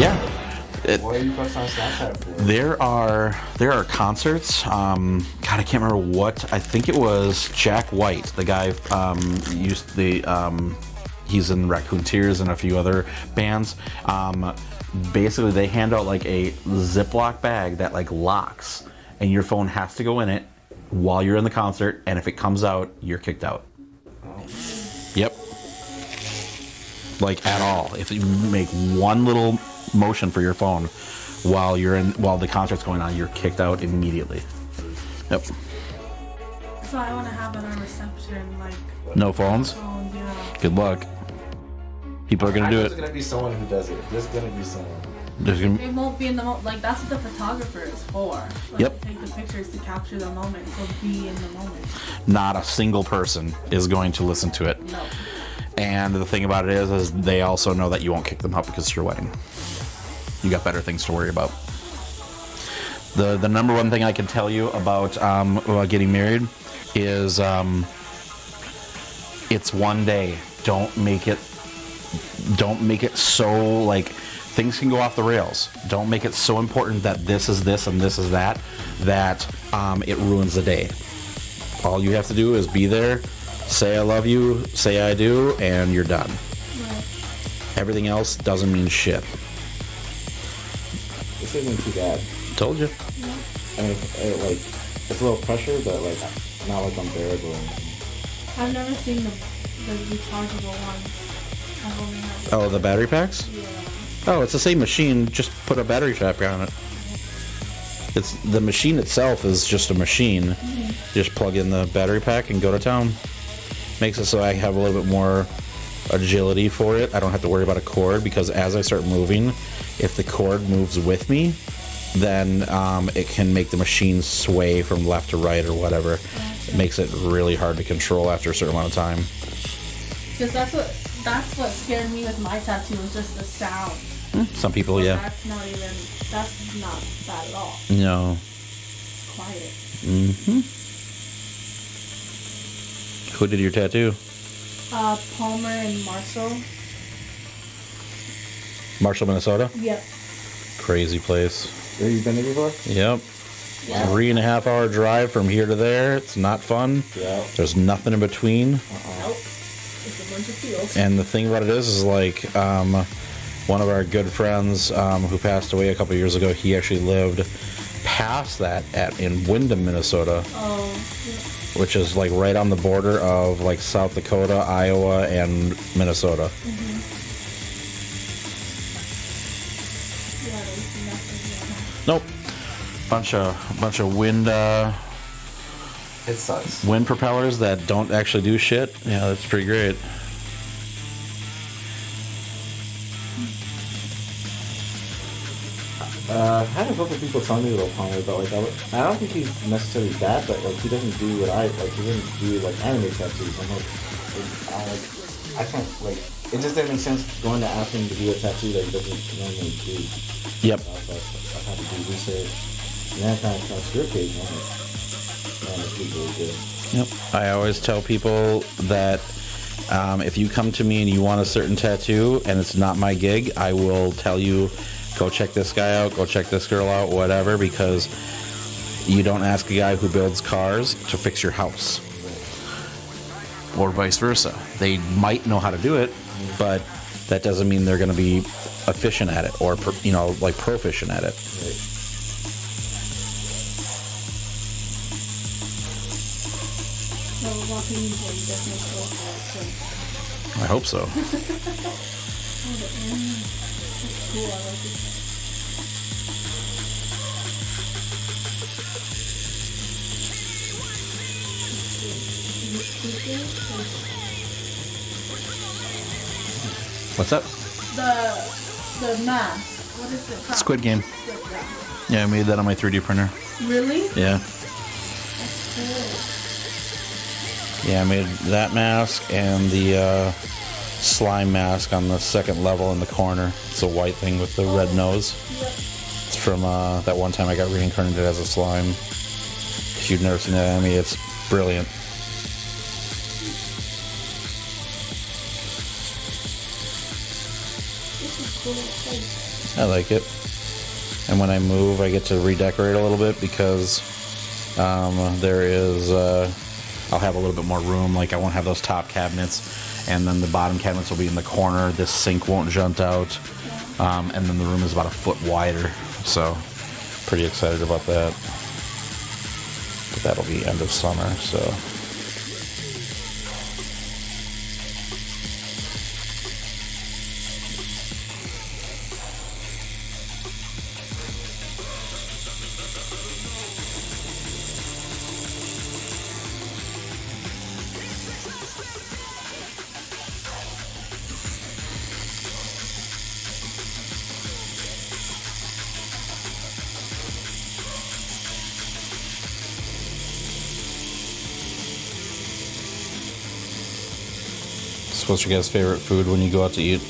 Yeah. What are you posting on Snapchat for? There are concerts. God, I can't remember what. I think it was Jack White, the guy he's in Raccoon Tears and a few other bands. Basically, they hand out like a Ziploc bag that like locks, and your phone has to go in it while you're in the concert. And if it comes out, you're kicked out. Oh. Yep. Like at all. If you make one little motion for your phone while the concert's going on, you're kicked out immediately. Yep. So I want to have it on reception, like No phones? phone, yeah. Good luck. People are gonna do There's it. gonna be someone who does it. There's gonna be someone. It won't be in the moment. Like that's what the photographer is for. Like, Yep. Take the pictures to capture the moment. So be in the moment. Not a single person is going to listen to it. No. And the thing about it is they also know that you won't kick them out because it's your wedding. You got better things to worry about. The number one thing I can tell you about getting married is it's one day. Don't make it so like things can go off the rails. Don't make it so important that this is this and this is that it ruins the day. All you have to do is be there, say I love you, say I do, and you're done. Right. Everything else doesn't mean shit. This isn't too bad. Told you. Yeah. I mean, it's a little pressure, but like not like unbearable. I've never seen the rechargeable ones. I've only had Oh, the battery packs? Yeah. Oh, it's the same machine. Just put a battery pack on it. It's the machine itself is just a machine. Mm-hmm. Just plug in the battery pack and go to town. Makes it so I have a little bit more agility for it. I don't have to worry about a cord because as I start moving, if the cord moves with me, then it can make the machine sway from left to right or whatever. It makes it really hard to control after a certain amount of time. Because that's what scared me with my tattoo was just the sound. Some people, But yeah. That's not bad at all. No. It's quiet. Who did your tattoo? Palmer and Marshall. Marshall, Minnesota? Yep. Crazy place. Have you been there before? Yep. 3.5 hour drive from here to there. It's not fun. Yeah. There's nothing in between. Nope. It's a bunch of fields. And the thing about it is like one of our good friends who passed away a couple years ago, he actually lived past that in Windham, Minnesota, Oh. which is like right on the border of like South Dakota, Iowa, and Minnesota. Mm-hmm. Yeah, there's nothing. Nope. Bunch of wind It sucks. wind propellers that don't actually do shit. Yeah, that's pretty great. I had a couple people telling me a little Palmer, but like I don't think he's necessarily bad, but like he doesn't do what he doesn't do like anime tattoos. I'm like, I can't like. It just didn't make sense going to ask him to do a tattoo that he doesn't normally do. Yep. So I had to do research. And then I kind of script page, man, this is really good. Yep. I always tell people that if you come to me and you want a certain tattoo and it's not my gig, I will tell you, go check this guy out, go check this girl out, whatever, because you don't ask a guy who builds cars to fix your house. Or vice versa. They might know how to do it, but that doesn't mean they're going to be efficient at it or, like proficient at it. Right. So walking in definitely so hard. I hope so. Oh, the end. That's cool. I like it. What's that? The mask. What is it called? Squid Game. Yeah, I made that on my 3D printer. Really? Yeah. That's cool. Yeah, I made that mask and the slime mask on the second level in the corner. It's a white thing with the red nose. Yep. It's from that one time I got reincarnated as a slime. If you've never seen that anime, it's brilliant. This is cool. Like, I like it. And when I move, I get to redecorate a little bit because there is, I'll have a little bit more room. Like I won't have those top cabinets, and then the bottom cabinets will be in the corner. This sink won't jut out, and then the room is about a foot wider. So pretty excited about that. But that'll be end of summer, so. So what's your guys' favorite food when you go out to eat?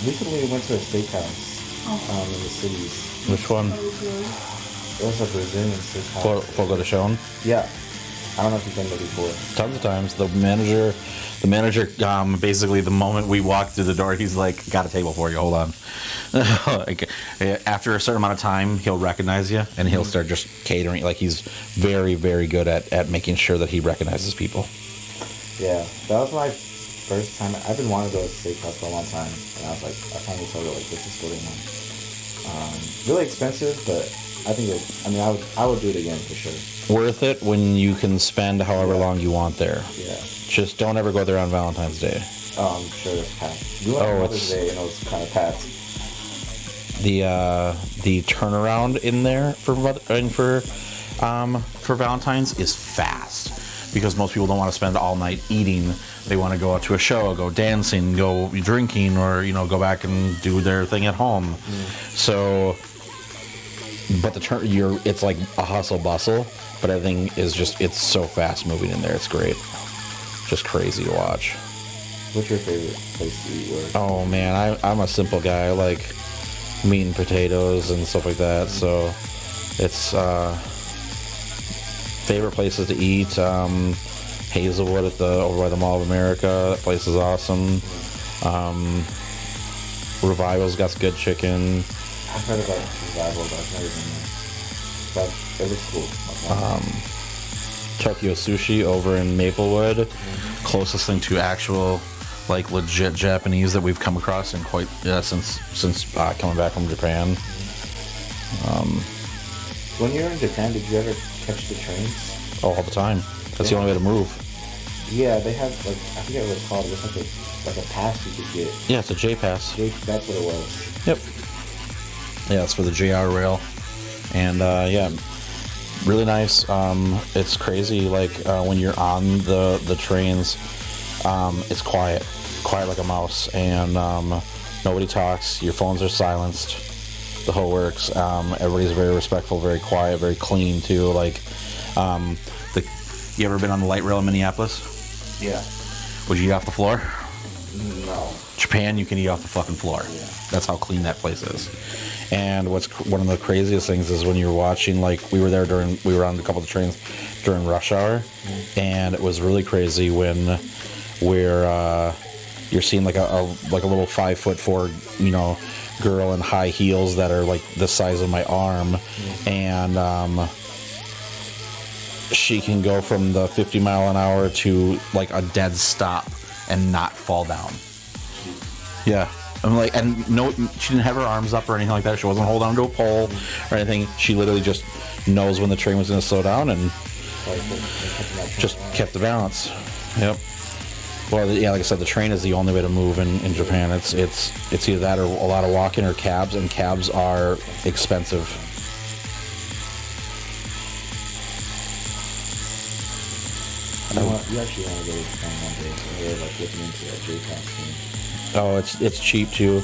Recently we went to a steakhouse in the cities. Which one? It was a Brazilian steakhouse. Fogo de Chão? Yeah. I don't know if you've been there before. Tons of times. The manager, basically the moment we walked through the door, he's like, got a table for you, hold on. Like, after a certain amount of time, he'll recognize you, and he'll start just catering. Like, he's very, very good at making sure that he recognizes people. Yeah, that was my first time. I've been wanting to go to a steakhouse for a long time, and I was like, I finally told her, like, this is good enough. Really expensive, but I think I would do it again for sure. Worth it when you can spend however long you want there. Yeah. Just don't ever go there on Valentine's Day. Oh, I'm sure it's packed. We went on Mother's Day, and it was kind of packed. The turnaround in there for Valentine's is fast because most people don't want to spend all night eating. They want to go out to a show, go dancing, go drinking, or go back and do their thing at home. So, but it's like a hustle bustle, but everything is it's so fast moving in there. It's great, just crazy to watch. What's your favorite place to eat? Oh man, I'm a simple guy. I like meat and potatoes and stuff like that. So it's favorite places to eat. Hazelwood over by the Mall of America. That place is awesome. Revival's got good chicken. I've heard about Revival, but I've never been there. But it looks cool. Tokyo Sushi over in Maplewood. Closest thing to actual, like, legit Japanese that we've come across in quite since coming back from Japan. When you were in Japan, did you ever catch the trains? Oh, all the time. That's the only way to move. Yeah, they have, like, I forget what it's called. It's like a pass you could get. Yeah, it's a J Pass. That's what it was. Yep. Yeah, it's for the JR rail. And yeah, really nice. It's crazy, like when you're on the trains, it's quiet like a mouse, and nobody talks. Your phones are silenced. The whole works. Everybody's very respectful, very quiet, very clean too. Like, you ever been on the light rail in Minneapolis? Yeah. Would you eat off the floor? No. Japan, you can eat off the fucking floor. Yeah. That's how clean that place is. And what's one of the craziest things is when you're watching, like, we were on a couple of the trains during rush hour, and it was really crazy when you're seeing like a little 5'4", girl in high heels that are like the size of my arm, and she can go from the 50 mile an hour to like a dead stop and not fall down. Yeah. I'm like, and no, she didn't have her arms up or anything like that. She wasn't holding on to a pole or anything. She literally just knows when the train was going to slow down and just kept the balance. Yep. Well, yeah, like I said, the train is the only way to move in Japan. It's either that or a lot of walking or cabs, and cabs are expensive. You actually want to go to Japan one day, so we're like looking into that J-Pass thing. Oh, it's cheap too.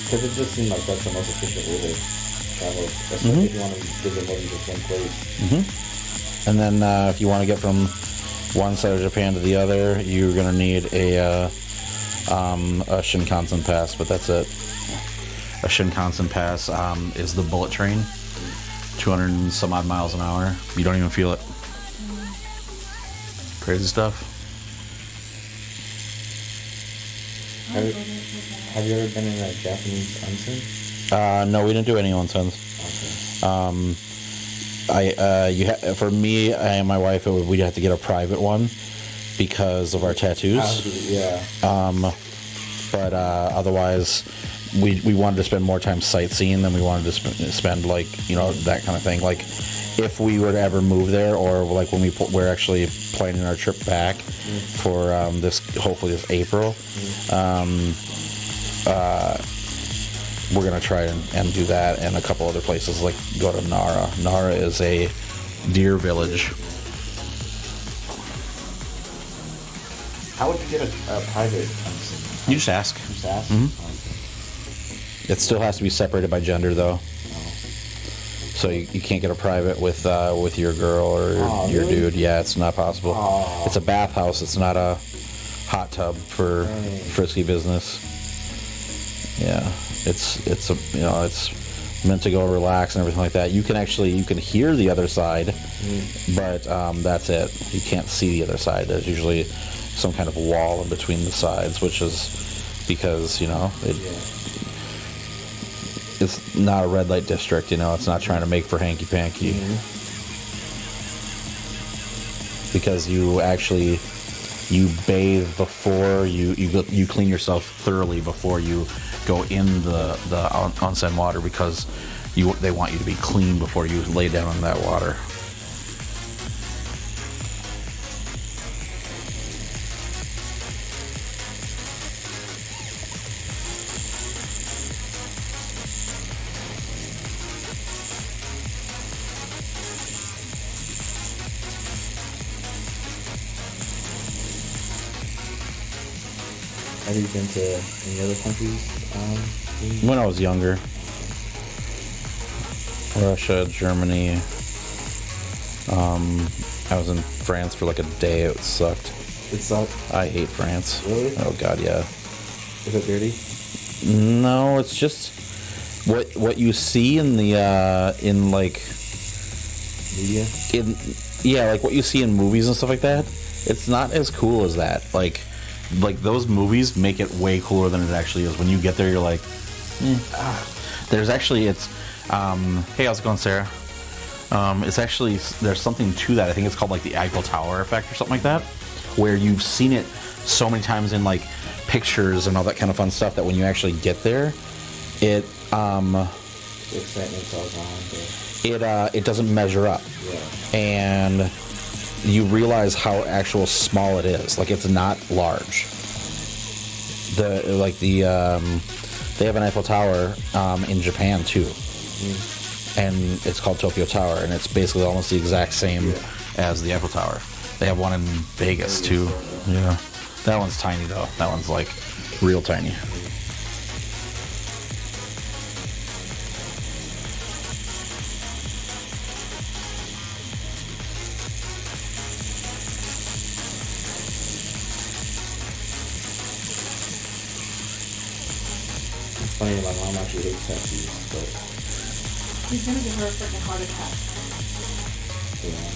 Because it just seemed like that's the most efficient way to travel, especially if you want to visit more than just one place. And then if you want to get from one side of Japan to the other, you're gonna need a Shinkansen pass, but that's it. A Shinkansen pass is the bullet train, 200 and some odd miles an hour. You don't even feel it. Crazy stuff. Have you ever been in a Japanese onsen? No, we didn't do any onsens. Okay. For me and my wife, we'd have to get a private one because of our tattoos. Yeah. But otherwise, we wanted to spend more time sightseeing than we wanted to spend like that kind of thing. Like if we were to ever move there, or like when we're actually planning our trip back for hopefully this April. We're gonna try and do that, and a couple other places, like go to Nara. Nara is a deer village. How would you get a private onsen? You just ask. Just ask? Mhm. Okay. It still has to be separated by gender, though. Oh. So you can't get a private with your girl or your really? dude. Yeah, it's not possible. Oh. It's a bathhouse. It's not a hot tub for frisky business. Yeah, it's meant to go relax and everything like that. You can hear the other side, but that's it. You can't see the other side. There's usually some kind of wall in between the sides, which is because it's not a red light district. It's not trying to make for hanky panky. Because you bathe before you clean yourself thoroughly before you go in the onsen water, because they want you to be clean before you lay down in that water. Have you been to any other countries? When I was younger, Russia, Germany. I was in France for like a day. It sucked. It sucked? I hate France. Really? Oh God, yeah. Is it dirty? No, it's just what you see in the Media? like what you see in movies and stuff like that. It's not as cool as that. Like those movies make it way cooler than it actually is. When you get there, you're like, there's actually hey, how's it going, Sarah? It's actually, there's something to that. I think it's called like the Eiffel Tower effect or something like that, where you've seen it so many times in like pictures and all that kind of fun stuff that when you actually get there, it doesn't measure up. Yeah. And you realize how actual small it is. Like, it's not large. They have an Eiffel Tower in Japan too, and it's called Tokyo Tower, and it's basically almost the exact same as the Eiffel Tower. They have one in Vegas too. Yeah, that one's tiny though. That one's like real tiny. Funny, my mom actually hates tattoos, but He's gonna give her a freaking heart attack. yeah.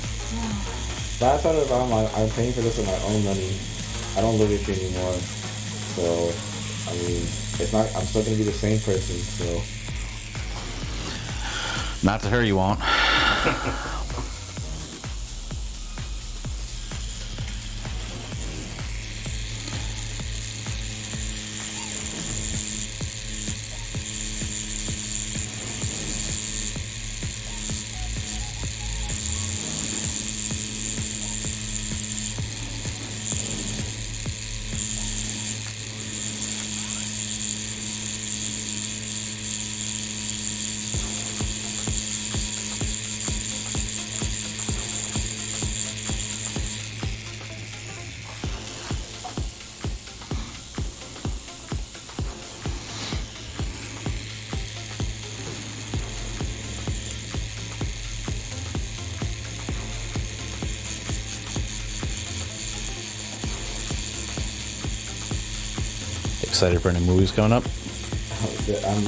But I thought about I'm paying for this with my own money. I don't live with you anymore, so I mean, it's not. I'm still gonna be the same person. So Not to her, you won't. Excited for any movies coming up? I'm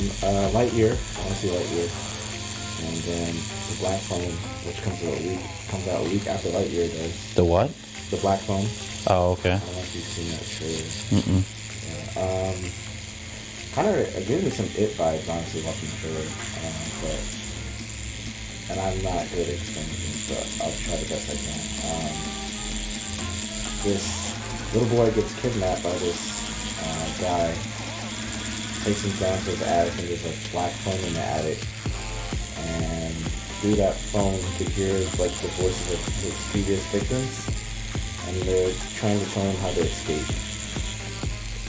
Lightyear. I want to see Lightyear, and then the Black Phone, which comes out a week after Lightyear does. The what? The Black Phone. Oh, okay. I don't know if you've seen that trailer. Mm-mm. Yeah, Kind of, it gives me some It vibes, honestly, watching the trailer. But, and I'm not good at explaining things, but I'll try the best I can. This little boy gets kidnapped by this guy, takes him down to his attic, and there's a black phone in the attic. And through that phone, you could hear like the voices of his previous victims, and they're trying to tell him how to escape.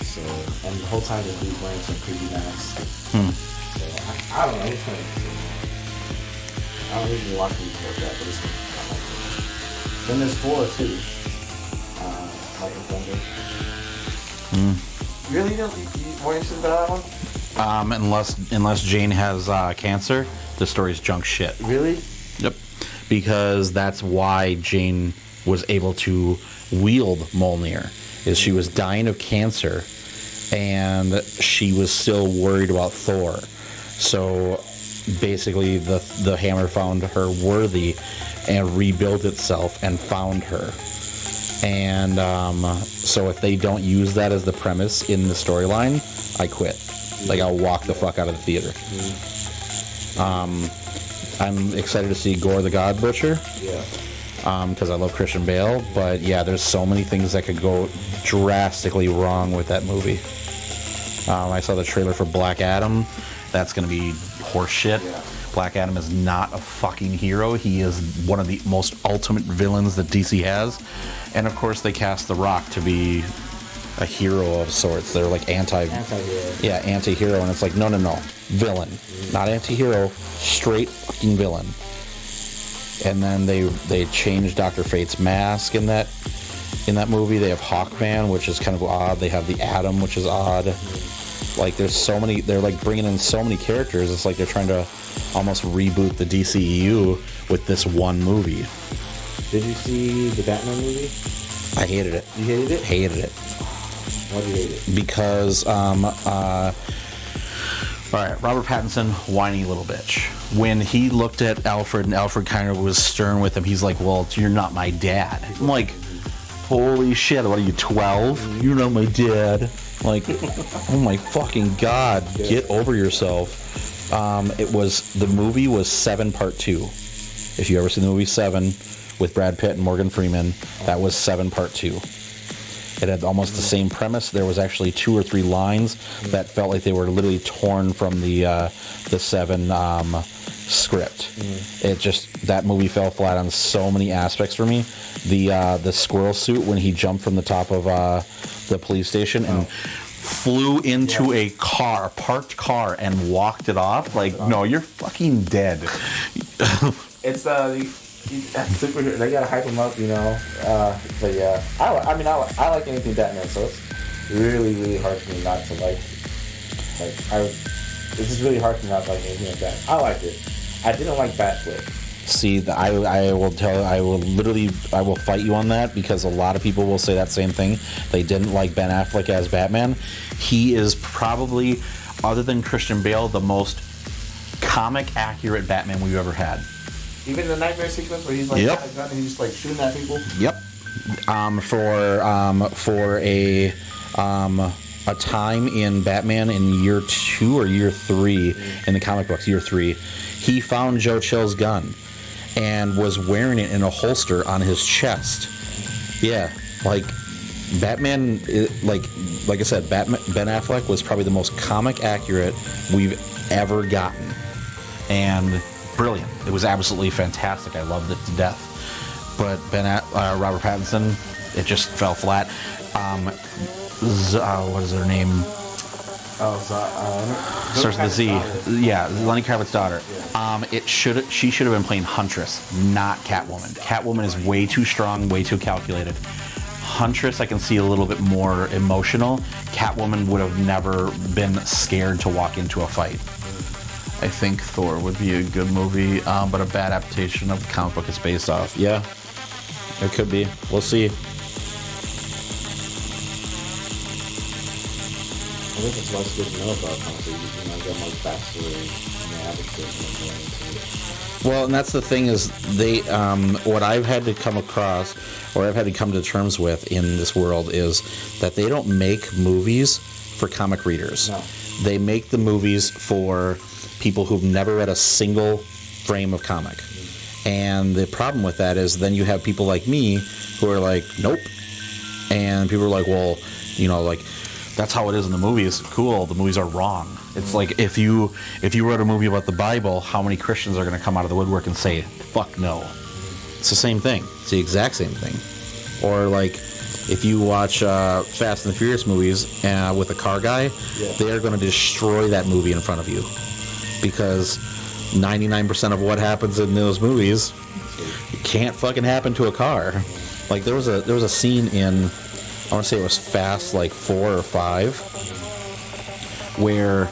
So, and the whole time the dude's wearing some creepy mask. So, I don't know. It's kind of interesting. I don't usually watch movies like that, but it's kind of like it. Then there's 4 too. Lightning Thunder. Really? You more interested in that one? Unless Jane has cancer, the story's junk shit. Really? Yep. Because that's why Jane was able to wield Mjolnir. Is she was dying of cancer, and she was still worried about Thor. So basically, the hammer found her worthy, and rebuilt itself and found her. And so if they don't use that as the premise in the storyline, I quit. Like, I'll walk the fuck out of the theater. I'm excited to see Gore the God Butcher. Yeah. Because I love Christian Bale. But yeah, there's so many things that could go drastically wrong with that movie. I saw the trailer for Black Adam. That's going to be horseshit. Yeah. Black Adam is not a fucking hero. He is one of the most ultimate villains that DC has. And of course, they cast The Rock to be a hero of sorts. They're like anti-hero. Yeah, anti-hero. And it's like, no. Villain. Not anti-hero. Straight fucking villain. And then they changed Dr. Fate's mask in that movie. They have Hawkman, which is kind of odd. They have the Atom, which is odd. Like, there's so many. They're like bringing in so many characters. It's like they're trying to almost reboot the DCEU with this one movie. Did you see the Batman movie? I hated it. You hated it? Hated it. Why did you hate it? Because all right, Robert Pattinson, whiny little bitch. When he looked at Alfred, and Alfred kind of was stern with him, he's like, well, you're not my dad. I'm like, holy shit, what are you, 12? You're not my dad. Like, oh my fucking God, get over yourself. The movie was Seven Part 2. If you ever seen the movie Seven with Brad Pitt and Morgan Freeman, that was Seven Part 2. It had almost the same premise. There was actually 2 or 3 lines that felt like they were literally torn from the Seven script. It just, that movie fell flat on so many aspects for me. The squirrel suit when he jumped from the top of the police station and flew into a parked car, and walked it off. Like, no, you're fucking dead. It's superhero. They gotta hype him up, you know. But yeah, I like anything Batman, so it's really, really hard for me not to like. It's just really hard for me not to like anything like that. I liked it. I didn't like Batflip. See, I will fight you on that, because a lot of people will say that same thing. They didn't like Ben Affleck as Batman. He is probably, other than Christian Bale, the most comic accurate Batman we've ever had. Even the nightmare sequence where he's like, yep. And he's just like shooting at people. Yep. For a time in Batman in year 2 or year 3 in the comic books, year 3, he found Joe Chill's gun and was wearing it in a holster on his chest. Yeah, like Batman, like I said, Ben Affleck was probably the most comic accurate we've ever gotten, and brilliant. It was absolutely fantastic. I loved it to death. But Robert Pattinson, it just fell flat. What is her name? Starts with the Z. Yeah, Lenny Kravitz's daughter. Yeah. She should have been playing Huntress, not Catwoman. Catwoman is way too strong, way too calculated. Huntress, I can see a little bit more emotional. Catwoman would have never been scared to walk into a fight. I think Thor would be a good movie, but a bad adaptation of the comic book it's based off. Yeah, it could be. We'll see. I think it's less good to know about comics. You get more backstory and the average person. Well, and that's the thing is they, what I've had to come across, or I've had to come to terms with in this world, is that they don't make movies for for comic readers. No. They make the movies for people who've never read a single frame of comic. And the problem with that is then you have people like me who are like, nope. And people are like, well, you know, like, that's how it is in the movies. Cool, the movies are wrong. It's like if you wrote a movie about the Bible, how many Christians are going to come out of the woodwork and say, fuck no? It's the same thing. It's the exact same thing. Or like if you watch Fast and the Furious movies with a car guy, they are going to destroy that movie in front of you. Because 99% of what happens in those movies can't fucking happen to a car. Like there was a scene in, I want to say it was Fast like 4 or 5, where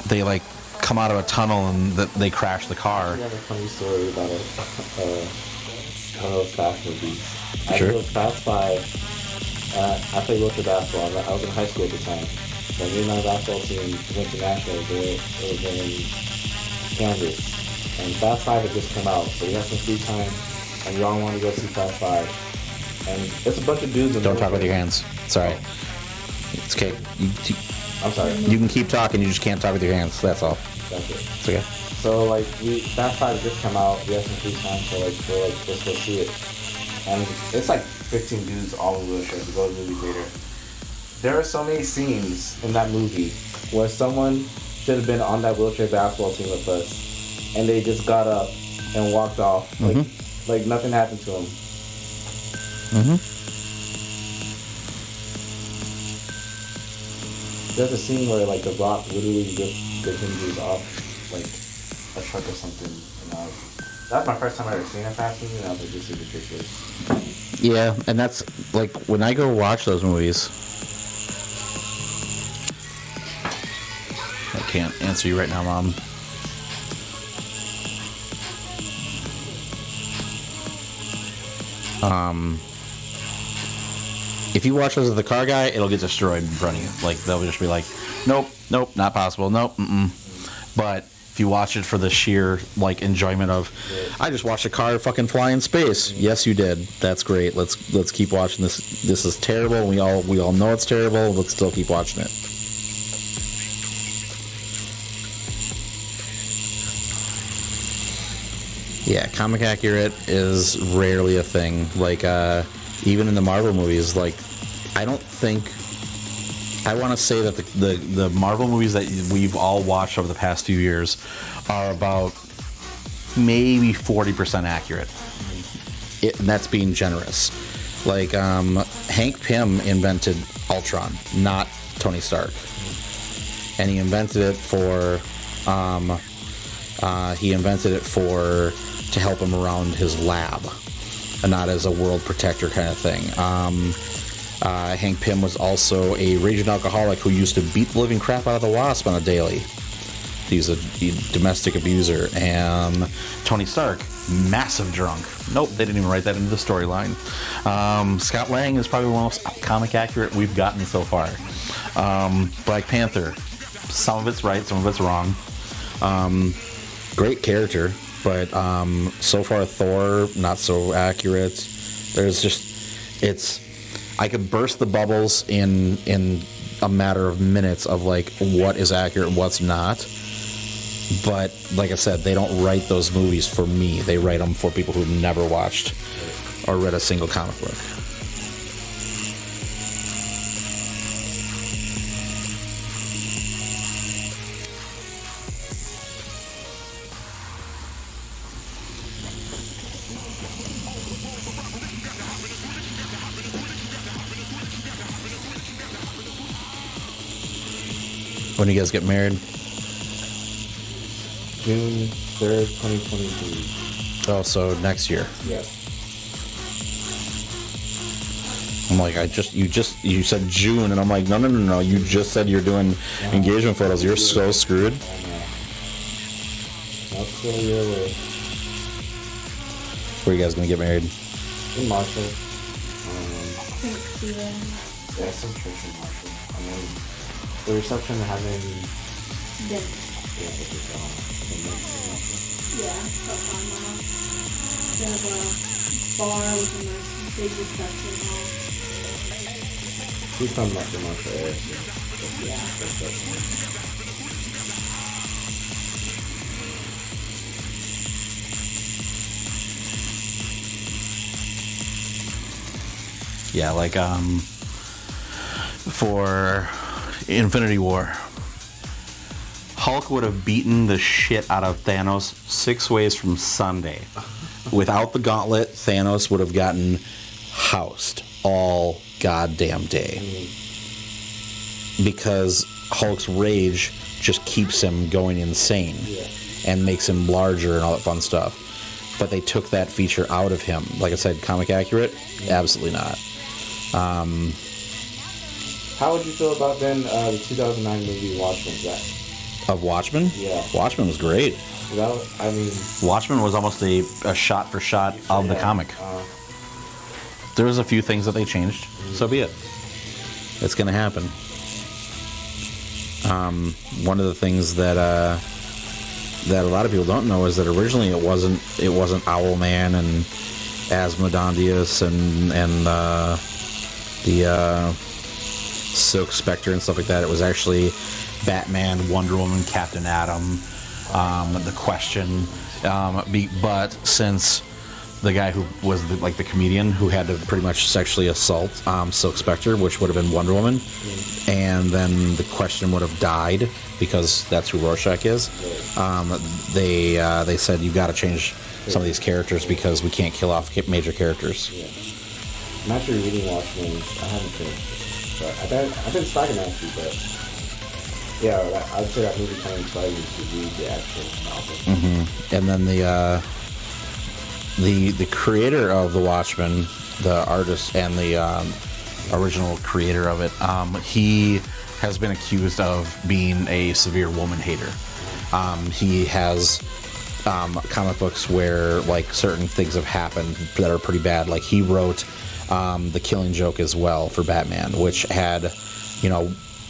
they like come out of a tunnel and they crash the car. I have a funny story about one of those Fast movies. Sure. I was Fast 5. I played local basketball. I was in high school at the time. So me and my basketball team went to nationals. It was in Kansas. And Fast 5 had just come out, so we had some free time, and we all wanted to go see Fast 5. And it's a bunch of dudes. Don't talk with your hands. Sorry. It's okay. I'm sorry. You can keep talking. You just can't talk with your hands. That's all. That's it. It's okay. So like Fast 5 just come out. We had some free time, so like we're like, let's go see it. And it's like 15 dudes all in wheelchairs to go to the movie theater. There are so many scenes in that movie where someone should have been on that wheelchair basketball team with us, and they just got up and walked off like nothing happened to them. There's a scene where like The Rock literally ripped the hinges off like a truck or something. And that's my first time ever seeing a Fast movie, and I was like, this is ridiculous. Yeah, and that's like when I go watch those movies. I can't answer you right now, Mom. If you watch those with the car guy, it'll get destroyed in front of you. Like they'll just be like, nope, not possible, nope. But if you watch it for the sheer like enjoyment of, I just watched a car fucking fly in space. Yes, you did. That's great. Let's keep watching this. This is terrible. We all know it's terrible. Let's still keep watching it. Yeah, comic accurate is rarely a thing. Like, even in the Marvel movies, like, I don't think... I want to say that the Marvel movies that we've all watched over the past few years are about maybe 40% accurate. And that's being generous. Like, Hank Pym invented Ultron, not Tony Stark. And he invented it for... to help him around his lab, and not as a world protector kind of thing. Hank Pym was also a raging alcoholic who used to beat the living crap out of the Wasp on a daily. He's a domestic abuser. And Tony Stark, massive drunk. Nope, they didn't even write that into the storyline. Scott Lang is probably one of the most comic accurate we've gotten so far. Black Panther, some of it's right, some of it's wrong. Great character, but so far Thor, not so accurate. There's just, I could burst the bubbles in a matter of minutes of like what is accurate and what's not. But like I said, they don't write those movies for me. They write them for people who've never watched or read a single comic book. When you guys get married? June 3rd, 2023. Oh, so next year. Yes. I'm like, you said June, and I'm like, no. You just said you're doing engagement photos. You're so screwed. I know. Not still a year away. Where are you guys gonna get married? In Marshall. Steven. Yeah, some church in Marshall. And then the reception happened. Then. Yeah, it was Yeah, that's on my house. They have a bar with a nice big reception hall. She's from the Marshall area. So Yeah. That's it. Yeah, like for Infinity War, Hulk would have beaten the shit out of Thanos 6 ways from Sunday. Without the gauntlet, Thanos would have gotten housed all goddamn day. Because Hulk's rage just keeps him going insane and makes him larger and all that fun stuff. But they took that feature out of him. Like I said, comic accurate? Absolutely not. How would you feel about then the 2009 movie Watchmen? Of Watchmen? Yeah. Watchmen was great. I mean, Watchmen was almost a shot for shot of the comic. There was a few things that they changed. So be it. It's going to happen. One of the things that a lot of people don't know is that originally it wasn't Owlman and Asmodeus and the Silk Spectre and stuff like that. It was actually Batman, Wonder Woman, Captain Atom, the Question. But since the guy who was the comedian who had to pretty much sexually assault Silk Spectre, which would have been Wonder Woman, and then the Question would have died because that's who Rorschach is. They said, you got to change some of these characters because we can't kill off major characters. Yeah. I'm actually reading Watchmen. I haven't finished it, but I've been starting actually, but yeah, I'd say that movie kind of inspired me to read the actual novel. Mm-hmm. And then the creator of the Watchmen, the artist and the original creator of it, he has been accused of being a severe woman hater. He has comic books where like certain things have happened that are pretty bad. Like he wrote the Killing Joke as well for Batman, which had,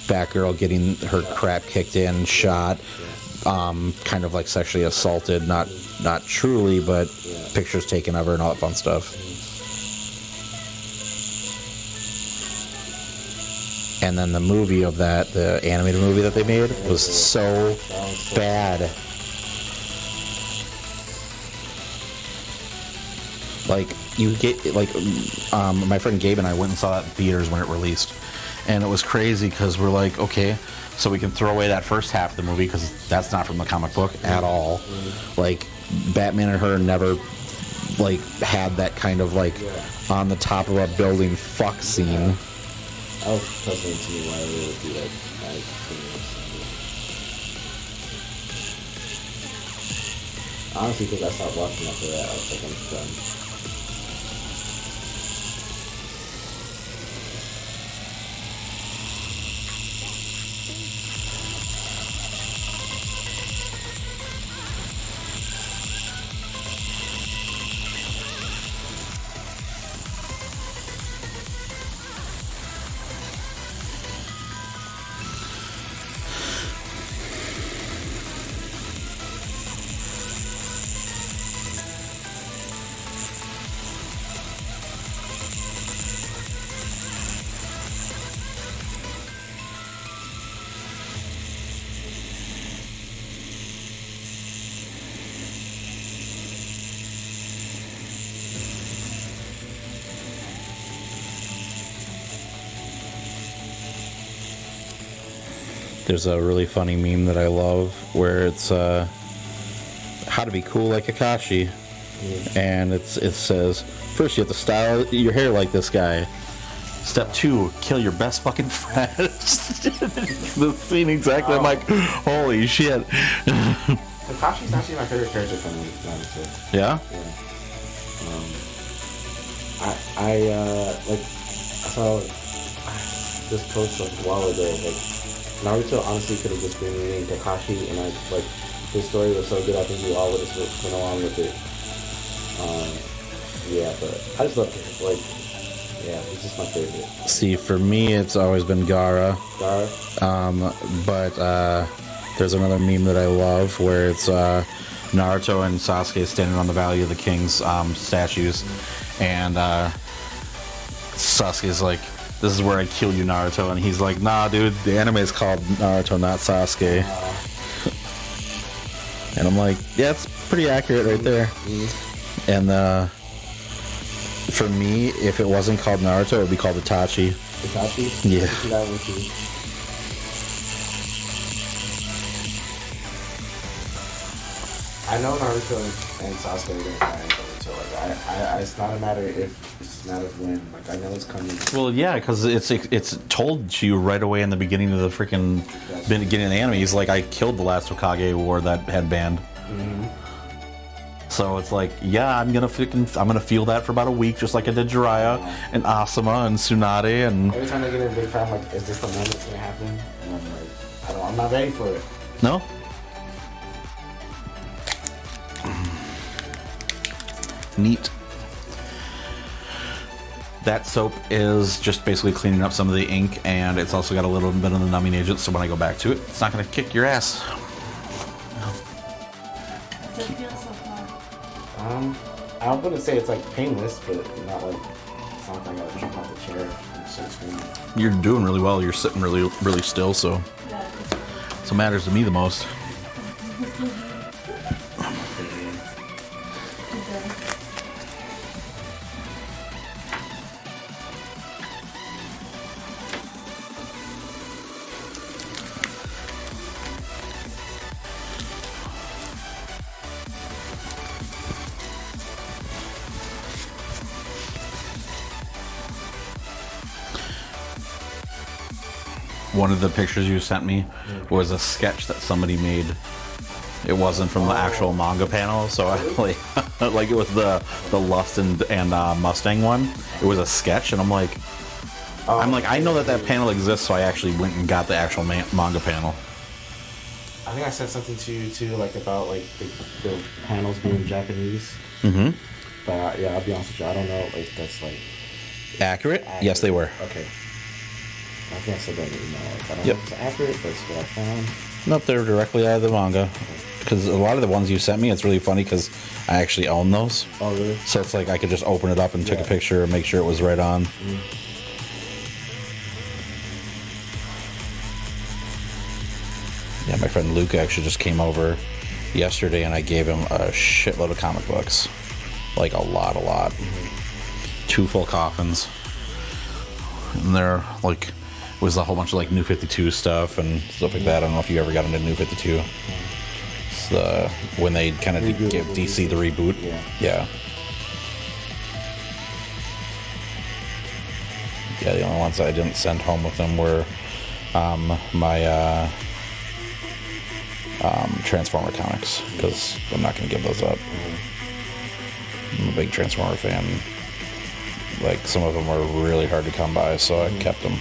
Batgirl getting her crap kicked in, shot, kind of like sexually assaulted, not truly, but pictures taken of her and all that fun stuff. And then the movie of that, the animated movie that they made, was so bad. Like, you get, like, my friend Gabe and I went and saw that in theaters when it released. And it was crazy because we're like, okay, so we can throw away that first half of the movie because that's not from the comic book at all. Like, Batman and her never, like, had that kind of, like, on the top of a building fuck scene. I was puzzling to me why they would do that. Honestly, because I stopped watching after that, I was like, I'm done. There's a really funny meme that I love where it's how to be cool like Akashi, and it says, first you have to style your hair like this guy. Step 2, kill your best fucking friend. The scene exactly. I'm like, holy shit. Takashi's actually my favorite character from Naruto. Yeah? Yeah. I saw this post like a while ago, like, Naruto honestly could have just been reading Kakashi, and his story was so good, I think we all would have went along with it. Yeah, but I just love him. Like, yeah, he's just my favorite. See, for me, it's always been Gaara. But there's another meme that I love where it's Naruto and Sasuke standing on the Valley of the Kings statues, and Sasuke's like, this is where I kill you, Naruto. And he's like, nah, dude, the anime is called Naruto, not Sasuke. And I'm like, yeah, it's pretty accurate right there. And for me, if it wasn't called Naruto, it would be called Itachi. Itachi? Yeah. That one too. I know Naruto and Sasuke are gonna fight each other, so like it's not a matter if, it's a matter of when. Like I know it's coming. Well, yeah, because it's told to you right away in the beginning of the freaking beginning of the anime. He's like, I killed the last Hokage who wore that headband. Mm-hmm. So it's like, yeah, I'm gonna feel that for about a week, just like I did Jiraiya and Asuma and Tsunade and. Every time I get in a big fight, I'm like, is this the moment it's gonna happen? And I'm like, I'm not ready for it. No. Neat. That soap is just basically cleaning up some of the ink, and it's also got a little bit of the numbing agent, so when I go back to it, it's not going to kick your ass. Does it feel so far? I wouldn't say it's like painless, but not like it's not like I gotta jump off the chair. It's just You're doing really well. You're sitting really, really still, so that's what matters to me the most. One of the pictures you sent me was a sketch that somebody made. It wasn't from the actual manga panel, so I like it was the Lust and Mustang one. It was a sketch, and I'm like, I know that panel exists, so I actually went and got the actual manga panel. I think I said something to you too, like about like the panels being Japanese. Mm-hmm. But yeah, I'll be honest with you, I don't know if that's like accurate. Yes, they were. Okay. I think I said that in the email. Like, I don't Yep. know if it's accurate, but it's what I found. Nope, they're directly out of the manga. Because a lot of the ones you sent me, it's really funny because I actually own those. Oh, really? So it's like I could just open it up and take a picture and make sure it was right on. Yeah, my friend Luke actually just came over yesterday and I gave him a shitload of comic books. Like a lot. 2 full coffins. And they're like, it was a whole bunch of like New 52 stuff and stuff like that. I don't know if you ever got into New 52. It's when they kind of give DC the reboot. Yeah. Yeah, the only ones that I didn't send home with them were my Transformer comics, because I'm not going to give those up. I'm a big Transformer fan. Like, some of them were really hard to come by, so I kept them.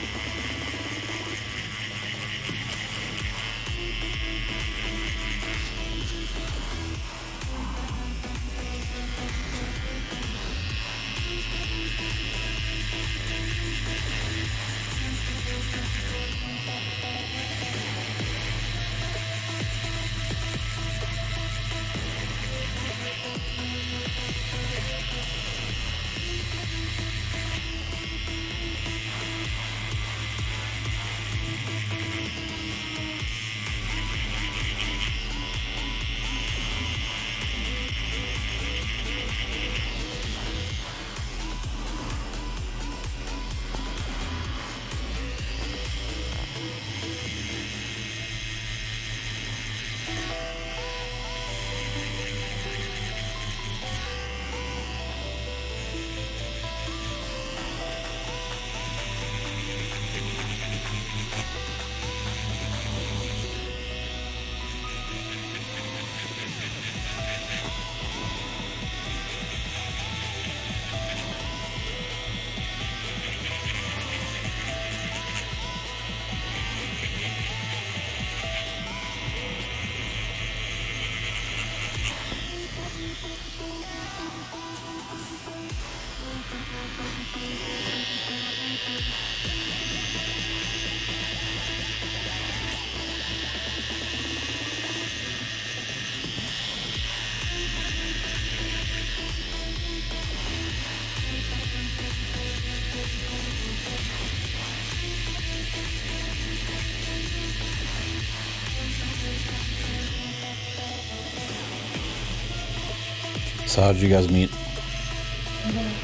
So how'd you guys meet?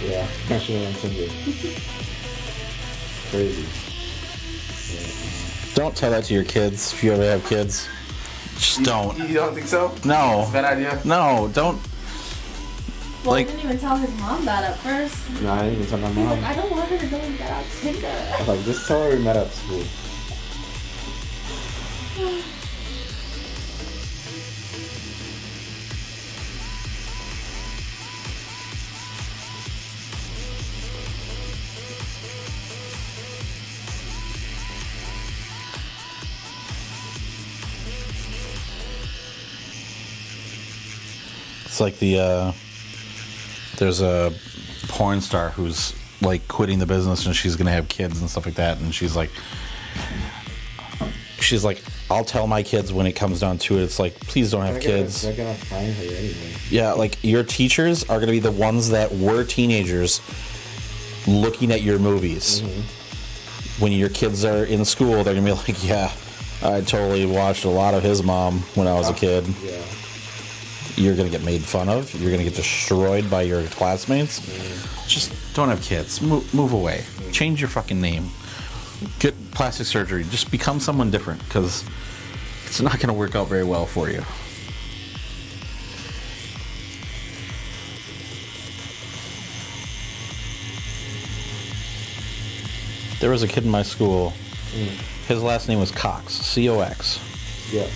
Yeah, actually on Tinder. Crazy. Don't tell that to your kids if you ever have kids. Just don't. You don't think so? No. Bad idea? No, don't. Well, Like- he didn't even tell his mom that at first. No, I didn't even tell my He's mom. like, I don't want her to go and get on Tinder. I was like, just tell her we met at school. It's like there's a porn star who's like quitting the business and she's gonna have kids and stuff like that, and she's like, I'll tell my kids when it comes down to it. It's like, please don't have kids. They're gonna find her anyway. Yeah, like your teachers are gonna be the ones that were teenagers looking at your movies. Mm-hmm. When your kids are in school, they're gonna be like, yeah, I totally watched a lot of his mom when I was a kid. Yeah. You're gonna get made fun of. You're gonna get destroyed by your classmates. Just don't have kids. Move away. Change your fucking name. Get plastic surgery. Just become someone different, because it's not gonna work out very well for you. There was a kid in my school. His last name was Cox. C-O-X. Yeah.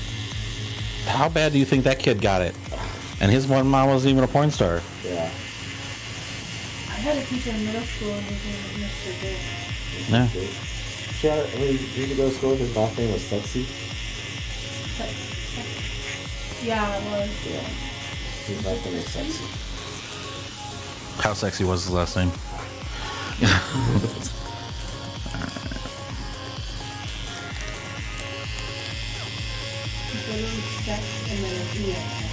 How bad do you think that kid got it? And his one mom wasn't even a porn star. Yeah. I had a teacher in middle school and his name was Mr. Dick. Yeah. She had, when he used to go to school, his last name was Sexy. Yeah, it was. Yeah. His last name was Sexy. How sexy was his last name? It's literally sex and then an E at the end.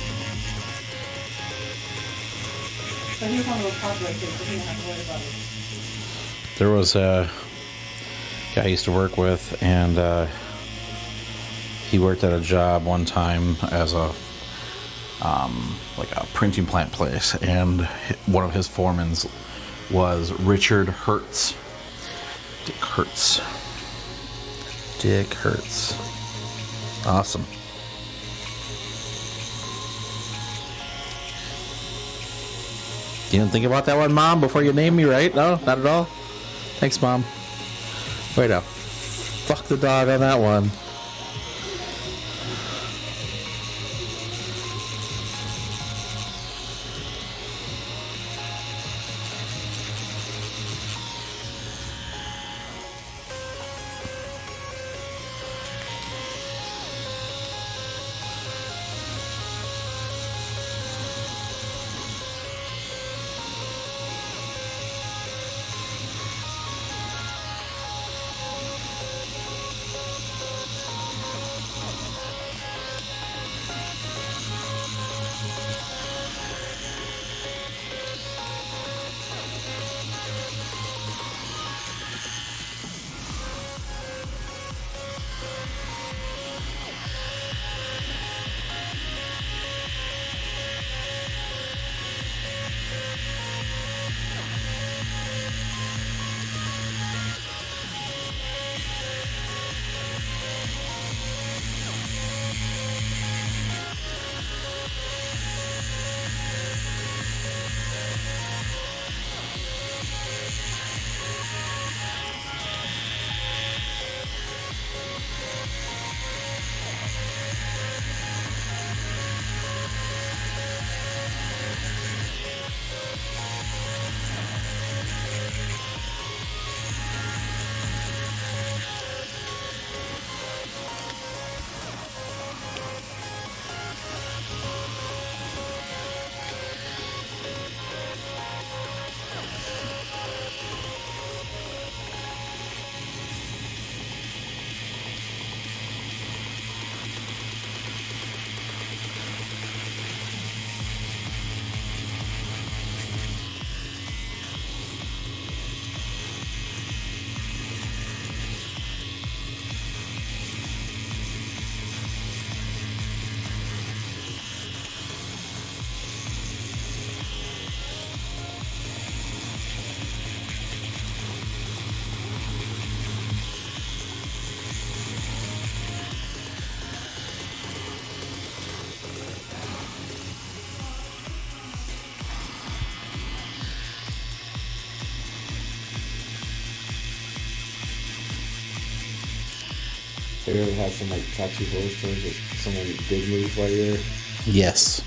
But he was one of those popular kids, so he didn't have to worry about it. There was a guy I used to work with, and he worked at a job one time as a like a printing plant place, and one of his foremans was Richard Hertz. Dick Hertz. Dick Hertz. Awesome. You didn't think about that one, Mom, before you named me, right? No, not at all? Thanks, Mom. Wait up. Fuck the dog on that one. Have you ever had some like tattoo horror stories that someone did move while you're? Yes.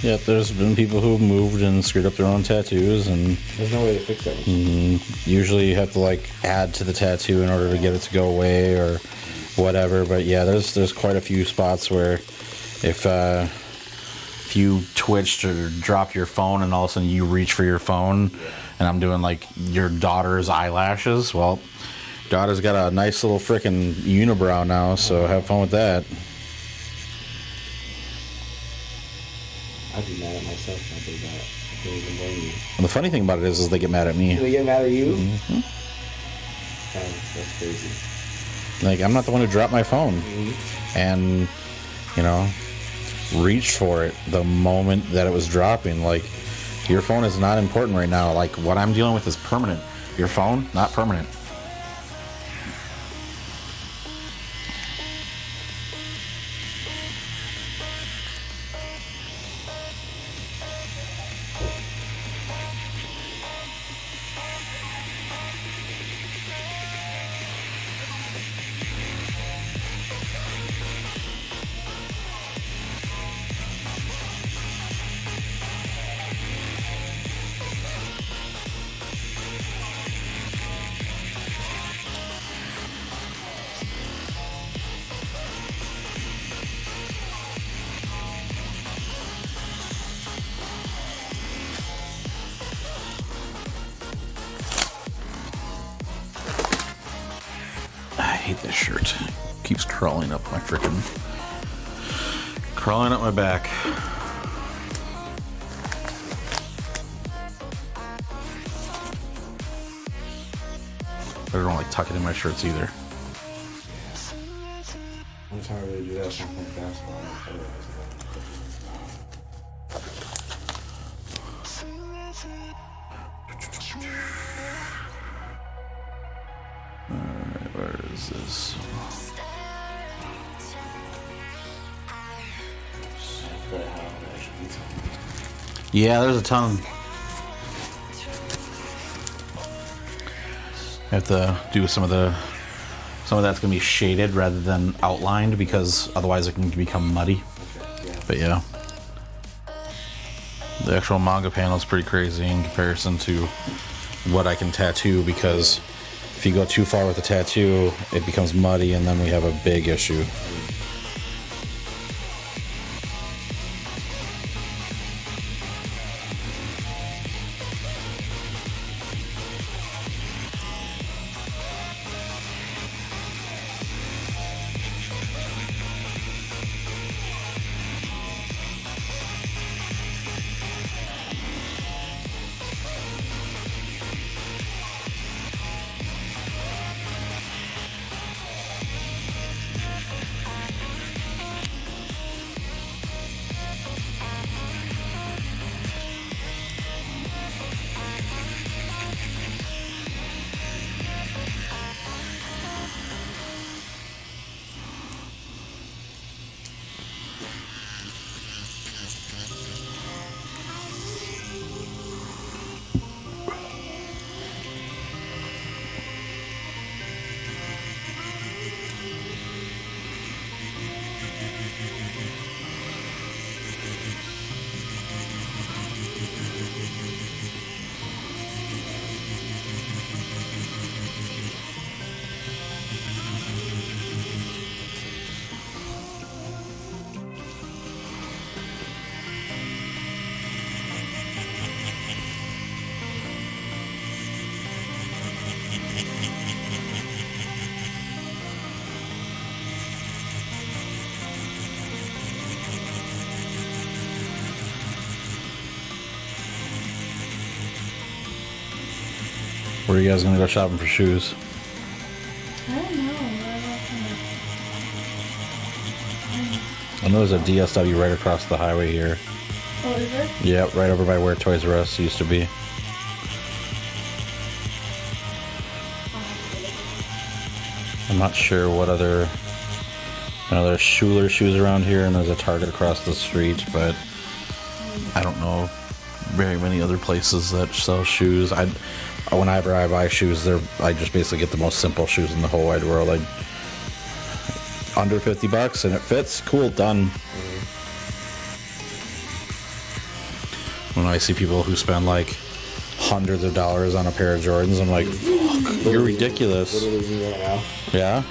Yep, there's been people who've moved and screwed up their own tattoos, and There's no way to fix that. usually you have to like add to the tattoo in order to get it to go away or whatever. But yeah, there's quite a few spots where if you twitched or dropped your phone and all of a sudden you reach for your phone, and I'm doing like your daughter's eyelashes, well, daughter's got a nice little frickin' unibrow now, so have fun with that. I'd be mad at myself when I did that. I don't even blame you. And the funny thing about it is they get mad at me. Do they get mad at you? That's crazy. Like, I'm not the one who dropped my phone. And, you know, reached for it the moment that it was dropping. Like, your phone is not important right now. Like, what I'm dealing with is permanent. Your phone, not permanent. I hate this shirt. It keeps crawling up my crawling up my back. I don't like tuck it in my shirts either. I'm trying to really do that something basketball. Alright, where is this? Yeah, there's a ton. I have to do some of that's gonna be shaded rather than outlined because otherwise it can become muddy. But yeah, the actual manga panel is pretty crazy in comparison to what I can tattoo, because if you go too far with the tattoo, it becomes muddy and then we have a big issue. Where are you guys gonna go shopping for shoes? I don't know. I know there's a DSW right across the highway here. Oh, is there? Yep, right over by where Toys R Us used to be. I'm not sure what other... I know there's Schuler shoes around here and there's a Target across the street, but I don't know very many other places that sell shoes. Whenever I buy shoes, I just basically get the most simple shoes in the whole wide world. under $50 and it fits, cool, done. When I see people who spend like hundreds of dollars on a pair of Jordans, I'm like, fuck, you're ridiculous. Literally me right now. Yeah?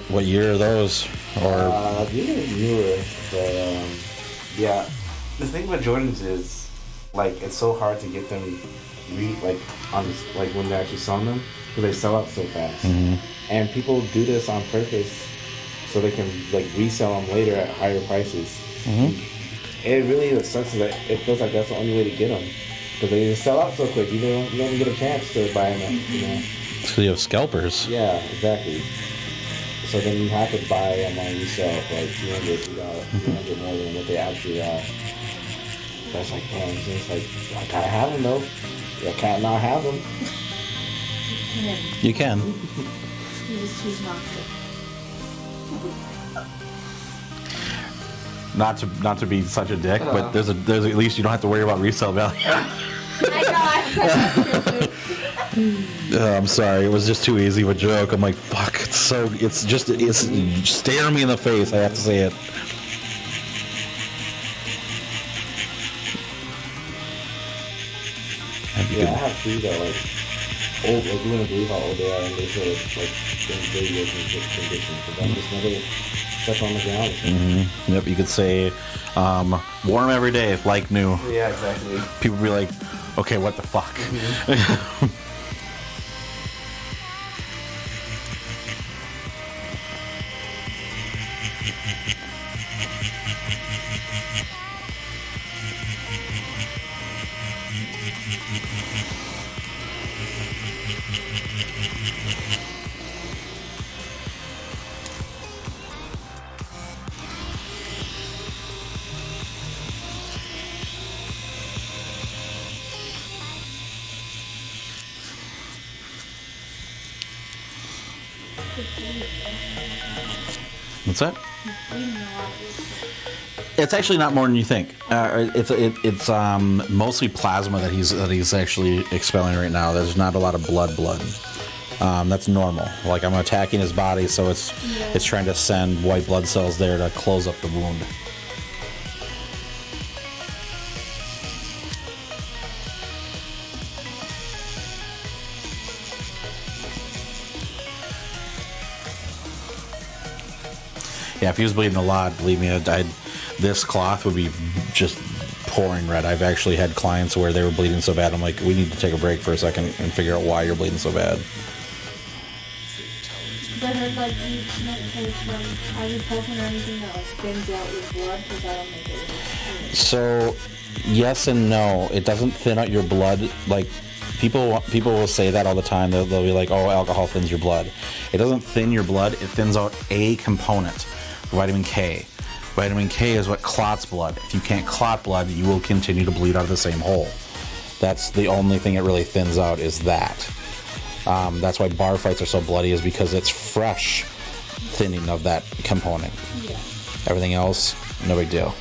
What year are those? Or These are newer, but yeah. The thing with Jordans is, like, it's so hard to get them like when they're actually selling them, because they sell out so fast. Mm-hmm. And people do this on purpose so they can like resell them later at higher prices. Mm-hmm. It really sucks that it feels like that's the only way to get them, because they just sell out so quick. You don't even get a chance to buy them. You know. So you have scalpers. Yeah, exactly. So then you have to buy them on resale for like $300 more than what they actually are. That's like, damn, it's just like, I gotta have them though. I can't not have them. You can. You just choose not to. Not to be such a dick, but there's at least you don't have to worry about resale value. I know. I'm sorry, it was just too easy of a joke. I'm like, fuck, it's staring me in the face. I have to say it. Yeah, I have three that like old. Like you wouldn't believe how old they are, and they feel like in very working condition. But I'm just never step on the ground. Mm-hmm. Yep, you could say warm every day, like new. Yeah, exactly. People be like, okay, what the fuck? Mm-hmm. What's that? It's actually not more than you think. It's mostly plasma that he's actually expelling right now. There's not a lot of blood. That's normal. Like, I'm attacking his body, so it's trying to send white blood cells there to close up the wound. Yeah, if he was bleeding a lot, believe me, this cloth would be just pouring red. I've actually had clients where they were bleeding so bad, I'm like, we need to take a break for a second and figure out why you're bleeding so bad. But I heard like you can't take ibuprofen or anything that like thins out your blood, because that'll make it worse. So, yes and no. It doesn't thin out your blood. Like, people will say that all the time. They'll be like, oh, alcohol thins your blood. It doesn't thin your blood. It thins out a component, vitamin K. Vitamin K is what clots blood. If you can't clot blood, you will continue to bleed out of the same hole. That's the only thing it really thins out, is that. That's why bar fights are so bloody, is because it's fresh thinning of that component. Yeah. Everything else, no big deal.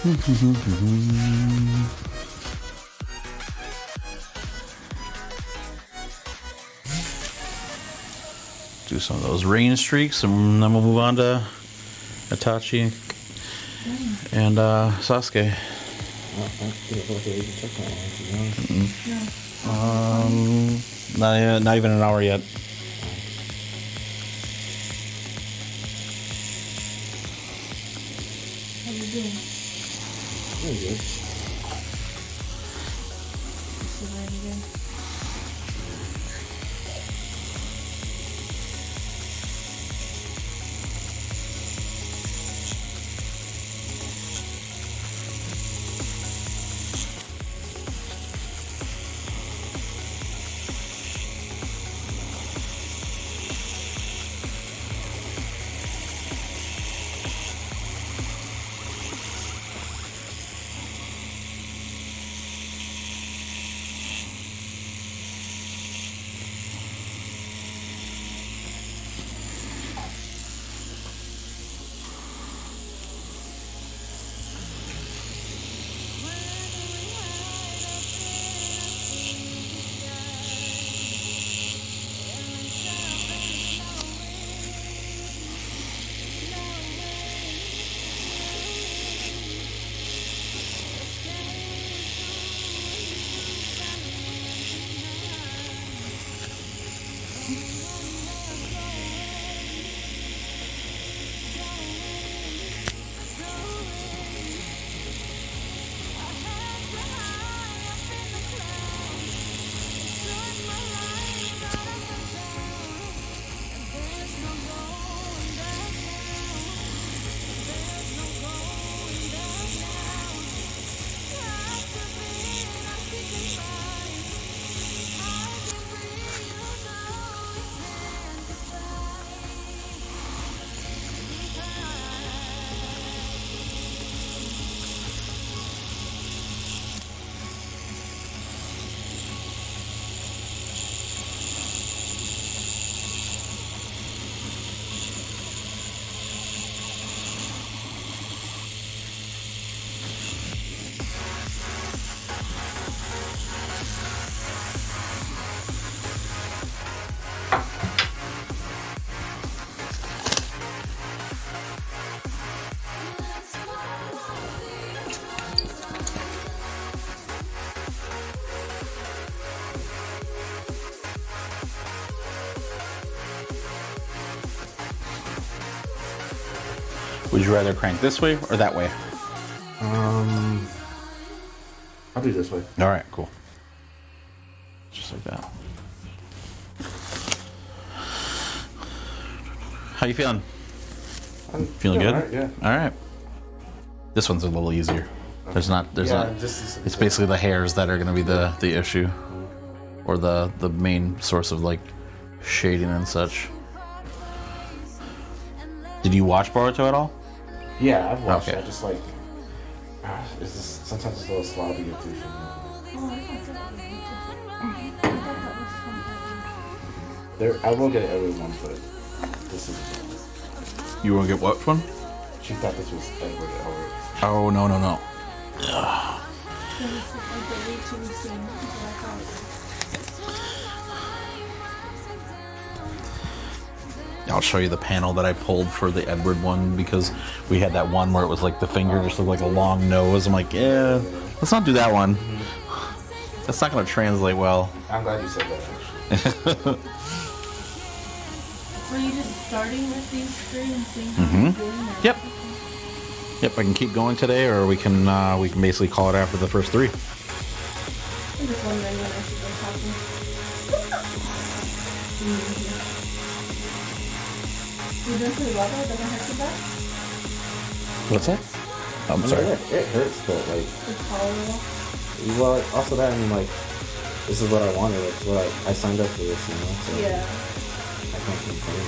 Do some of those rain streaks, and then we'll move on to Itachi and Sasuke. Not even an hour yet. How you doing? Really good. Surviving. Would you rather crank this way or that way? I'll do this way. All right, cool. Just like that. How you feeling? I'm Feeling good? All right, yeah. All right. This one's a little easier. There's not. It's basically the hairs that are going to be the issue, or the main source of like shading and such. Did you watch Boruto at all? Yeah, I've watched Okay. it. I just like, it's just sometimes it's a little sloppy to do. I will get it every one, but this is. You want to get what one? She thought this was Edward Elric. Oh no. I'll show you the panel that I pulled for the Edward one because we had that one where it was like the finger just looked like a long nose. I'm like, yeah, let's not do that one. That's not going to translate well. I'm glad you said that, actually. Were you just starting with these three and seeing how you're doing? Or- Yep. Yep, I can keep going today, or we can basically call it after the first three. I'm just wondering when I should go shopping. You don't feel well though? Doesn't hurt you bad? What's that? Oh, I'm sorry. It hurts, but like, It's tolerable. well, also that, I mean, like, this is what I wanted. It's what I signed up for this, you know? So Yeah. I can't complain.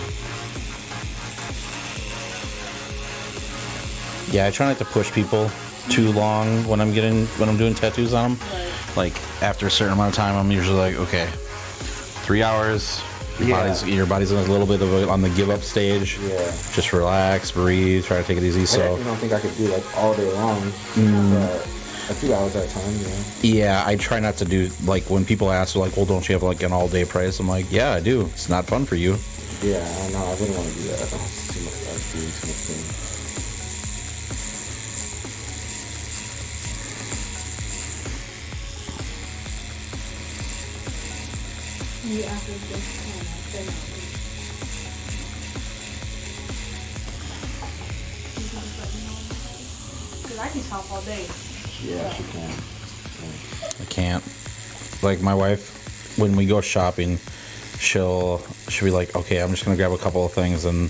Yeah, I try not to push people too long when I'm doing tattoos on them. Right. Like after a certain amount of time, I'm usually like, okay, 3 hours, Your body's in a little bit of on the give up stage. Yeah. Just relax, breathe, try to take it easy. So I don't think I could do like all day long, but a few hours at a time. Yeah, I try not to do like when people ask like, well, don't you have like an all day price? I'm like, yeah, I do. It's not fun for you. Yeah, I know. I wouldn't want to do that. I don't have too much. I'm doing too much things. You after this then because I can talk all day. Yeah, she can. I can't. Like my wife, when we go shopping, she'll be like, okay, I'm just gonna grab a couple of things, and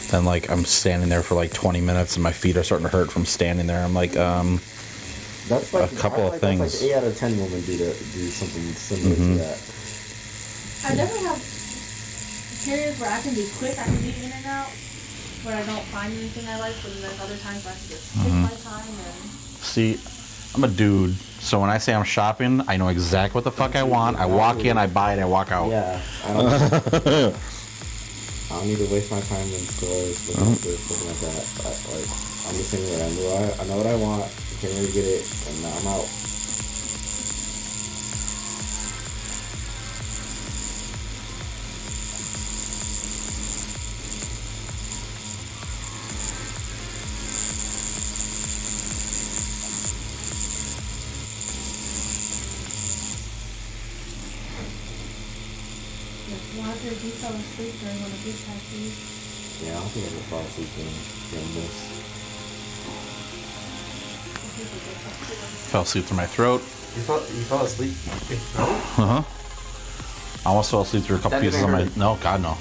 then like I'm standing there for like 20 minutes and my feet are starting to hurt from standing there. I'm like, that's like a couple of things. That's like 8 out of 10 women do something similar to that. I definitely have periods where I can be quick, I can be in and out, where I don't find anything I like, but then there's other times where I can just take my time and... See, I'm a dude, so when I say I'm shopping, I know exactly what the fuck I want. I walk in, I buy it, I walk out. Yeah, I don't need to waste my time in stores looking at this, looking at that. I'm just saying that I know what I want, can't really get it, and now I'm out. Roger, do you fell asleep during one of these tattoos? Yeah, I don't think I can fall asleep during this. Fell asleep through my throat. You fell asleep? Uh huh. I almost fell asleep through a couple pieces of my. No, God no.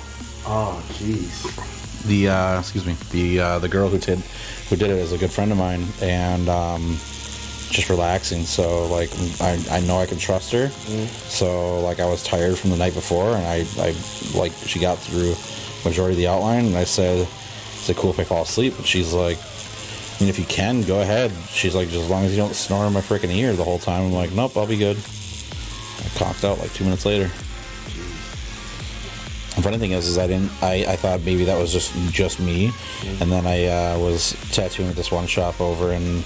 Oh, jeez. The excuse me, the girl who did it is a good friend of mine, and just relaxing. So like I know I can trust her. So like I was tired from the night before, and I like she got through majority of the outline, and I said, "Is it cool if I fall asleep?" And she's like, "I mean, if you can, go ahead." She's like, "Just as long as you don't snore in my freaking ear the whole time." I'm like, "Nope, I'll be good." I conked out like 2 minutes later. The funny thing is I thought maybe that was just me, and then I was tattooing at this one shop over in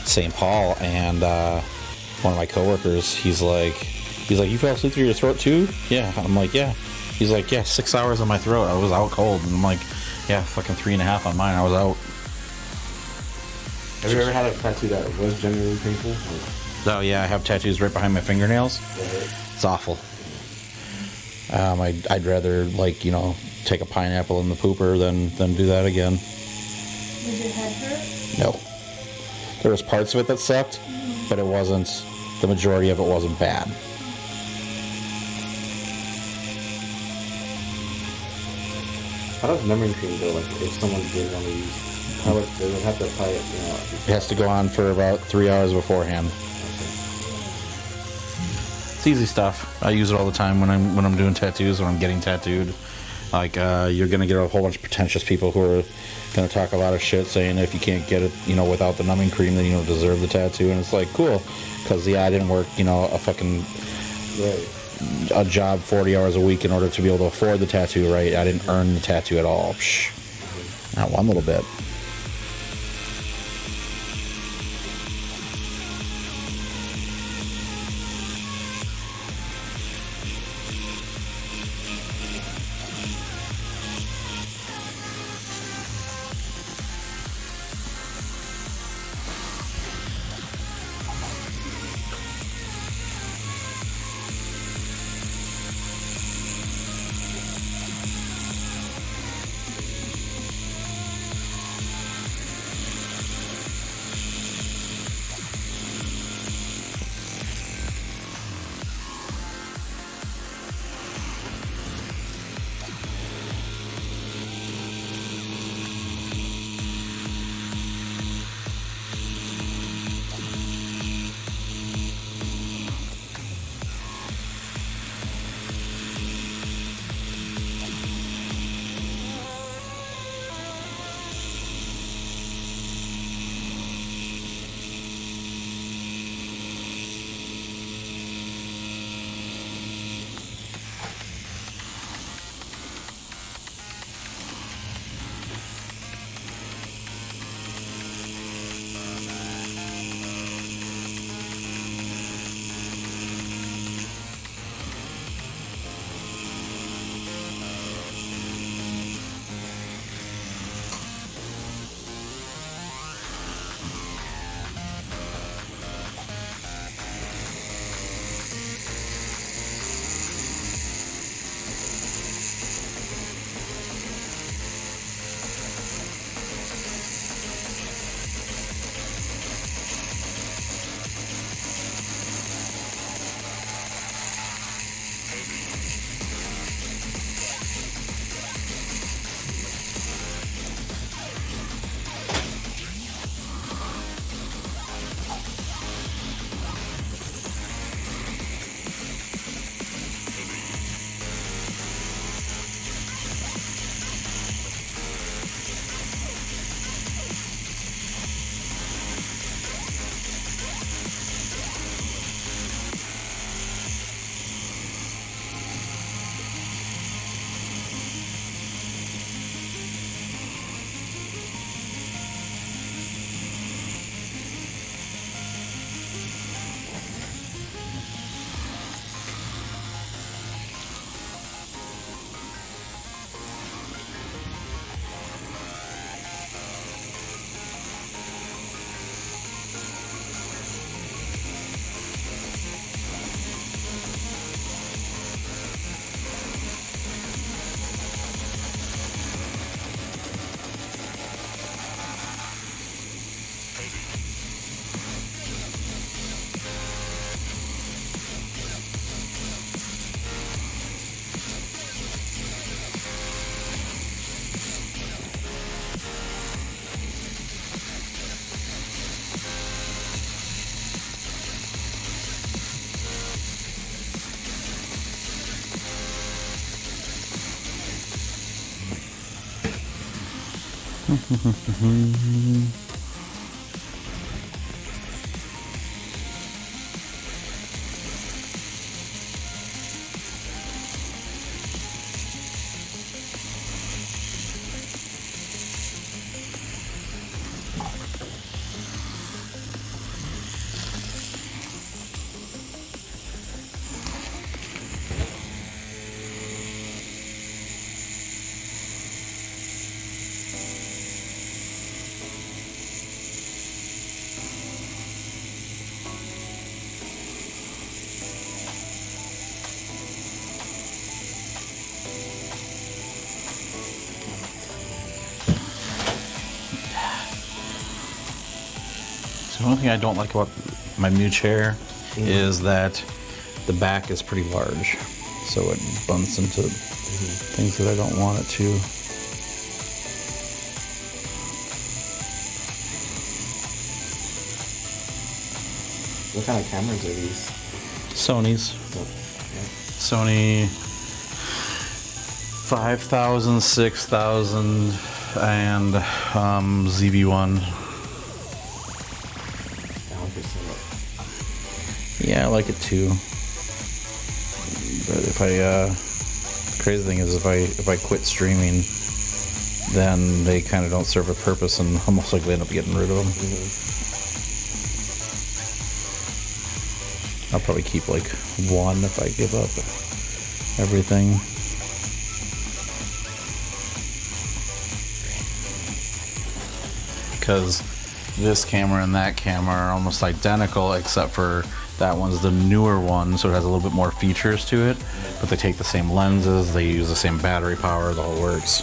St. Paul, and one of my coworkers, he's like, "You fell asleep through your throat too?" Yeah, I'm like, "Yeah." He's like, "Yeah, 6 hours on my throat. I was out cold." And I'm like, "Yeah, fucking 3.5 on mine. I was out." Have you ever had a tattoo that was genuinely painful? Oh yeah, I have tattoos right behind my fingernails. It's awful. I'd rather take a pineapple in the pooper than do that again. Did your head hurt? No. There was parts of it that sucked, but it wasn't. The majority of it wasn't bad. How does numbing cream go? Like if someone did want to use, how would they would have to apply it? It has to go on for about 3 hours beforehand. It's easy stuff. I use it all the time when I'm doing tattoos, when I'm getting tattooed. Like you're gonna get a whole bunch of pretentious people who are gonna talk a lot of shit, saying if you can't get it, without the numbing cream, then you don't deserve the tattoo. And it's like, cool, because I didn't work, a fucking a job 40 hours a week in order to be able to afford the tattoo, right? I didn't earn the tattoo at all. Psh, not one little bit. So the only thing I don't like about my new chair is that the back is pretty large, so it bumps into things that I don't want it to. What kind of cameras are these? Sony's. So, Sony 5000, 6000, and ZV-1. Yeah, I like it too. But if the crazy thing is if I quit streaming, then they kind of don't serve a purpose, and I'm most likely end up getting rid of them. I'll probably keep like one if I give up everything. Because this camera and that camera are almost identical, except for that one's the newer one, so it has a little bit more features to it, but they take the same lenses, they use the same battery power, it all works.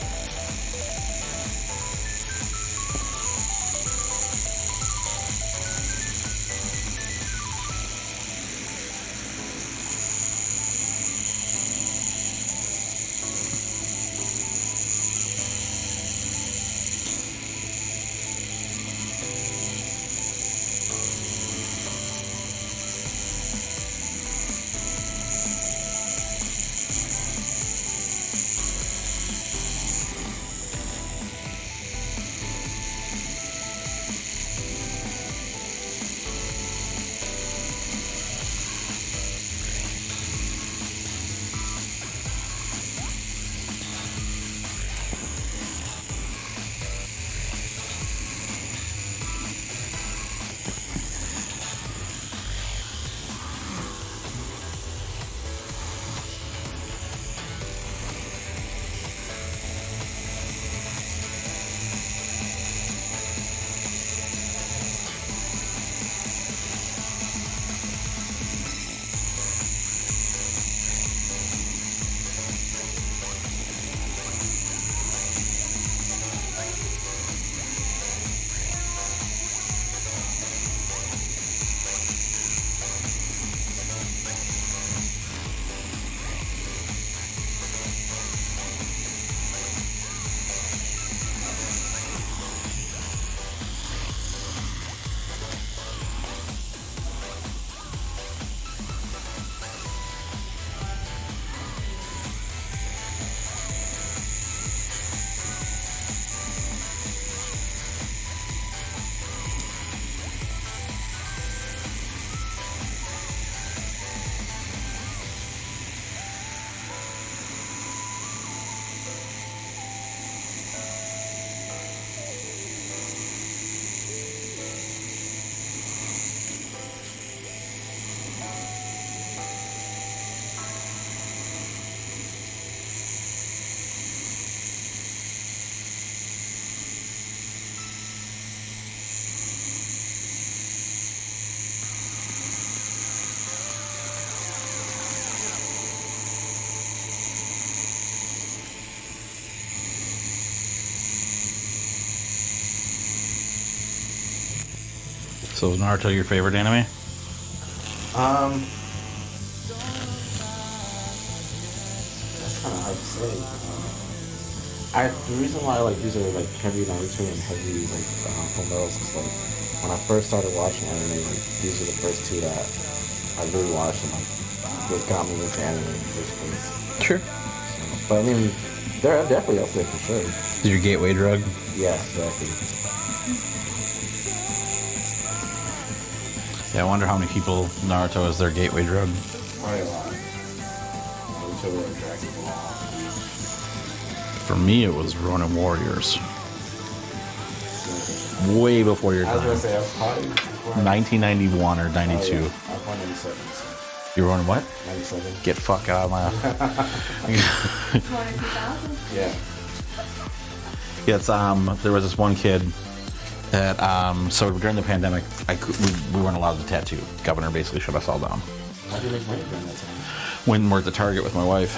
So is Naruto your favorite anime? That's kind of hard to say. The reason why I like these are like heavy Naruto and heavy like Full Metals is like when I first started watching anime, like these are the first two that I really watched and like what got me into anime in the first place. Sure. So, but I mean, They're definitely up there for sure. Is your gateway drug? Yeah, exactly. Yeah, I wonder how many people Naruto is their gateway drug. Probably a lot. Until we're Dragon Ball. For me, it was Ronin Warriors. Way before your I was time. gonna say I was probably 1991 or 92. Oh, yeah. I was born 97. So You were running what? 97. Get fuck out of my... 20,000. Yeah. Yeah, it's, there was this one kid that, so during the pandemic, we weren't allowed to tattoo. The governor basically shut us all down. How do you make money during that time? When we're at the Target with my wife,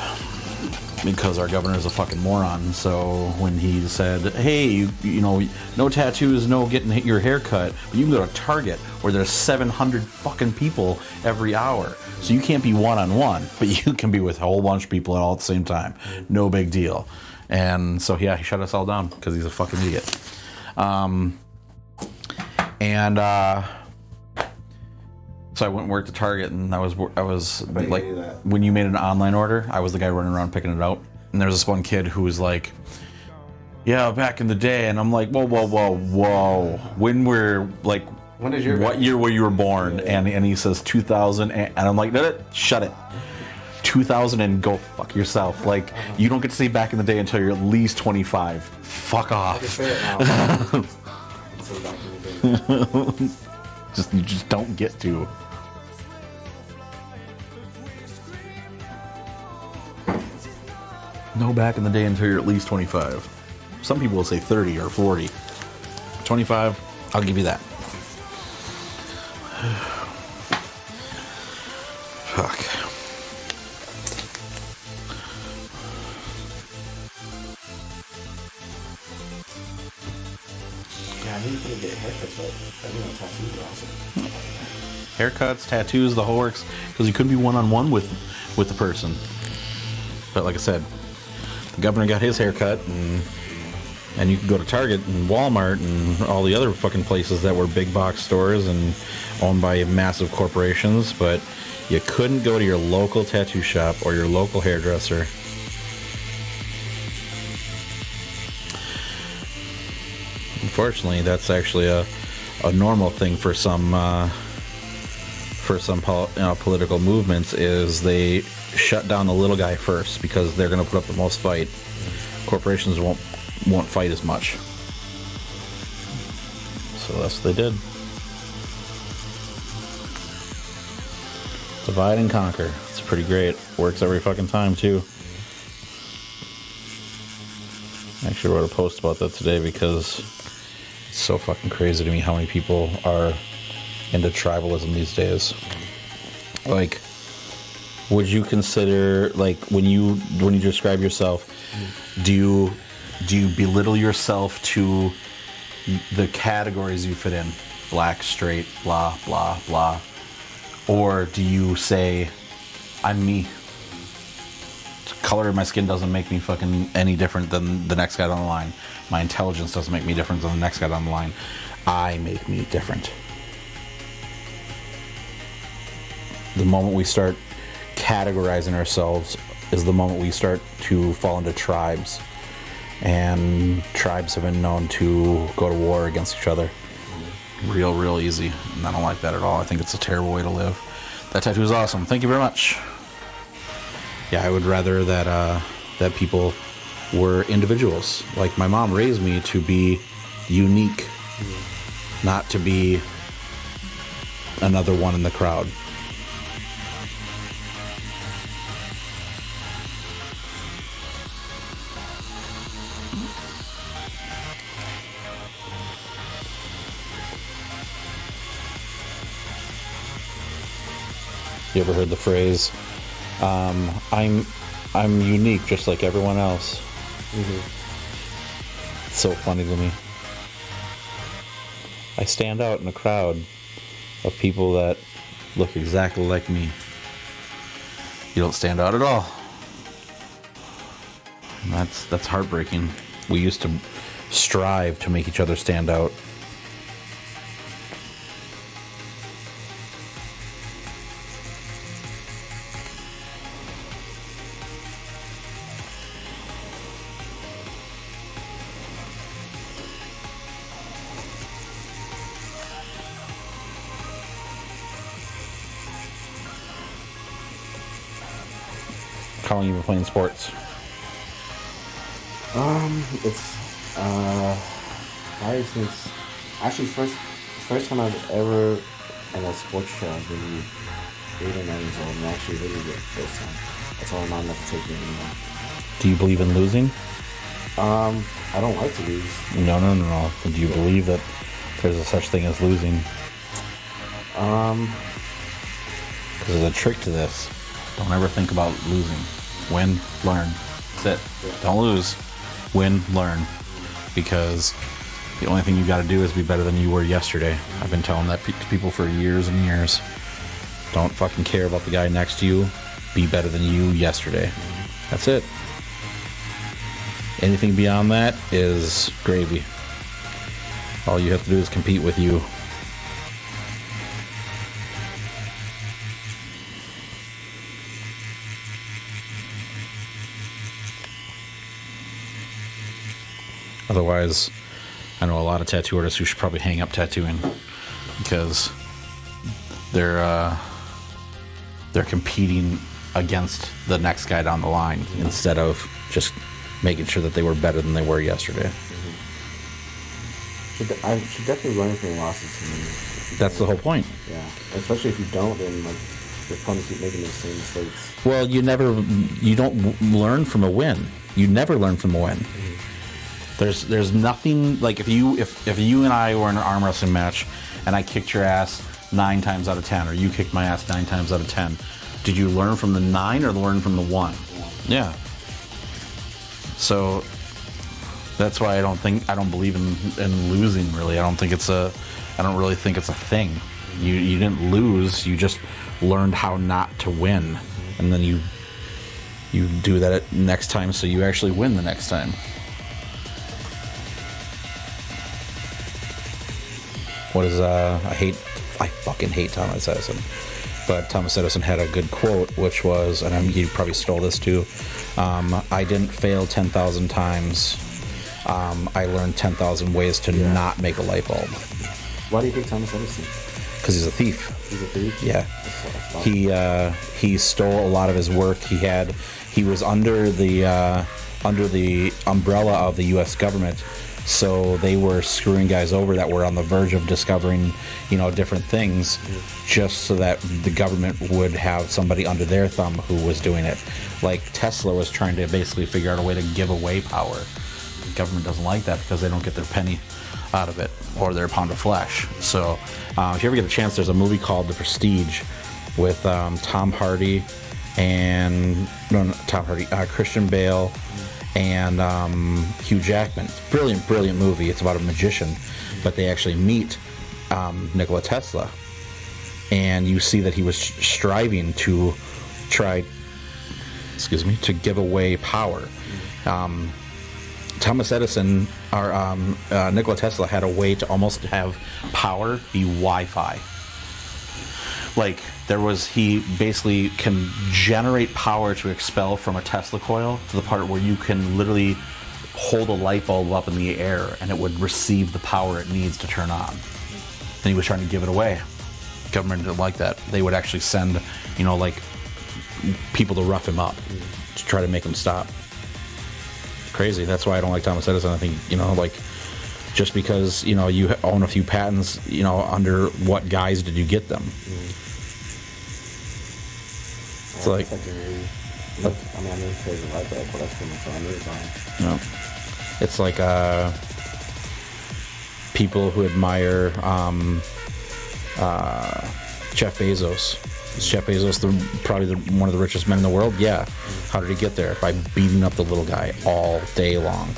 because our governor's a fucking moron. So when he said, hey, you know, no tattoos, no getting your hair cut, but you can go to Target where there's 700 fucking people every hour. So you can't be one-on-one, but you can be with a whole bunch of people all at the same time. No big deal. And so, yeah, he shut us all down because he's a fucking idiot. So I went and worked at Target, and I was like, when you made an online order, I was the guy running around picking it out. And there was this one kid who was like, yeah, back in the day. And I'm like, whoa. When we're like, When is your what year were you were born? Yeah. And he says 2000. And I'm like, shut it. 2000 and go fuck yourself. Like, you don't get to say back in the day until you're at least 25. Fuck I can off. say it now. So back in the day. You just don't get to. No back in the day until you're at least 25. Some people will say 30 or 40. 25, I'll give you that. Fuck. Yeah, I need to get haircuts, but I don't know, tattoos are awesome. Haircuts, tattoos, the whole works. Because you couldn't be one-on-one with the person. But like I said, the governor got his haircut, and you could go to Target and Walmart and all the other fucking places that were big box stores and owned by massive corporations, but you couldn't go to your local tattoo shop or your local hairdresser. Unfortunately, that's actually a normal thing for some political movements, is they shut down the little guy first because they're going to put up the most fight. Corporations won't fight as much. So that's what they did. Divide and conquer. It's pretty great. Works every fucking time too. I actually wrote a post about that today because it's so fucking crazy to me how many people are into tribalism these days. Like, would you consider, like, when you describe yourself, do you belittle yourself to the categories you fit in? Black, straight, blah, blah, blah. Or do you say, I'm me? The color of my skin doesn't make me fucking any different than the next guy down the line. My intelligence doesn't make me different than the next guy down the line. I make me different. The moment we start categorizing ourselves is the moment we start to fall into tribes. And tribes have been known to go to war against each other. Real easy. And I don't like that at all. I think it's a terrible way to live. That tattoo is awesome. Thank you very much. Yeah, I would rather that people were individuals. Like, my mom raised me to be unique, not to be another one in the crowd. You ever heard the phrase, I'm unique just like everyone else? Mm-hmm. It's so funny to me. I stand out in a crowd of people that look exactly like me. You don't stand out at all. And that's heartbreaking. We used to strive to make each other stand out. How long you been playing sports? It's probably since actually first time I've ever in a sports show I was maybe 8 or 9 years old, and actually really good first time. That's all I'm not enough to take me anymore. Do you believe in losing? I don't like to lose. No. Do you believe that there's a such thing as losing? Because there's a trick to this. Don't ever think about losing. Win, learn. That's it. Yeah. Don't lose. Win, learn. Because the only thing you got to do is be better than you were yesterday. I've been telling that to people for years and years. Don't fucking care about the guy next to you. Be better than you yesterday. That's it. Anything beyond that is gravy. All you have to do is compete with you. Otherwise, I know a lot of tattoo artists who should probably hang up tattooing because they're competing against the next guy down the line instead of just making sure that they were better than they were yesterday. I should definitely learn from losses. That's the whole point. Yeah, especially if you don't, then like you're prone to keep making the same mistakes. Well, you don't learn from a win. You never learn from a win. There's nothing like if you and I were in an arm wrestling match and I kicked your ass 9 times out of 10, or you kicked my ass 9 times out of 10. Did you learn from the 9 or learn from the 1? Yeah. So that's why I don't believe in losing really. I don't really think it's a thing. You didn't lose, you just learned how not to win. And then you do that next time so you actually win the next time. I fucking hate Thomas Edison. But Thomas Edison had a good quote, which was, and you probably stole this too, I didn't fail 10,000 times. I learned 10,000 ways to not make a light bulb. Why do you think Thomas Edison? Because he's a thief. He's a thief? Yeah. He stole a lot of his work. He was under the umbrella of the U.S. government. So they were screwing guys over that were on the verge of discovering, different things, just so that the government would have somebody under their thumb who was doing it. Like Tesla was trying to basically figure out a way to give away power. The government doesn't like that because they don't get their penny out of it or their pound of flesh. So if you ever get a chance, there's a movie called The Prestige with Tom Hardy and Christian Bale and Hugh Jackman. It's a brilliant movie. It's about a magician, but they actually meet Nikola Tesla, and you see that he was striving to give away power. Thomas Edison or Nikola Tesla had a way to almost have power be Wi-Fi. Like he basically can generate power to expel from a Tesla coil to the part where you can literally hold a light bulb up in the air and it would receive the power it needs to turn on. And he was trying to give it away. Government didn't like that. They would actually send, people to rough him up to try to make him stop. Crazy. That's why I don't like Thomas Edison. I think, just because, you own a few patents, under what guise did you get them? It's like, I didn't say it like that, but that's pretty much on Amazon. It's like people who admire Jeff Bezos. Is Jeff Bezos probably one of the richest men in the world? Yeah. How did he get there? By beating up the little guy all day long.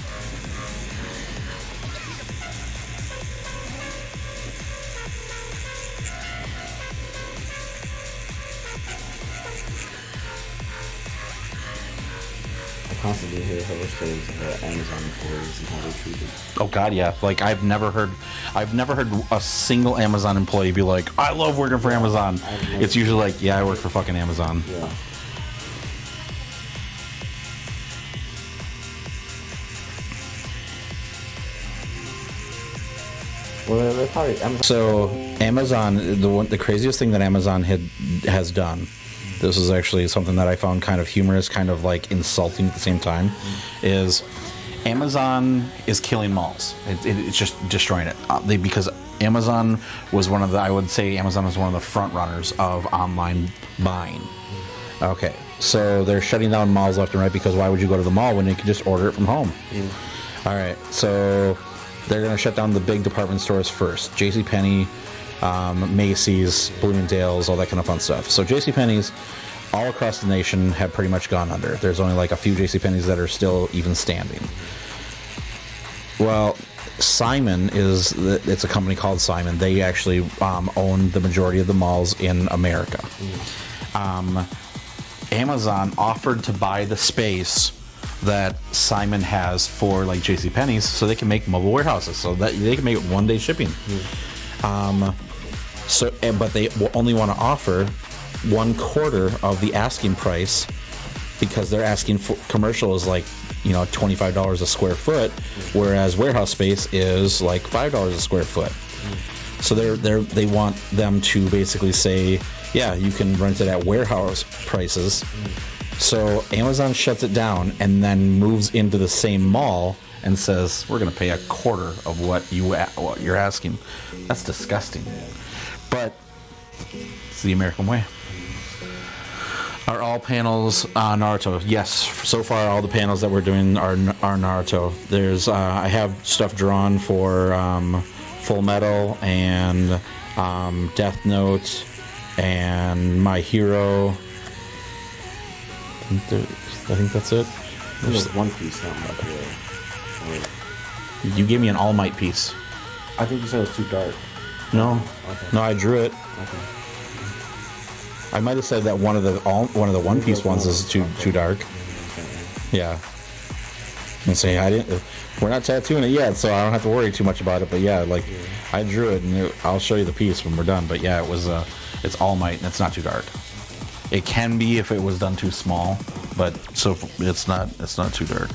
Constantly hear horror stories of Amazon employees and how they're treated. Oh God, yeah. Like I've never heard a single Amazon employee be like, "I love working for Amazon." It's usually like, "Yeah, I work for fucking Amazon." Yeah. Well, they're probably Amazon. So Amazon, the craziest thing that Amazon has done this is actually something that I found kind of humorous, kind of like insulting at the same time, is Amazon is killing malls. It's just destroying it. Because Amazon was I would say Amazon was one of the front runners of online buying. Okay, so they're shutting down malls left and right because why would you go to the mall when you can just order it from home? All right, so they're going to shut down the big department stores first. JCPenney, Macy's, Bloomingdale's, all that kind of fun stuff. So JCPenney's all across the nation have pretty much gone under. There's only like a few JCPenney's that are still even standing. Well, Simon it's a company called Simon. They actually own the majority of the malls in America. Amazon offered to buy the space that Simon has for like JCPenney's so they can make mobile warehouses so that they can make one-day shipping. But they only want to offer 1/4 of the asking price because they're asking for commercial is like, $25 a square foot, whereas warehouse space is like $5 a square foot. So they want them to basically say, yeah, you can rent it at warehouse prices. So Amazon shuts it down and then moves into the same mall and says, we're going to pay 1/4 of what you're asking. That's disgusting. But it's the American way. Are all panels Naruto? Yes. So far, all the panels that we're doing are Naruto. There's I have stuff drawn for Full Metal and Death Note and My Hero. I think that's it. There's One Piece now. You gave me an All Might piece. I think you said it was too dark. No. Okay. No, I drew it. Okay. I might have said that one of the One Piece ones is too dark. Yeah. And say we're not tattooing it yet, so I don't have to worry too much about it. But yeah, like I drew it, and I'll show you the piece when we're done. But yeah, it's All Might, and it's not too dark. It can be if it was done too small, but so it's not too dark.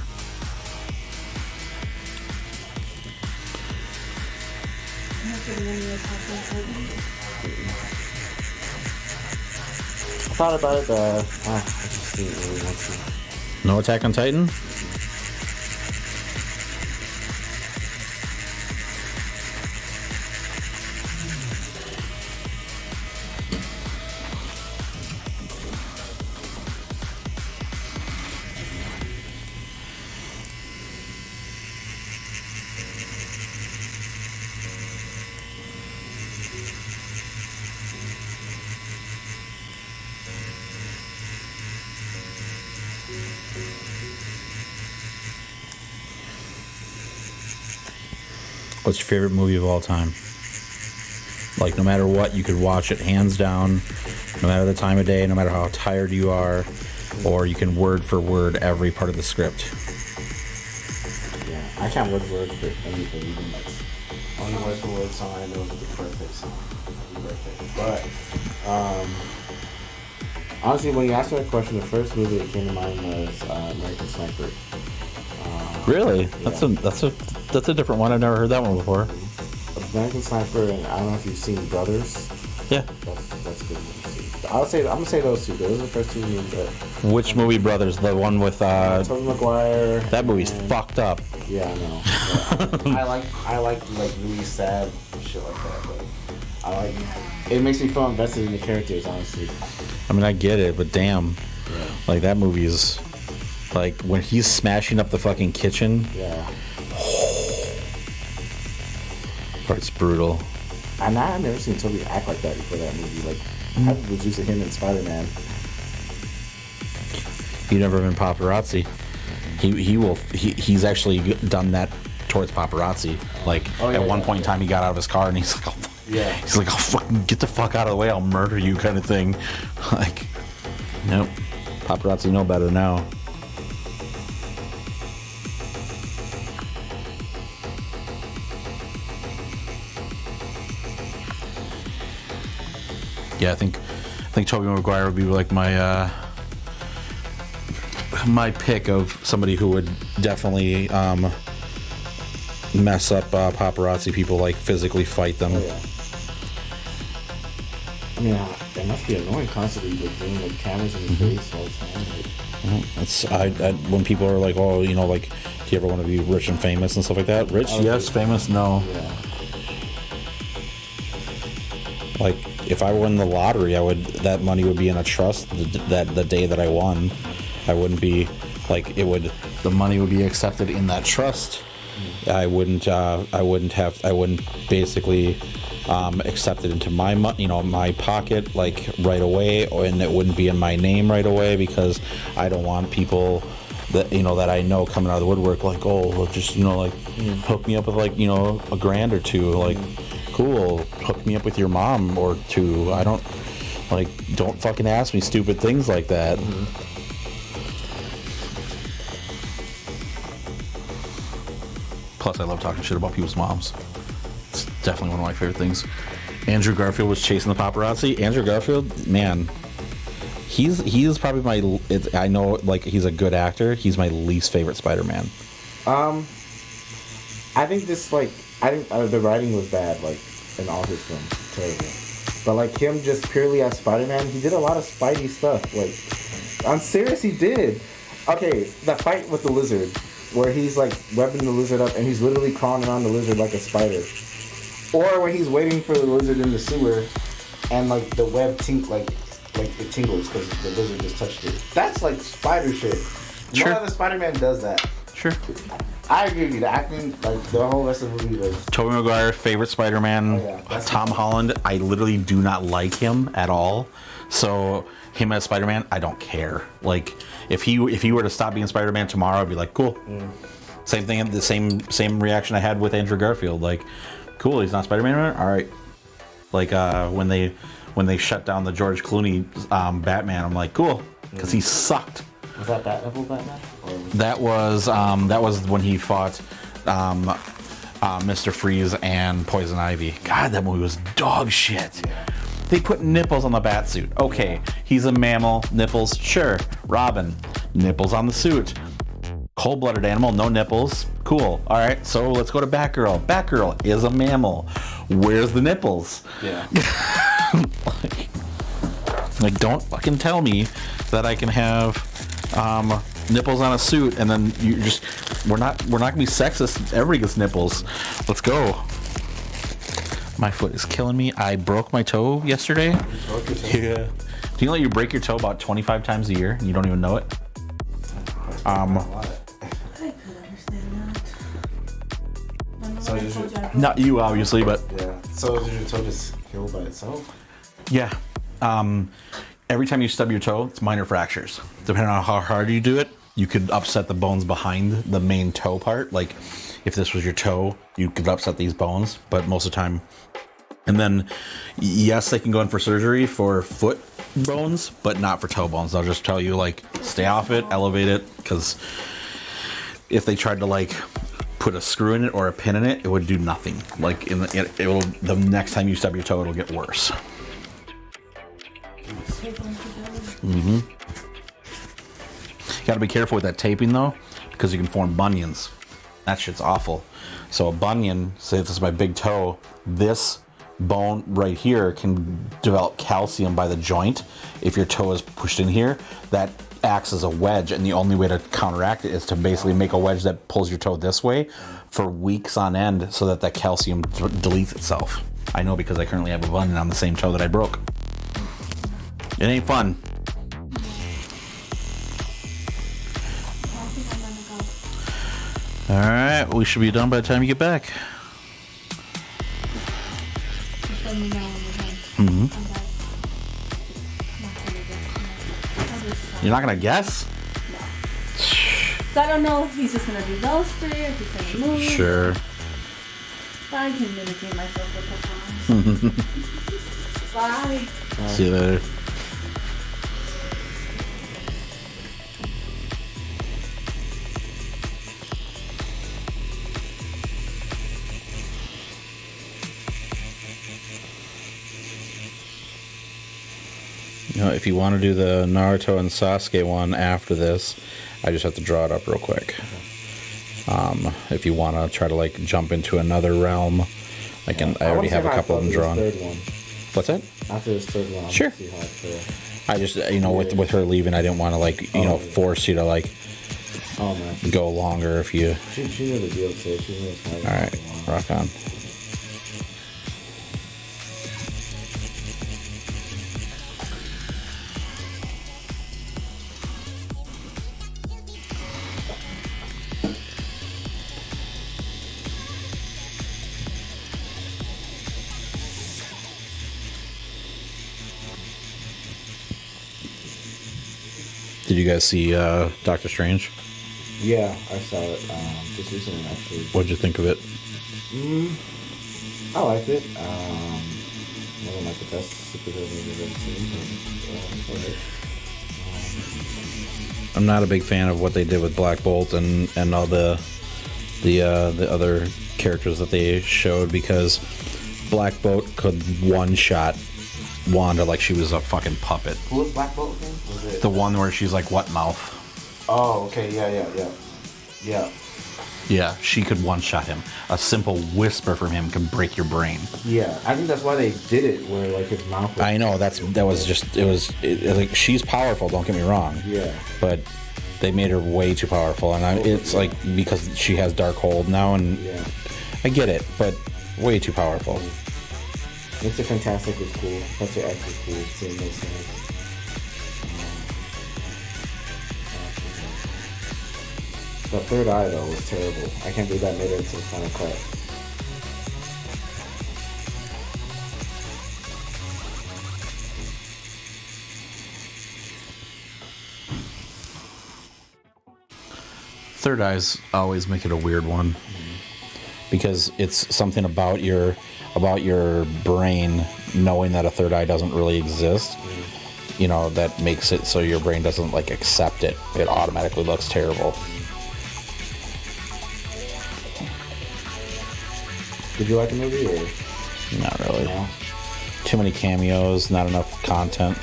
I thought about it, but I just didn't really want to. No Attack on Titan? What's your favorite movie of all time? Like, no matter what, you could watch it hands down, no matter the time of day, no matter how tired you are, or you can word for word every part of the script. Yeah, I can't word for word for anything, even like only word for word song I know is the perfect song. Perfect. But honestly, when you asked me that question, the first movie that came to mind was American Sniper. Really? Yeah. That's a different one. I've never heard that one before. American Sniper, and I don't know if you've seen Brothers. Yeah. That's good movie. I'm gonna say those two. Those are the first two movies that. Which movie, Brothers? The one with Tobey Maguire. That movie's fucked up. Yeah, I know. But I like really sad shit like that. But it makes me feel invested in the characters, honestly. I mean, I get it, but damn, Yeah. like that movie is like when he's smashing up the fucking kitchen. Yeah. It's brutal. And I've never seen Toby act like that before that movie. Like, I was used to him in Spider-Man. You've never been paparazzi. He's actually done that towards paparazzi. Like at one point in time, he got out of his car and he's like, "Oh, Yeah. he's like, oh, fucking get the fuck out of the way! I'll murder you," kind of thing. Like, nope. Paparazzi know better now. Yeah, I think Tobey Maguire would be like my my pick of somebody who would definitely mess up paparazzi people, like physically fight them. Oh, yeah. I mean, it must be annoying constantly like doing like cameras in your face all the time. When people are like, oh, you know, like, do you ever want to be rich and famous and stuff like that? Rich, yes. Famous, no. Yeah. Like, if I won the lottery, that money would be in a trust the day that I won. I wouldn't be like, the money would be accepted in that trust. I wouldn't basically accept it into my pocket like right away, and it wouldn't be in my name right away, because I don't want people that that I know coming out of the woodwork like, oh, well, just hook me up with like $1,000 or $2, like, cool, hook me up with your mom or two. I don't fucking ask me stupid things like that. Plus, I love talking shit about people's moms. It's definitely one of my favorite things. Andrew Garfield was chasing the paparazzi. Andrew Garfield, man, he's probably my. I know, like, he's a good actor. He's my least favorite Spider-Man. I think the writing was bad, like, in all his films, terrible. But like him, just purely as Spider-Man, he did a lot of Spidey stuff. Like, I'm serious, he did. Okay, that fight with the lizard, where he's like webbing the lizard up and he's literally crawling around the lizard like a spider. Or when he's waiting for the lizard in the sewer and like the web it tingles because the lizard just touched it. That's like spider shit. Sure. No other Spider-Man does that. Sure. I agree with you. The acting, like the whole rest of the movie was... Tobey Maguire, favorite Spider-Man. Oh, yeah. Tom Holland, I literally do not like him at all. So him as Spider-Man, I don't care. Like, if he were to stop being Spider-Man tomorrow, I'd be like, cool. Same thing, the same reaction I had with Andrew Garfield. Like, cool, he's not Spider-Man, all right. Like when they shut down the George Clooney Batman, I'm like, cool, because he sucked. Was that level Batman? That was when he fought Mr. Freeze and Poison Ivy. God, that movie was dog shit. Yeah. They put nipples on the bat suit. Okay, he's a mammal, nipples, sure. Robin, nipples on the suit. Cold-blooded animal, no nipples. Cool. All right, so let's go to Batgirl. Batgirl is a mammal. Where's the nipples? Yeah. like, don't fucking tell me that I can have nipples on a suit and then we're not gonna be sexist. Everybody gets nipples. Let's go. My foot is killing me. I broke my toe yesterday. Yeah. Do you know that you break your toe about 25 times a year and you don't even know it? I could understand that. So Not you, obviously, but yeah. So is your toe just healed by itself? yeah. Every time you stub your toe, it's minor fractures. Depending on how hard you do it, you could upset the bones behind the main toe part. Like, if this was your toe, you could upset these bones, but most of the time. And then, yes, they can go in for surgery for foot bones, but not for toe bones. They'll just tell you, like, stay off it, elevate it, because if they tried to, like, put a screw in it or a pin in it, it would do nothing. Like, the next time you stub your toe, it'll get worse. Mm-hmm. You gotta be careful with that taping, though, because you can form bunions. That shit's awful. So a bunion, say this is my big toe, this bone right here can develop calcium by the joint. If your toe is pushed in here, that acts as a wedge, and the only way to counteract it is to basically make a wedge that pulls your toe this way for weeks on end so that calcium deletes itself. I know, because I currently have a bunion on the same toe that I broke. It ain't fun. Alright, we should be done by the time you get back. Just let me know when you're done. You're not gonna guess? No. So I don't know if he's just gonna do those three, or if he's gonna move. Sure. But I can mitigate myself with the Bye. See you later. You know, if you want to do the Naruto and Sasuke one after this, I just have to draw it up real quick. If you want to try to like jump into another realm, I already have a couple of them drawn. What's that? After this third one, I'm Sure. gonna see how I feel. I just, with her leaving, I didn't want to, like, force you to, like, Oh man, go longer if you... she knew the deal too. She knew it's All right, rock on. Did you guys see Doctor Strange? Yeah, I saw it just recently actually. What'd you think of it? I liked it. Wasn't like the best superhero movie I've ever seen, but it's alright. I'm not a big fan of what they did with Black Bolt and all the other characters that they showed, because Black Bolt could one-shot Wanda like she was a fucking puppet. Who was Black Bolt again? Was it The one where she's like, what mouth? Oh, okay, yeah. Yeah, she could one-shot him. A simple whisper from him can break your brain. Yeah, I think that's why they did it, where like his mouth was... I know, like, she's powerful, don't get me wrong. Yeah. But they made her way too powerful, and it's like, because she has Darkhold now, and Yeah. I get it, but way too powerful. Mr. Fantastic was cool. Professor X was cool. Seeing those things. The third eye though was terrible. I can't believe that made it to the final cut. Third eyes always make it a weird one, because it's something about your brain knowing that a third eye doesn't really exist. You know, that makes it so your brain doesn't like accept it. It automatically looks terrible. Did you like the movie or Not really. no? Too many cameos, not enough content.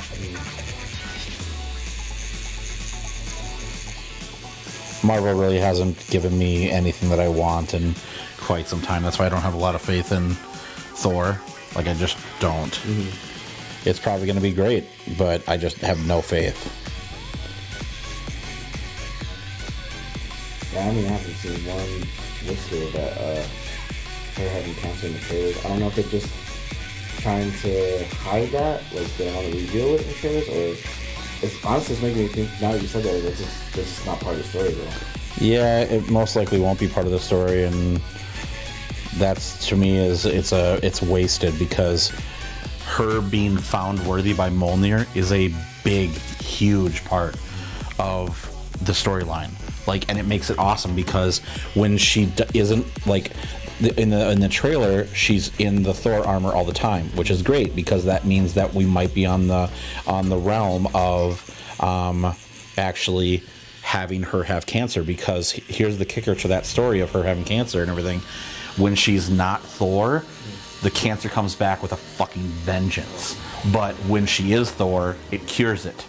Marvel really hasn't given me anything that I want in quite some time. That's why I don't have a lot of faith in Thor. Like, I just don't. It's probably going to be great, but I just have no faith. Yeah, I mean, I haven't seen one whisper that her having cancer in the trailers. I don't know if they're just trying to hide that, like they don't want to reveal it in the trailers, or it's honestly it's making me think. Now that you said that, that's just not part of the story, though. Yeah, it most likely won't be part of the story, and that's, to me, it's wasted, because her being found worthy by Mjolnir is a big, huge part of the storyline. Like, and it makes it awesome, because when she isn't, like, in the trailer, she's in the Thor armor all the time, which is great, because that means that we might be on the realm of actually having her have cancer. Because here's the kicker to that story of her having cancer and everything: when she's not Thor, the cancer comes back with a fucking vengeance. But when she is Thor, it cures it.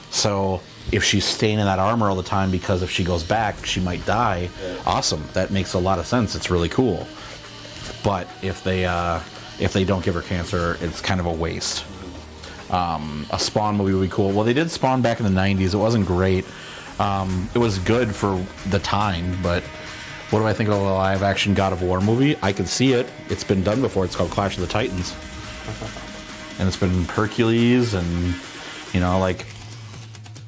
So if she's staying in that armor all the time, because if she goes back, she might die. Awesome. That makes a lot of sense. It's really cool. But if they don't give her cancer, it's kind of a waste. A Spawn movie would be cool. Well, they did Spawn back in the 90s. It wasn't great. It was good for the time, but what do I think of a live-action God of War movie? I could see it. It's been done before. It's called Clash of the Titans. And it's been Hercules, and, you know, like,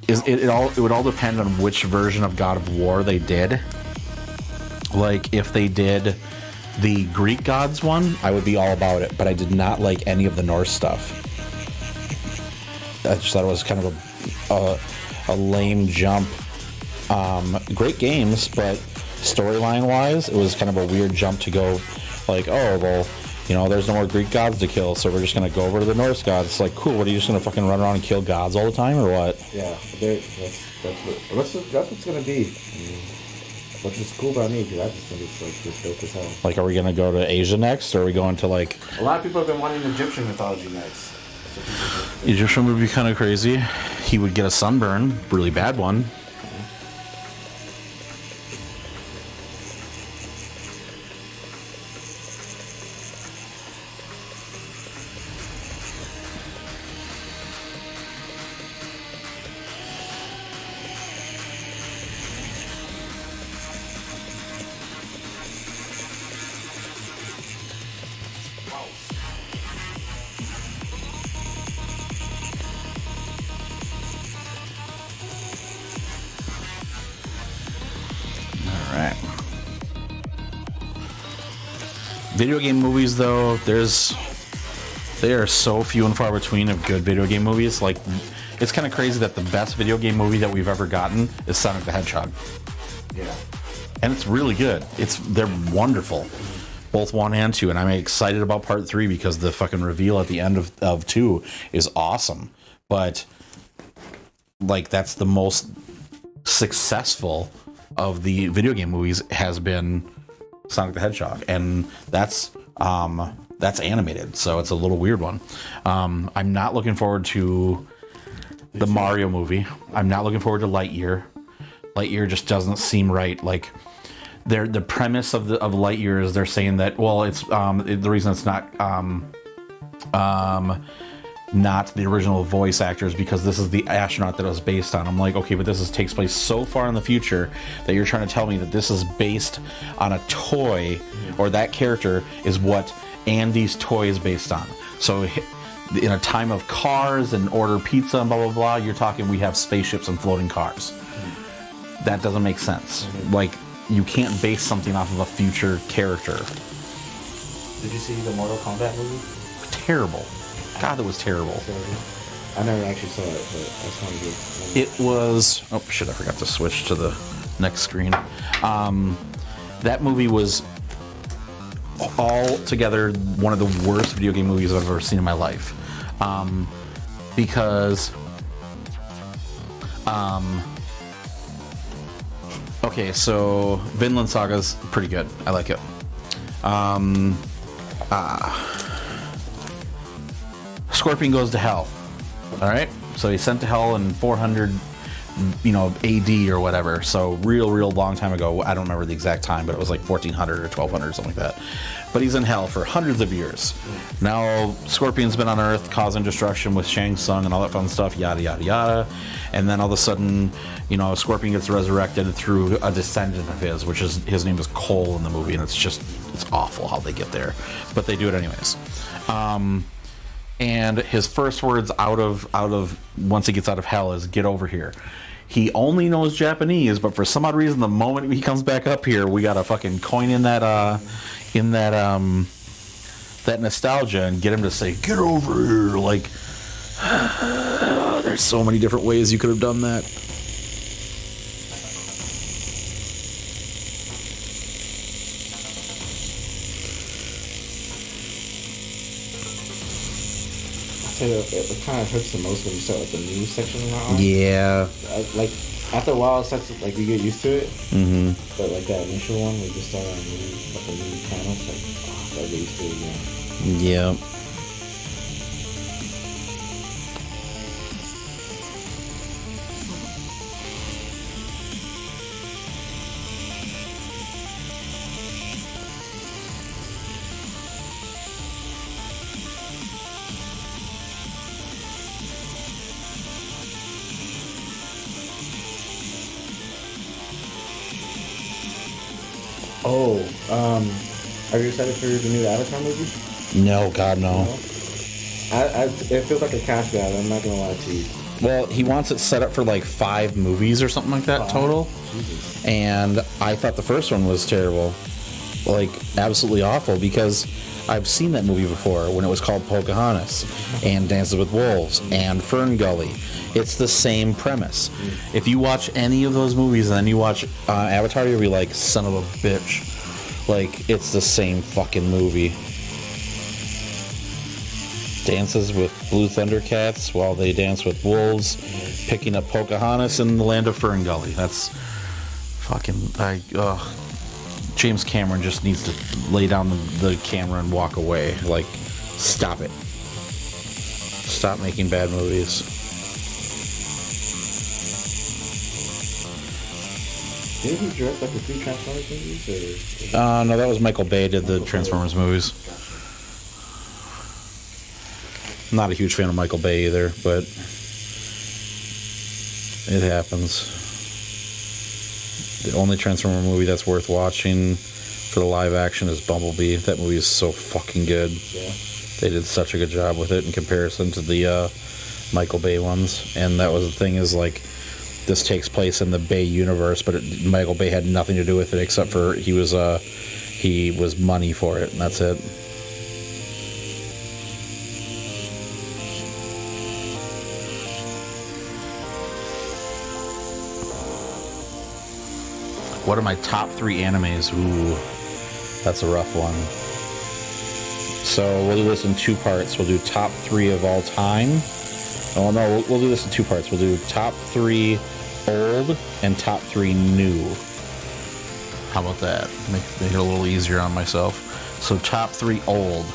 it would all depend on which version of God of War they did. Like, if they did the Greek gods one, I would be all about it, but I did not like any of the Norse stuff. I just thought it was kind of a lame jump. Great games, but storyline wise, it was kind of a weird jump to go like, oh, well, you know, there's no more Greek gods to kill, so we're just going to go over to the Norse gods. It's like, cool, what, are you just going to fucking run around and kill gods all the time, or what? Yeah, that's what's gonna be. I mean, which is cool about me, because I just think it's like just dope as hell. Like, are we going to go to Asia next, or are we going to, like... A lot of people have been wanting Egyptian mythology next. Egyptian would be kind of crazy. He would get a sunburn, really bad one. All right. Video game movies, though, they are so few and far between of good video game movies. Like, it's kind of crazy that the best video game movie that we've ever gotten is Sonic the Hedgehog. Yeah. And it's really good. They're wonderful, both 1 and 2. And I'm excited about part 3 because the fucking reveal at the end of 2 is awesome. But like, that's the most successful of the video game movies has been Sonic the Hedgehog, and that's animated, so it's a little weird one. I'm not looking forward to the Mario movie. I'm not looking forward to Lightyear. Lightyear just doesn't seem right. Like, the premise of Lightyear is they're saying that, well, it's the reason it's not the original voice actors because this is the astronaut that it was based on. I'm like, okay, but takes place so far in the future that you're trying to tell me that this is based on a toy, or that character is what Andy's toy is based on. So in a time of cars and order pizza and blah, blah, blah, you're talking we have spaceships and floating cars. That doesn't make sense. Like, you can't base something off of a future character. Did you see the Mortal Kombat movie? Terrible. God, it was terrible. I never actually saw it, but I just wanted to get... It was... Oh, shit, I forgot to switch to the next screen. That movie was altogether one of the worst video game movies I've ever seen in my life. Because... okay, so Vinland Saga's pretty good. I like it. Scorpion goes to hell. All right, so he's sent to hell in 400, AD or whatever. So real long time ago. I don't remember the exact time, but it was like 1400 or 1200 or something like that. But he's in hell for hundreds of years. Now Scorpion's been on Earth causing destruction with Shang Tsung and all that fun stuff, yada yada yada. And then all of a sudden, Scorpion gets resurrected through a descendant of his name is Cole in the movie, and it's awful how they get there, but they do it anyways. And his first words out of once he gets out of hell is "get over here." He only knows Japanese, but for some odd reason, the moment he comes back up here, we got to fucking coin in that nostalgia and get him to say "get over here." Like, there's so many different ways you could have done that. It kind of hurts the most when you start the news section on. Yeah. Like, after a while, it starts like you get used to it. Mm-hmm. But like that initial one, we just start on the news channel. It's like, I get used to it again. Yeah. Oh, are you excited for the new Avatar movie? No, God, no. It feels like a cash grab. I'm not gonna lie to you. Well, he wants it set up for like 5 movies or something like that total. Jesus. And I thought the first one was terrible, like absolutely awful, because I've seen that movie before when it was called Pocahontas and Dances with Wolves and Fern Gully. It's the same premise. If you watch any of those movies and then you watch Avatar, you'll be like, son of a bitch. Like, it's the same fucking movie. Dances with blue thundercats while they dance with wolves, picking up Pocahontas in the land of Fern Gully. That's fucking... James Cameron just needs to lay down the camera and walk away. Like, stop it. Stop making bad movies. Didn't he direct like the 3 Transformers movies? No, that was Michael Bay did the Transformers movies. Not a huge fan of Michael Bay either, but it happens. The only Transformer movie that's worth watching for the live action is Bumblebee. That movie is so fucking good. Yeah. They did such a good job with it in comparison to the Michael Bay ones. And that was the thing is like, this takes place in the Bay universe, but Michael Bay had nothing to do with it except for he was money for it, and that's it. What are my top 3 animes? Ooh, that's a rough one. So we'll do this in 2 parts. We'll do top 3 of all time. Oh no, we'll do this in 2 parts. We'll do top 3 old and top 3 new. How about that? Make it a little easier on myself. So top 3 old.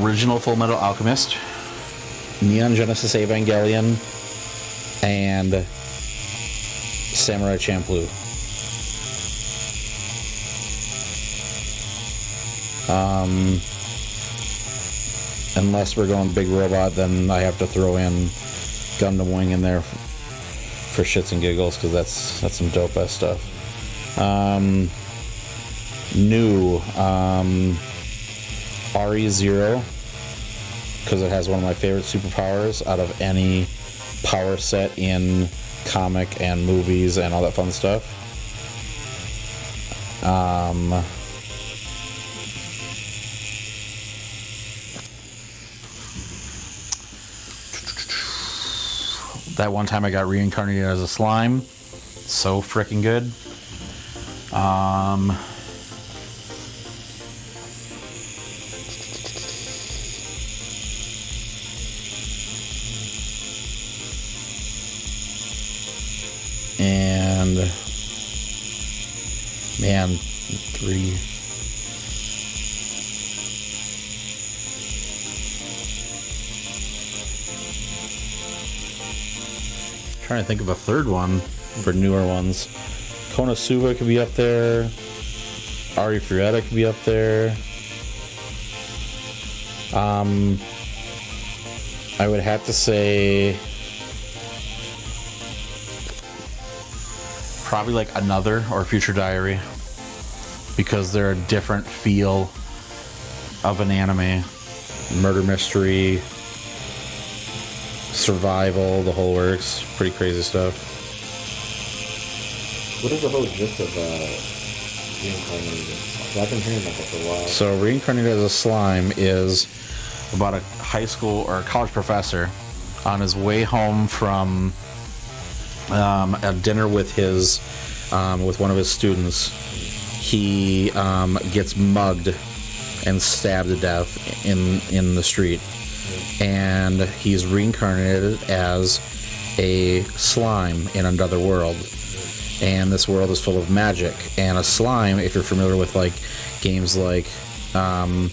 Original Full Metal Alchemist, Neon Genesis Evangelion, and Samurai Champloo. Unless we're going big robot, then I have to throw in Gundam Wing in there for shits and giggles, because that's some dope ass stuff. New RE0, because it has one of my favorite superpowers out of any power set in comic and movies and all that fun stuff. That one time I got reincarnated as a slime. So freaking good. And man, 3. Trying to think of a third one for newer ones. Konosuba could be up there. Ari Frietta could be up there. I would have to say probably like Another or Future Diary, because they're a different feel of an anime. Murder mystery, survival, the whole works. Pretty crazy stuff. What is the whole gist of reincarnated? I've been hearing about that for a while. So Reincarnated as a Slime is about a high school or a college professor on his way home from a dinner with his with one of his students. He gets mugged and stabbed to death in the street, and he's reincarnated as a slime in another world. And this world is full of magic. And a slime, if you're familiar with like games like Final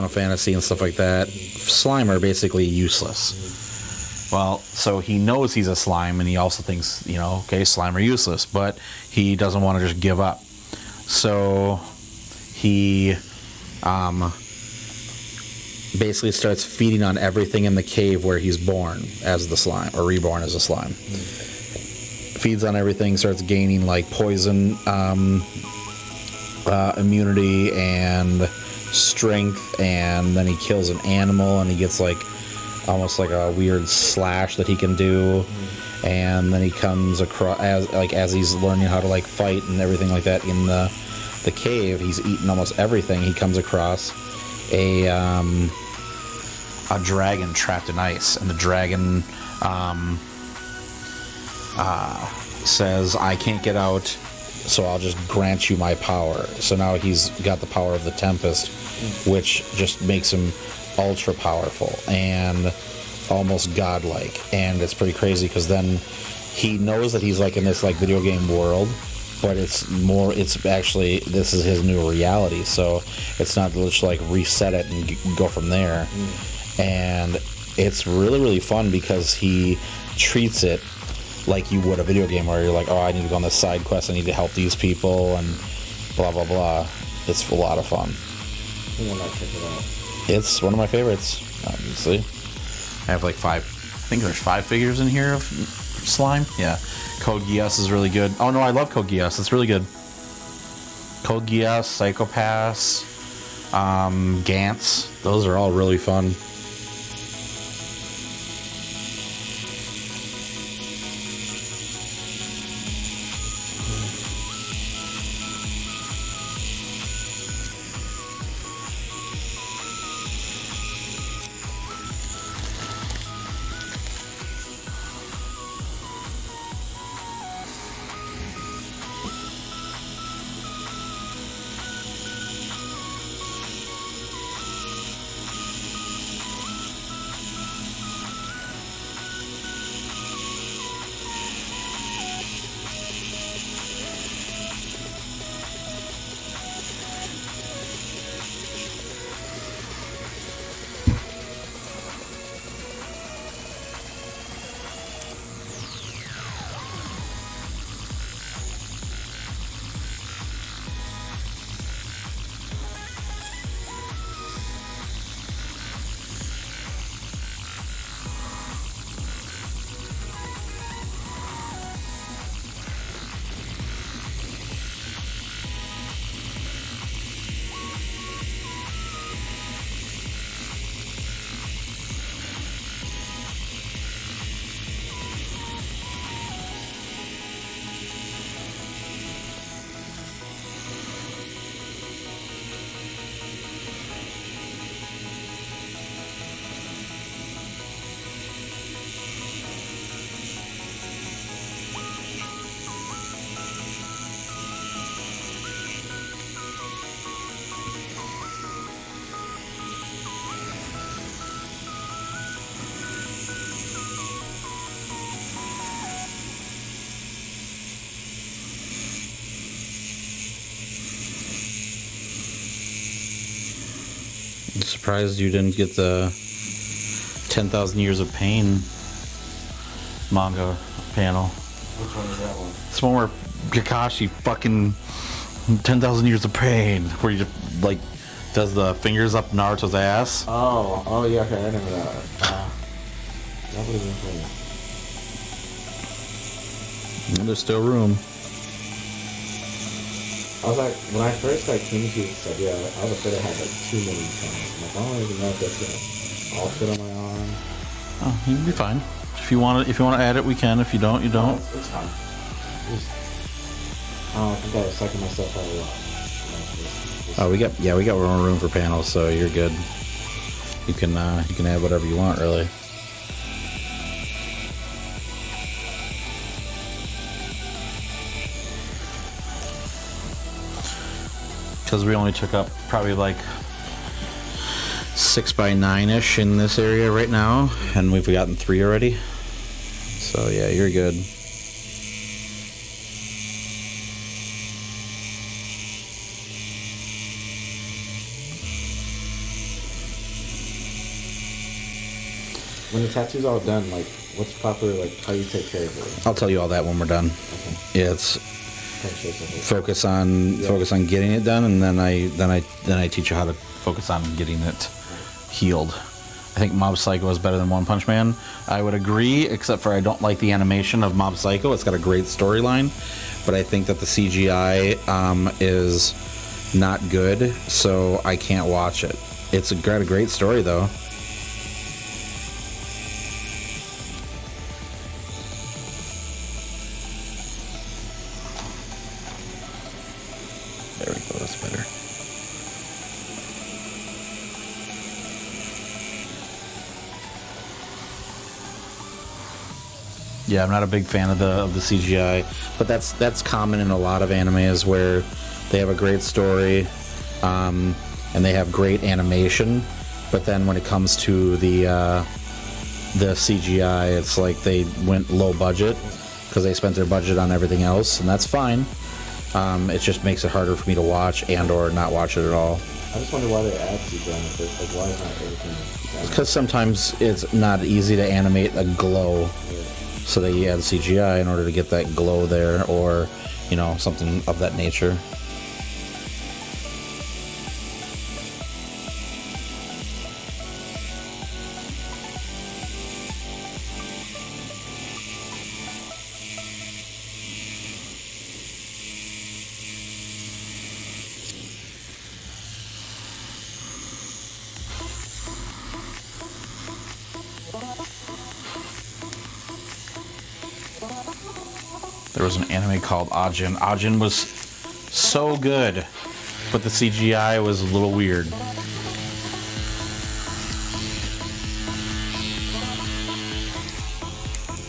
Fantasy and stuff like that, slime are basically useless. Well, so he knows he's a slime, and he also thinks, okay, slime are useless, but he doesn't want to just give up. So he basically starts feeding on everything in the cave where he's born as the slime, or reborn as a slime. Feeds on everything, starts gaining like poison immunity and strength, and then he kills an animal, and he gets like almost like a weird slash that he can do. And then he comes across as he's learning how to like fight and everything like that in the cave. He's eaten almost everything. He comes across a dragon trapped in ice, and the dragon says, I can't get out, so I'll just grant you my power. So now he's got the power of the Tempest, which just makes him ultra powerful and almost godlike. And it's pretty crazy, because then he knows that he's like in this like video game world, but it's actually, this is his new reality. So it's not just like reset it and go from there. And it's really, really fun, because he treats it like you would a video game, where you're like, oh, I need to go on this side quest, I need to help these people, and blah, blah, blah. It's a lot of fun. I might check it out. It's one of my favorites, obviously. I have like 5, I think there's 5 figures in here slime. Yeah, Code Geass is really good. Oh no, I love Code Geass. It's really good. Code Geass, Psychopaths, Gantz. Those are all really fun. I'm surprised you didn't get the 10,000 Years of Pain manga panel. Which one is that one? It's one where Kakashi fucking 10,000 Years of Pain, where he just like does the fingers up Naruto's ass. Oh yeah, okay, I remember that. That would have been funny. And there's still room. I was like, when I first came to this idea, I was afraid I had like too many times. I'm like, I don't even know if that's gonna all fit on my arm. Oh, you'll be fine. If you want to add it, we can. If you don't, you don't. No, it's fine. I think I was psyching myself out a lot. Oh, we got more room for panels, so you're good. You can add whatever you want, really. Because we only took up probably like 6 by 9-ish in this area right now, and we've gotten 3 already. So yeah, you're good. When the tattoo's all done, like, what's proper, like, how you take care of it? I'll tell you all that when we're done. Okay. Yeah, it's focus on getting it done, and then I teach you how to focus on getting it healed. I think Mob Psycho is better than One Punch Man. I would agree, except for I don't like the animation of Mob Psycho. It's got a great storyline, but I think that the CGI is not good, so I can't watch it. It's got a great story though. There we go, that's better. Yeah, I'm not a big fan of the CGI, but that's common in a lot of animes where they have a great story, and they have great animation, but then when it comes to the CGI, it's like they went low budget because they spent their budget on everything else, and that's fine. It just makes it harder for me to watch and or not watch it at all. I just wonder why they add CGI in the first. Like, why is not everything? Because sometimes it's not easy to animate a glow, so they add CGI in order to get that glow there, or something of that nature. there was an anime called Ajin. Ajin was so good, but the CGI was a little weird.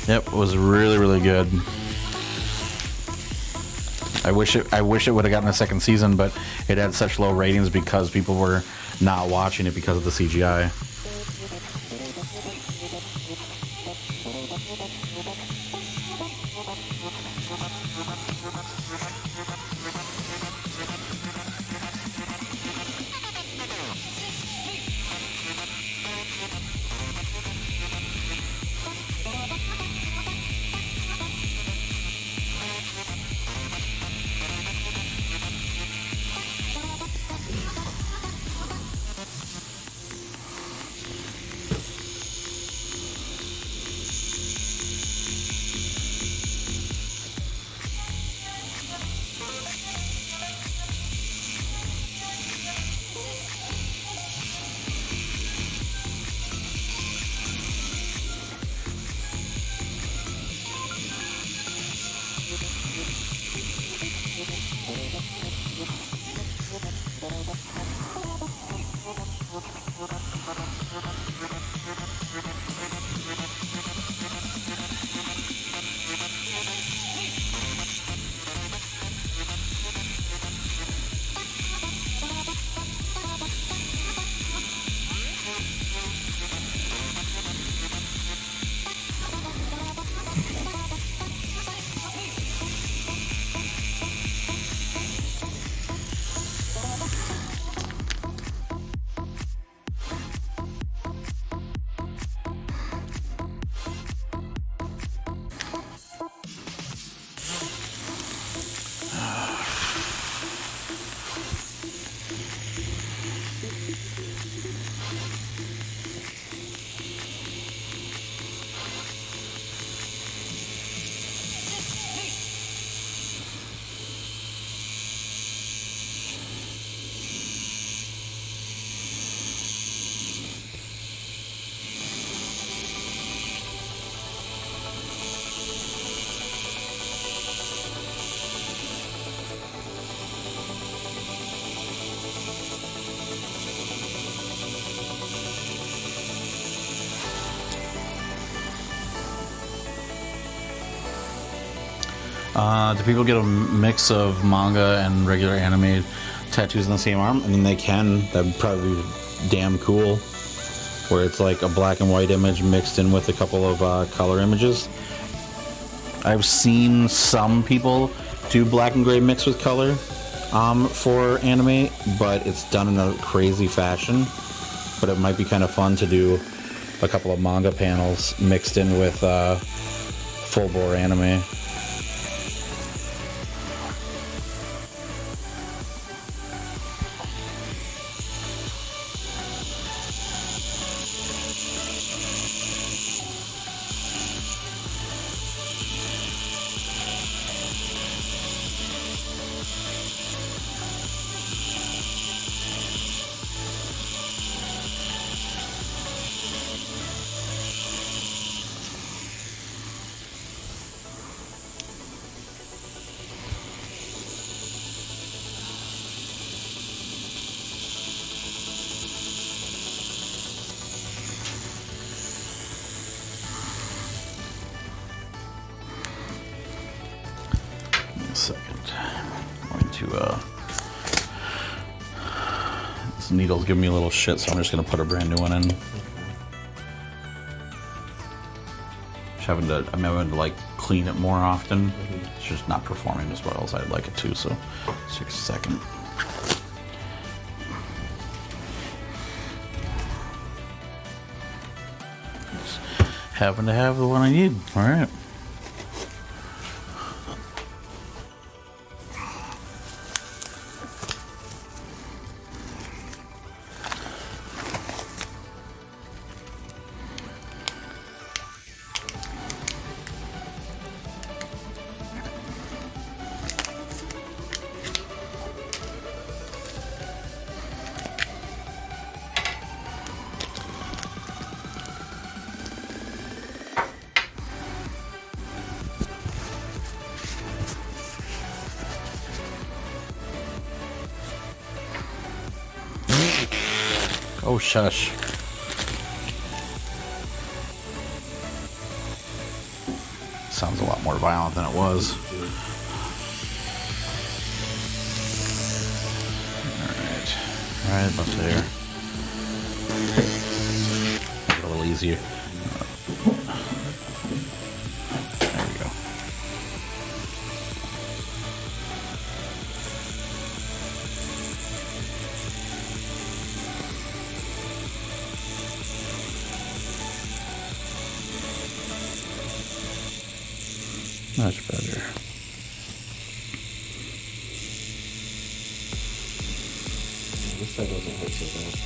Yep, it was really, really good. I wish it would have gotten a second season, but it had such low ratings because people were not watching it because of the CGI. Do people get a mix of manga and regular anime tattoos on the same arm? I mean, they can. That'd probably be damn cool. Where it's like a black and white image mixed in with a couple of color images. I've seen some people do black and gray mixed with color for anime, but it's done in a crazy fashion. But it might be kind of fun to do a couple of manga panels mixed in with full bore anime. Second. I'm going to this needle's giving me a little shit, so I'm just gonna put a brand new one in. I'm having to like clean it more often. It's just not performing as well as I'd like it to, so just take a second. Just happen to have the one I need. All right. Oh, shush. Sounds a lot more violent than it was. Alright. Right about there. A little easier. There we go. Much better. This side doesn't hurt so bad.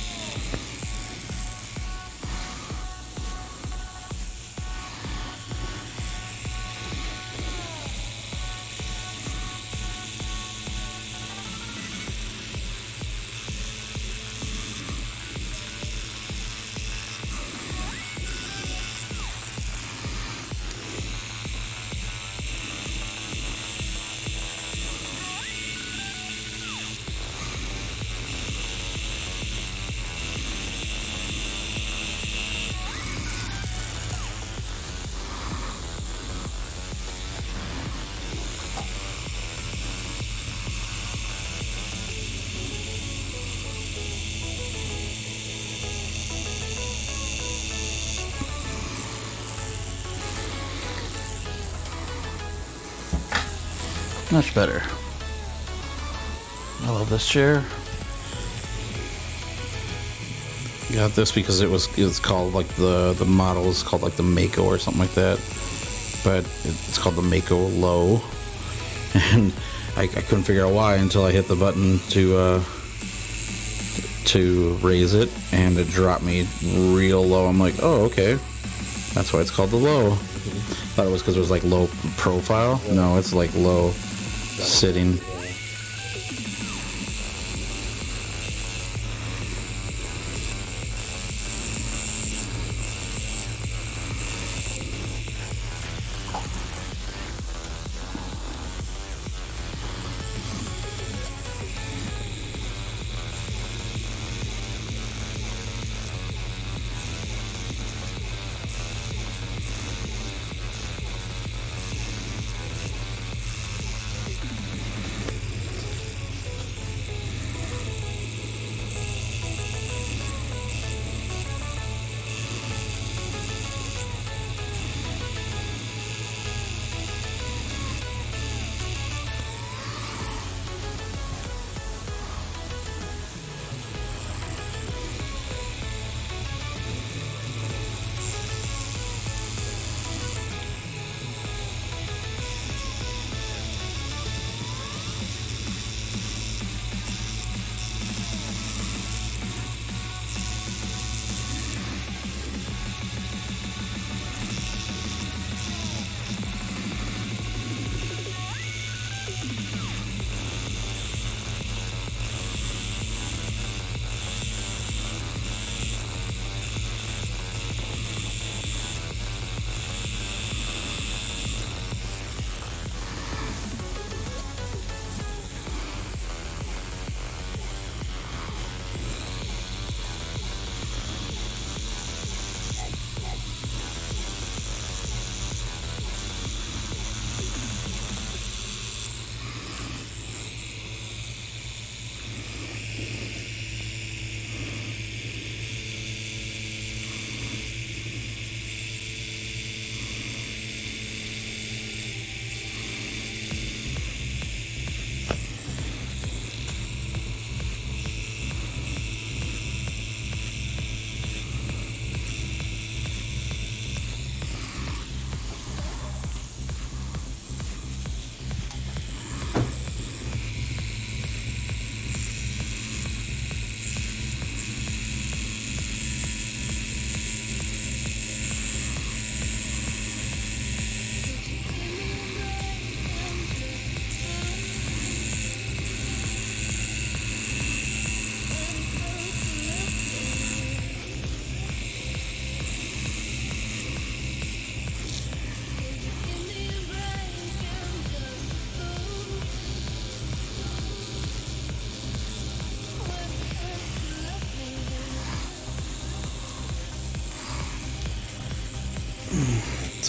Much better. I love this chair. Got this because it's called like the model is called like the Mako or something like that, but it's called the Mako Low, and I couldn't figure out why until I hit the button to raise it, and it dropped me real low. I'm like, oh, okay, that's why it's called the Low. Thought it was because it was like low profile. No, it's like low sitting.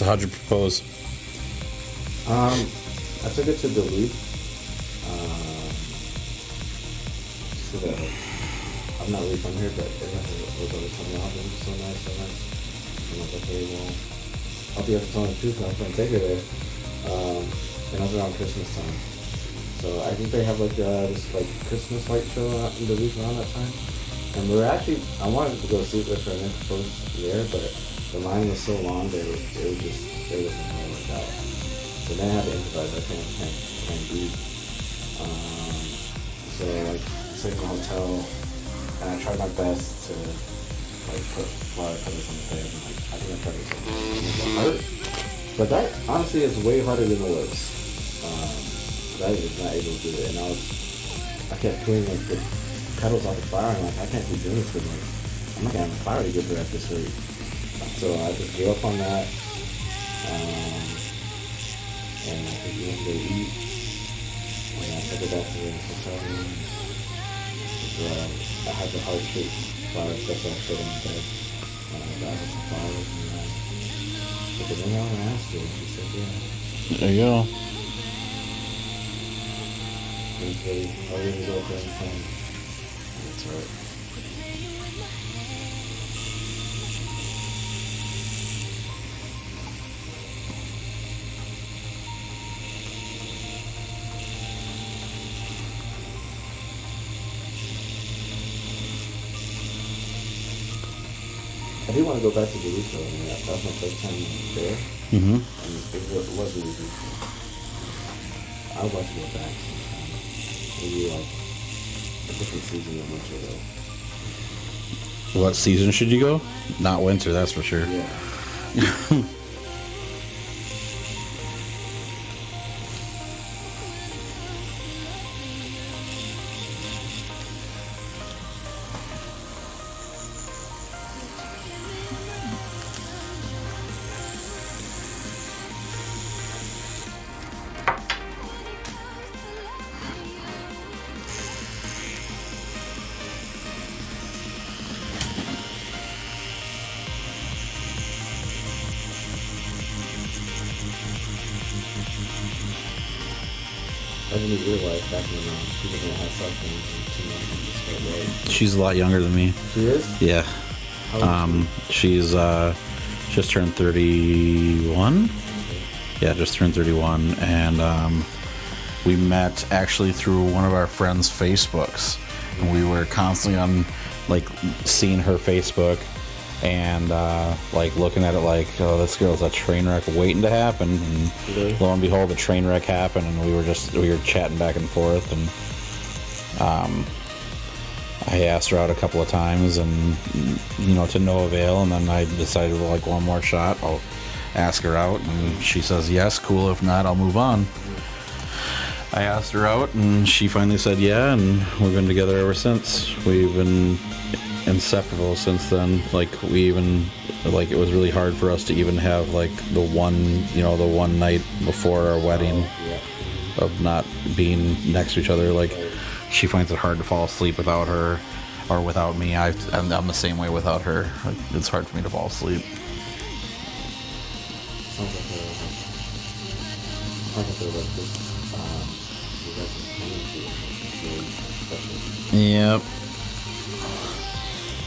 So how'd you propose? I took it to Duluth. So that I'm not really from here, but everyone was always telling me, oh, it was so nice, so nice. I'm like, okay, well, I'll be able to tell the truth. I'm going to take her there. And I was around Christmas time. So I think they have like this like Christmas light show out in Duluth around that time. And we were actually, I wanted to go see it with her next post there, but the line was so long that it wasn't going to work out. So then I had to improvise. I can't be. So like, stayed in the hotel, and I tried my best to like put flower covers on the bed. And like, I think I tried to do something. Hurt. But that honestly is way harder than it looks. I was not able to do it, and I kept pulling like the petals off the flower, and like I can't keep doing this because like I'm not gonna have a flower to give her at this rate. So I just gave up on that. And I think we went to go eat, and I took her back to the hotel room. I had the heart-shaped flower stuff that I put on the bed. I got her some flowers, and I took it in there and asked her, and she said, yeah. There you go. Really, I really go for anything. That's right. I do want to go back to Duluth, though. I mean, that was my first time there. Mm-hmm. And it was really beautiful. I would like to go back sometime. Maybe like a different season of winter, though. What season should you go? Not winter, that's for sure. Yeah. I didn't realize back when people didn't have cell phones and too much of this right away. She's a lot younger than me. She is? Yeah. How old is She's just turned 31. Yeah, just turned 31, and we met actually through one of our friends' Facebooks, and we were constantly on like seeing her Facebook and like looking at it like, oh, this girl's a train wreck waiting to happen, and Really? lo and behold, the train wreck happened, and we were chatting back and forth, and I asked her out a couple of times, and to no avail, and then I decided, well, like, one more shot, I'll ask her out, and she says yes, cool, if not, I'll move on. I asked her out, and she finally said yeah, and we've been together ever since. We've been inseparable since then. Like, it was really hard for us to even have like the one night before our wedding of not being next to each other. Like, she finds it hard to fall asleep without her or without me. I'm the same way without her. Like, it's hard for me to fall asleep. Yep.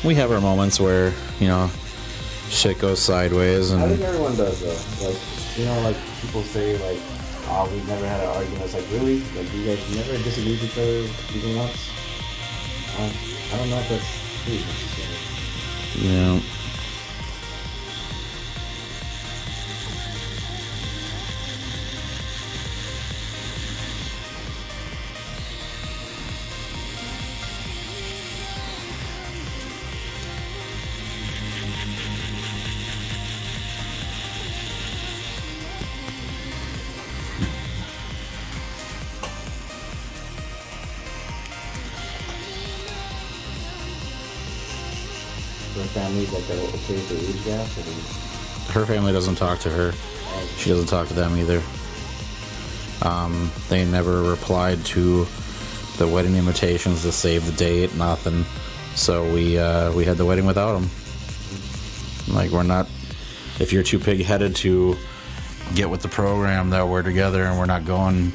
We have our moments where, shit goes sideways, and I think everyone does, though. Like, like people say, like, oh, we've never had an argument. It's like, really? Like, you guys never disagreed with each other even once? I don't know if that's true necessarily. yeah. Her family's like that okay with the age gap? Or Her family doesn't talk to her. She doesn't talk to them either. They never replied to the wedding invitations to save the date, nothing. So we had the wedding without them. Like, we're not if you're too pig-headed to get with the program that we're together and we're not going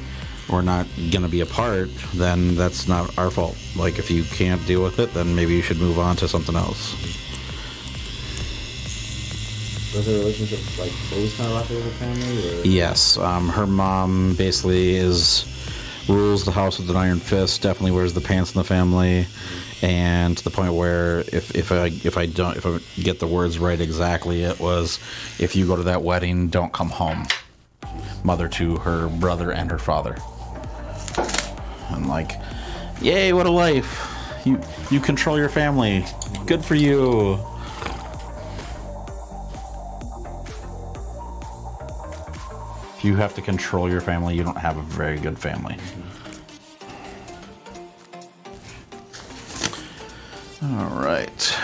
to be apart, then that's not our fault. Like, if you can't deal with it, then maybe you should move on to something else. Was the relationship like always kind of rocky with the family? Or? Yes, her mom basically rules the house with an iron fist. Definitely wears the pants in the family, and to the point where if I get the words right exactly, it was, if you go to that wedding, don't come home. Mother to her brother and her father. I'm like, yay, what a life! You control your family. Good for you. If you have to control your family, you don't have a very good family. All right.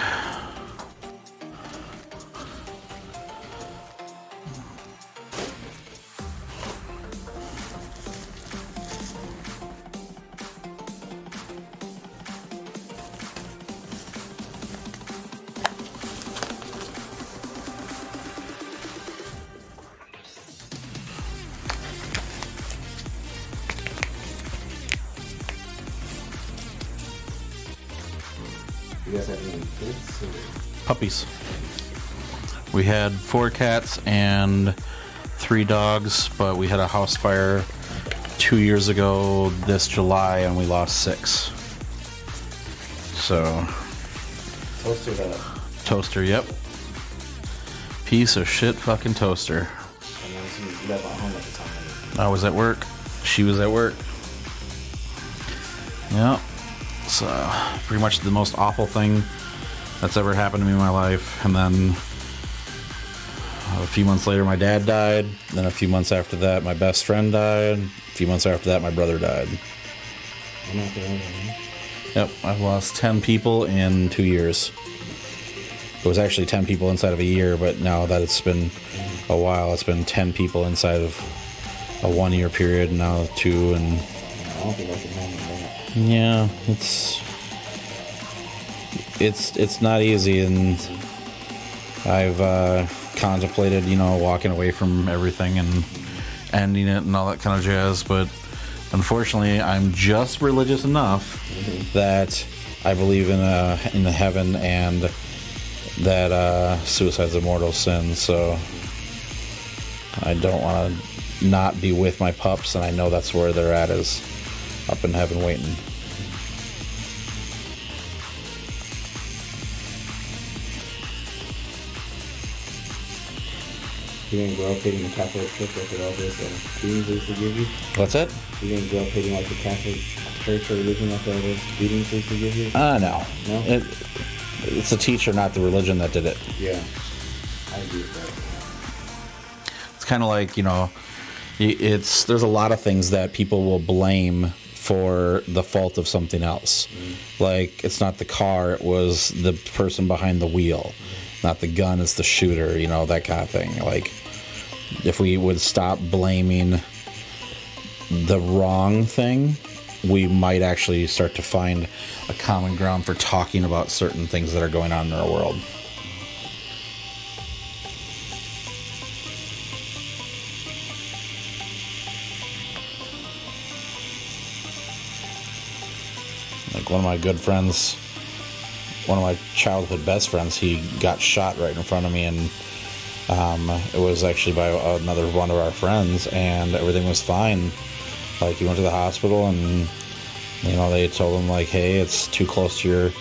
You guys have any kids? Or? Puppies. We had 4 cats and 3 dogs, but we had a house fire 2 years ago this July, and we lost 6. So. Toaster that. Toaster, yep. Piece of shit fucking toaster. And then you guys weren't home at the time. I was at work. She was at work. Yep. It's pretty much the most awful thing that's ever happened to me in my life. And then a few months later, my dad died. Then a few months after that, my best friend died. A few months after that, my brother died. I'm not the only one. Yep, I've lost 10 people in 2 years. It was actually 10 people inside of a year, but now that it's been a while, it's been 10 people inside of a 1 year period, now 2, and I don't think I can handle that. yeah, it's not easy, and I've contemplated, walking away from everything and ending it and all that kind of jazz, but unfortunately, I'm just religious enough that I believe in the heaven and that suicide's a mortal sin, so I don't want to not be with my pups, and I know that's where they're at, is up in heaven waiting. You didn't grow up hating the Catholic Church after all this beatings they forgive you? What's that? You didn't grow up hating like the Catholic Church or religion after all this beatings they forgive you? No. No? It's the teacher, not the religion, that did it. Yeah. I agree with that. It's kind of like, there's a lot of things that people will blame for the fault of something else. Like, it's not the car, it was the person behind the wheel. Not the gun, it's the shooter, that kind of thing. Like, if we would stop blaming the wrong thing, we might actually start to find a common ground for talking about certain things that are going on in our world. Like, one of my good friends, one of my childhood best friends, he got shot right in front of me, and it was actually by another one of our friends, and everything was fine. Like, he went to the hospital, and they told him, like, hey, it's too close to your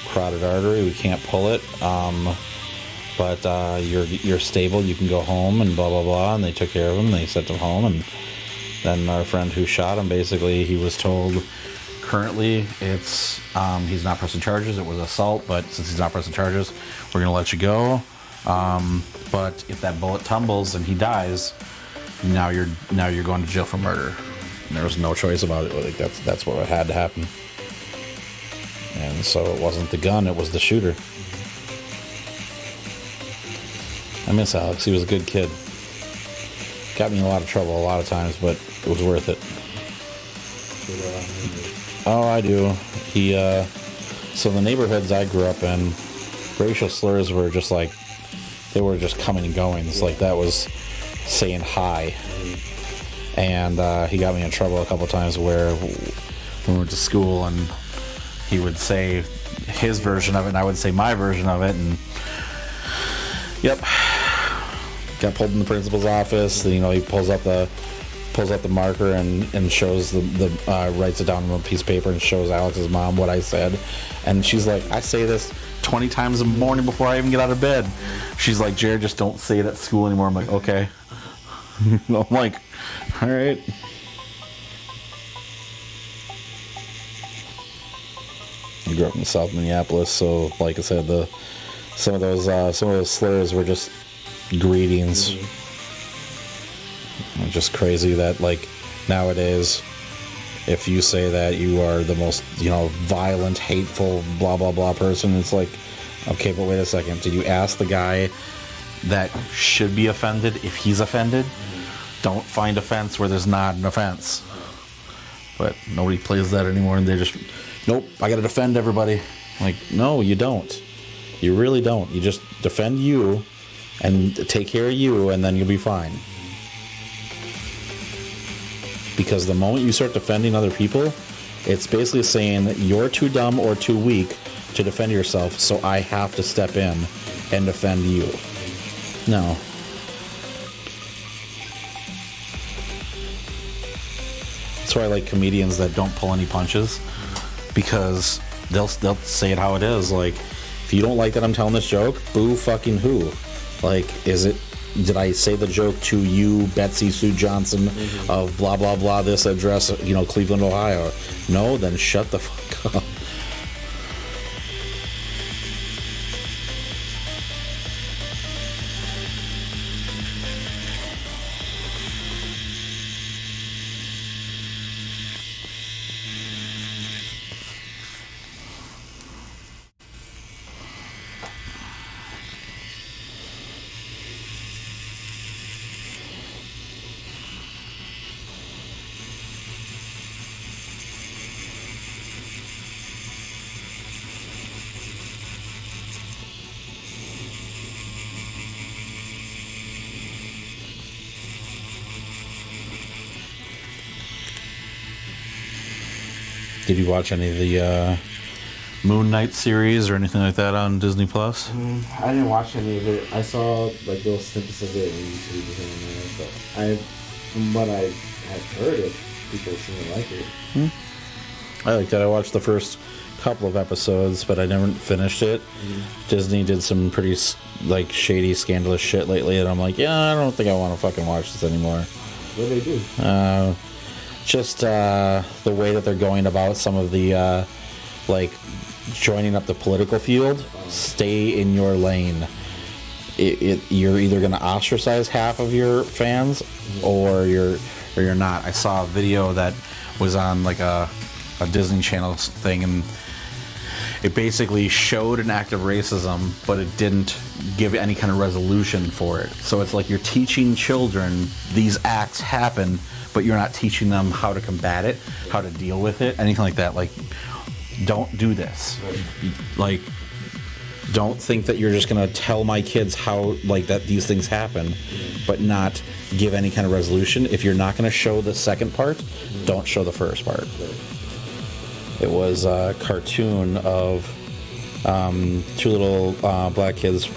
carotid artery, we can't pull it, but you're stable, you can go home, and blah blah blah. And they took care of him, they sent him home. And then our friend who shot him, basically, he was told, currently, it's he's not pressing charges. It was assault, but since he's not pressing charges, we're gonna let you go. But if that bullet tumbles and he dies, now you're going to jail for murder. And there was no choice about it. Like, that's what had to happen. And so it wasn't the gun; it was the shooter. I miss Alex. He was a good kid. Got me in a lot of trouble a lot of times, but it was worth it. Oh, I do. So the neighborhoods I grew up in, racial slurs were just like they were just coming and going. It's like that was saying hi. And he got me in trouble a couple times where we went to school and he would say his version of it and I would say my version of it, and yep, got pulled in the principal's office. You know, he pulls out the marker and shows the writes it down on a piece of paper and shows Alex's mom what I said, and she's like, I say this 20 times in the morning before I even get out of bed. She's like, Jared, just don't say it at school anymore. I'm like, okay. I'm like, all right. I grew up in South Minneapolis, so like I said, some of those slurs were just greetings. It's just crazy that like nowadays, if you say that you are the most, you know, violent, hateful, blah blah blah person, it's like, okay, but wait a second, did you ask the guy that should be offended if he's offended? Don't find offense where there's not an offense. But nobody plays that anymore, and they just, nope, I gotta defend everybody. Like, no, you don't. You really don't. You just defend you and take care of you, and then you'll be fine. Because the moment you start defending other people, it's basically saying that you're too dumb or too weak to defend yourself, so I have to step in and defend you. No. That's why I like comedians that don't pull any punches, because they'll say it how it is. Like, if you don't like that I'm telling this joke, boo fucking who? Like, did I say the joke to you, Betsy Sue Johnson of blah blah blah this address, you know, Cleveland, Ohio? No, then shut the fuck up. Did you watch any of the Moon Knight series or anything like that on Disney Plus? I didn't watch any of it. I saw like little snippets of it on YouTube here and there, but from what I had heard of, people seem to like it. I liked it. I watched the first couple of episodes, but I never finished it. Disney did some pretty like shady, scandalous shit lately, and I'm like, yeah, I don't think I want to fucking watch this anymore. What do they do? Just the way that they're going about some of the like joining up the political field. Stay in your lane. You're either going to ostracize half of your fans, or you're not. I saw a video that was on like a Disney Channel thing, and it basically showed an act of racism, but it didn't give any kind of resolution for it. So it's like you're teaching children these acts happen, but you're not teaching them how to combat it, how to deal with it, anything like that. Like, don't do this. Like, don't think that you're just gonna tell my kids how, like, that these things happen, but not give any kind of resolution. If you're not gonna show the second part, don't show the first part. It was a cartoon of two little black kids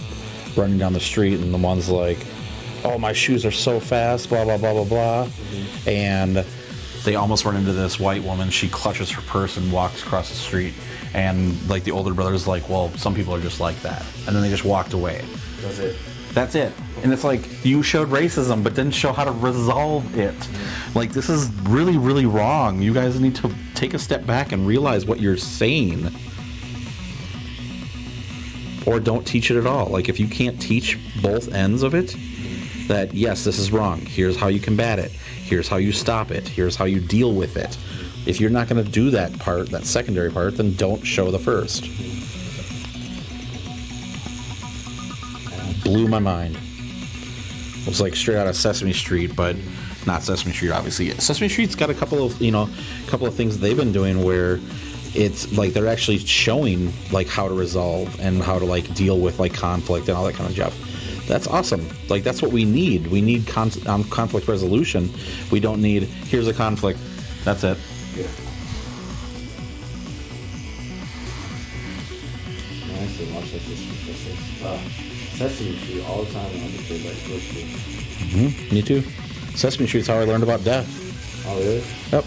running down the street, and the one's like, oh, my shoes are so fast, blah, blah, blah, blah, blah. And they almost run into this white woman. She clutches her purse and walks across the street. And, like, the older brother's like, well, some people are just like that. And then they just walked away. That's it. That's it. And it's like, you showed racism, but didn't show how to resolve it. Like, this is really, really wrong. You guys need to take a step back and realize what you're saying. Or don't teach it at all. Like, if you can't teach both ends of it, that, yes, this is wrong. Here's how you combat it. Here's how you stop it. Here's how you deal with it. If you're not going to do that part, that secondary part, then don't show the first. Blew my mind. It was like straight out of Sesame Street, but not Sesame Street, obviously. Sesame Street's got a couple of things they've been doing where it's like they're actually showing like how to resolve and how to like deal with like conflict and all that kind of stuff. That's awesome. Like, that's what we need. We need conflict resolution. We don't need, here's a conflict. That's it. Yeah. I used to watch Sesame Street all the time when I was a kid, like first school. Me too. Sesame Street's how I learned about death. Oh, really? Yep.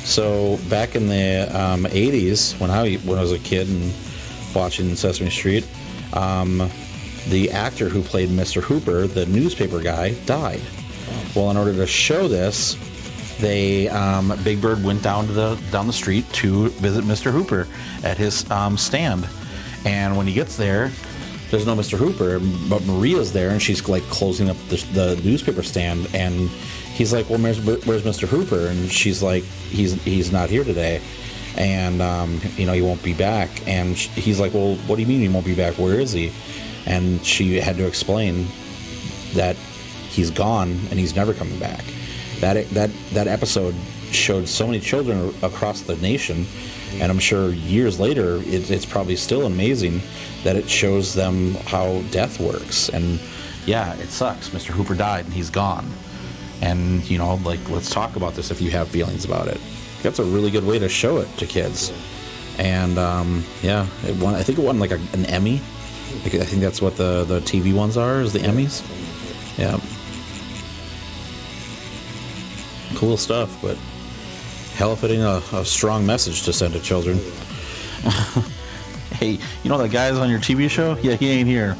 So back in the 80s, when I was a kid and watching Sesame Street, the actor who played Mr. Hooper, the newspaper guy, died. Well, in order to show this, they Big Bird went down the street to visit Mr. Hooper at his stand, and when he gets there, there's no Mr. Hooper, but Maria's there, and she's like closing up the newspaper stand, and he's like, well, where's Mr. Hooper? And she's like, he's not here today, and he won't be back. And he's like, well, what do you mean he won't be back? Where is he? And she had to explain that he's gone and he's never coming back. That episode showed so many children across the nation, and I'm sure years later it's probably still amazing that it shows them how death works. And yeah, it sucks. Mr. Hooper died and he's gone. And let's talk about this if you have feelings about it. That's a really good way to show it to kids. And I think it won like an Emmy. I think that's what the TV ones are, is the Emmys. Yeah. Cool stuff, but hell if it ain't a strong message to send to children. Hey, that guy's on your TV show? Yeah, he ain't here.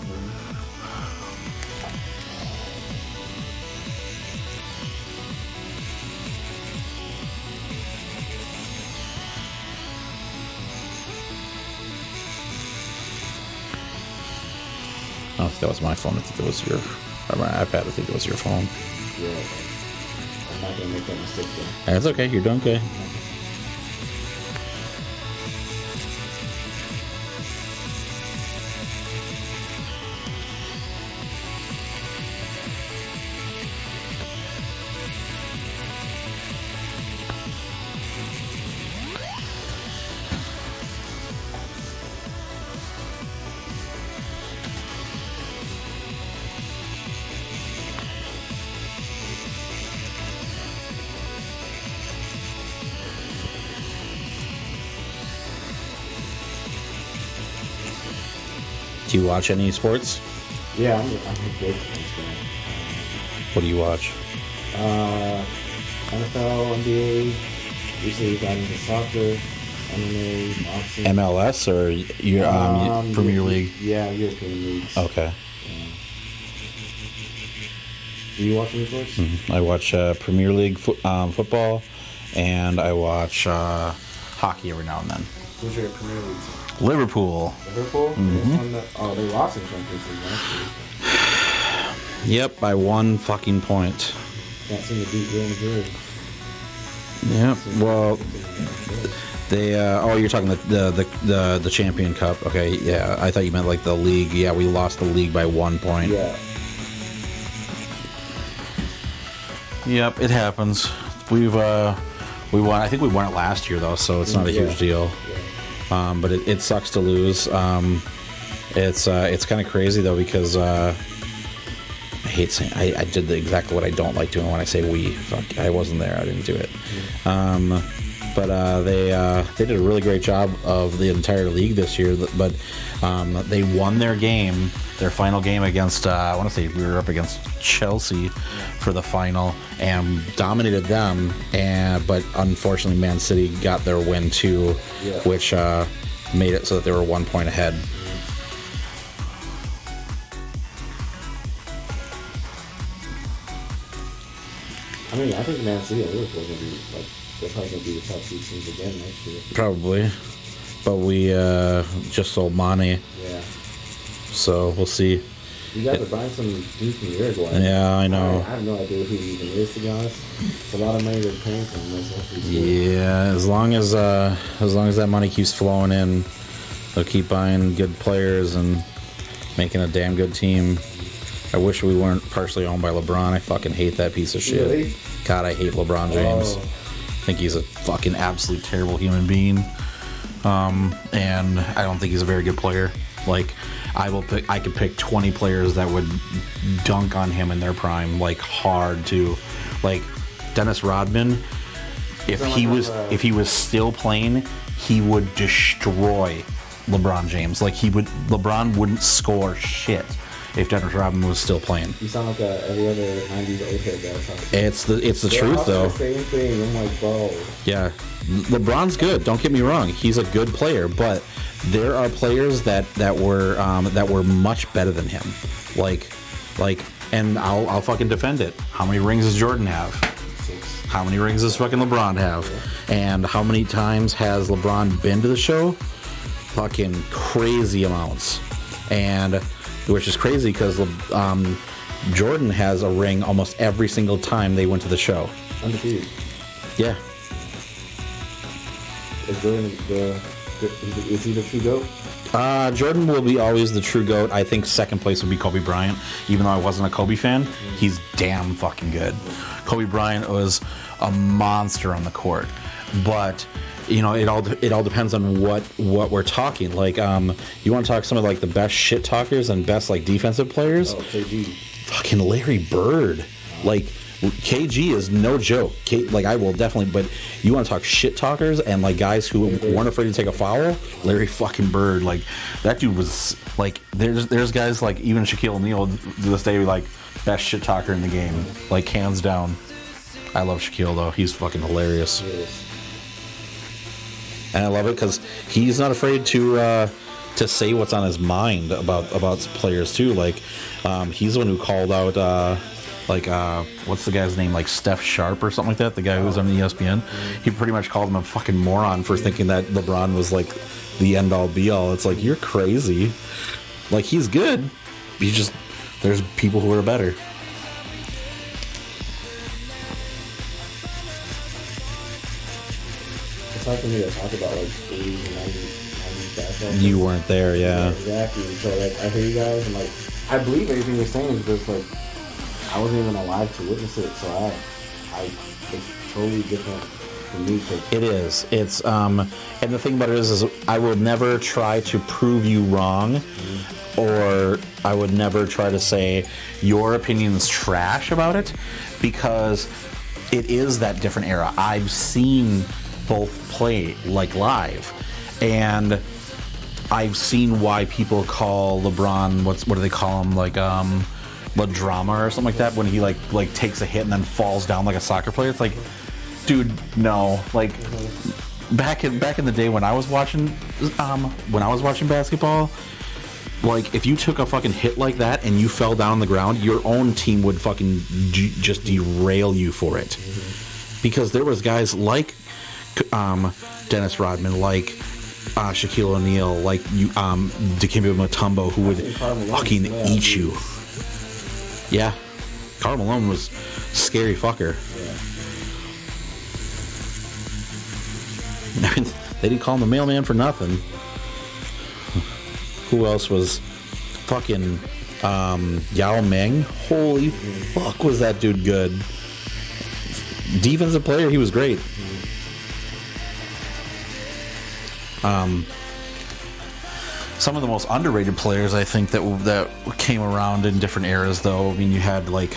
I don't think that was my phone. I think it was my iPad. I think it was your phone. Yeah, I'm not gonna make that mistake though. That's okay. You're doing okay. Do you watch any sports? Yeah, I'm a big sports fan. What do you watch? NFL, NBA, usually got into soccer, MMA, boxing. MLS or your Premier League? Yeah, European leagues. Okay. Yeah. Do you watch any sports? Mm-hmm. I watch Premier League football, and I watch hockey every now and then. Who's your Premier League team? Liverpool. Liverpool? Mm-hmm. They lost in some cases last year. Yep, by 1 fucking point. Can't seem to beat Real Madrid. Yep. Well, they. You're talking the Champion Cup. Okay. Yeah, I thought you meant like the league. Yeah, we lost the league by 1 point. Yeah. Yep, it happens. We won. I think we won it last year though, so it's not a huge deal. Yeah. But it sucks to lose. It's kind of crazy though, because I hate saying I did exactly what I don't like doing when I say we. Fuck, I wasn't there. I didn't do it. But they did a really great job of the entire league this year. But they won their game, their final game against. I want to say we were up against Chelsea for the final and dominated them. But unfortunately, Man City got their win too, which made it so that they were 1 point ahead. I mean, I think Man City and Liverpool are going to be, like, they're probably going to be the top 2 teams again next year. Probably. But we just sold Mane. Yeah. So we'll see. You guys are buying some dude from Uruguay. Yeah, I know. I have no idea who he even is, to be honest. It's a lot of money they're paying for him. Yeah, as long as that money keeps flowing in, they'll keep buying good players and making a damn good team. I wish we weren't partially owned by LeBron. I fucking hate that piece of shit. Really? God, I hate LeBron James. I think he's a fucking absolute terrible human being. And I don't think he's a very good player. Like, I could pick 20 players that would dunk on him in their prime, like hard too. Like Dennis Rodman, if he was still playing, he would destroy LeBron James. Like LeBron wouldn't score shit if Dennis Rodman was still playing. You sound like every other 90s old guy. It's the truth though. The same thing. I'm like, bro. Yeah, LeBron's good. Don't get me wrong. He's a good player, but there are players that were much better than him. Like, and I'll fucking defend it. How many rings does Jordan have? 6. How many rings does fucking LeBron have? And how many times has LeBron been to the show? Fucking crazy amounts. And which is crazy because Jordan has a ring almost every single time they went to the show. Undefeated. Yeah. Is Jordan is he the true GOAT? Jordan will be always the true GOAT. I think second place would be Kobe Bryant. Even though I wasn't a Kobe fan, he's damn fucking good. Kobe Bryant was a monster on the court. But you know, it all depends on what we're talking. Like, you want to talk some of like the best shit talkers and best like defensive players? Oh, KG. Fucking Larry Bird. Like, KG is no joke. Like, I will definitely, but you want to talk shit talkers and like guys who weren't afraid to take a foul? Larry fucking Bird. Like, that dude was like, there's guys like even Shaquille O'Neal to this day like best shit talker in the game. Like, hands down. I love Shaquille though. He's fucking hilarious. Yes. And I love it because he's not afraid to say what's on his mind about players too. Like, he's the one who called out what's the guy's name? Like Steph Sharp or something like that. The guy who was on ESPN. He pretty much called him a fucking moron for thinking that LeBron was like the end all be all. It's like, you're crazy. Like, he's good. There's people who are better. It's hard for me to talk about like 80s and 90s basketball. You weren't there, yeah. Exactly. So like, I hear you guys, and like, I believe everything you're saying is just like, I wasn't even alive to witness it, so it's totally different for me. It is. It's and the thing about it is I will never try to prove you wrong, or I would never try to say your opinion's trash about it, because it is that different era. I've seen both play like live, and I've seen why people call LeBron what do they call him, like La Drama or something like that, when he like takes a hit and then falls down like a soccer player. It's like, dude, no. Like, back in the day when I was watching basketball, like, if you took a fucking hit like that and you fell down on the ground, your own team would fucking just derail you for it, because there was guys like Dennis Rodman, like Shaquille O'Neal, like Dikembe Mutombo, who would fucking eat you. Yeah, Karl Malone was a scary fucker. Yeah. They didn't call him the mailman for nothing. Who else was fucking Yao Ming? Holy fuck, was that dude good? Defensive player, he was great. Some of the most underrated players, I think, that came around in different eras, though. I mean, you had like,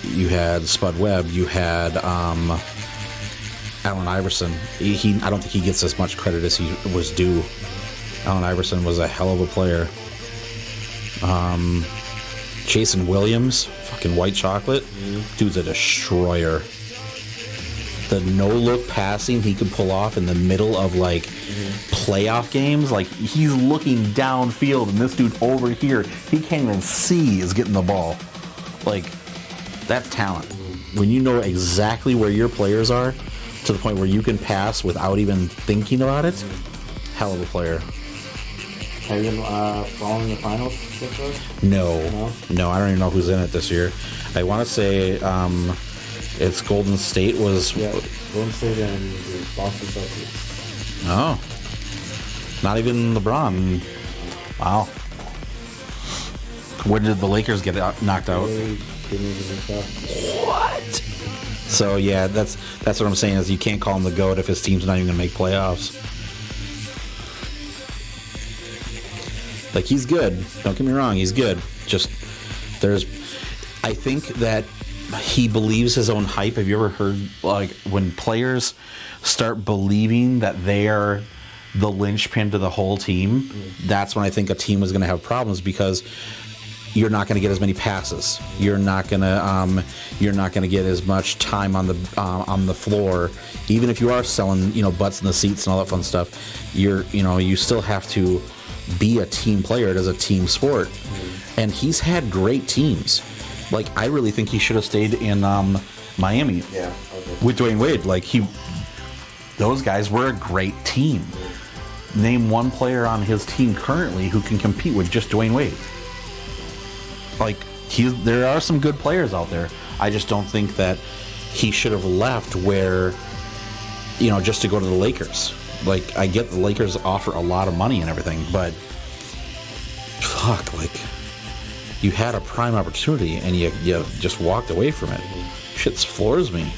you had Spud Webb, you had Allen Iverson. I don't think he gets as much credit as he was due. Allen Iverson was a hell of a player. Jason Williams, fucking white chocolate, dude's a destroyer. The no-look passing he could pull off in the middle of, like, playoff games. Like, he's looking downfield, and this dude over here, he can't even see is getting the ball. Like, that's talent. When you know exactly where your players are, to the point where you can pass without even thinking about it, hell of a player. Have you been following the finals so far? No, I don't even know who's in it this year. I want to say... it's Golden State was... Yeah, Golden State and the Boston Celtics. Oh. Not even LeBron. Wow. Where did the Lakers get knocked out? They didn't even make that. What? So, yeah, that's what I'm saying, is you can't call him the GOAT if his team's not even going to make playoffs. Like, he's good. Don't get me wrong, he's good. Just, I think that he believes his own hype. Have you ever heard, like, when players start believing that they are the linchpin to the whole team, that's when I think a team is going to have problems, because you're not going to get as many passes. You're not going to get as much time on the floor. Even if you are selling, butts in the seats and all that fun stuff, you still have to be a team player. It is a team sport. And he's had great teams. Like, I really think he should have stayed in Miami with Dwayne Wade. Like, those guys were a great team. Name one player on his team currently who can compete with just Dwayne Wade. Like, there are some good players out there. I just don't think that he should have left where, just to go to the Lakers. Like, I get the Lakers offer a lot of money and everything, but fuck, like, you had a prime opportunity and you just walked away from it. Shit floors me.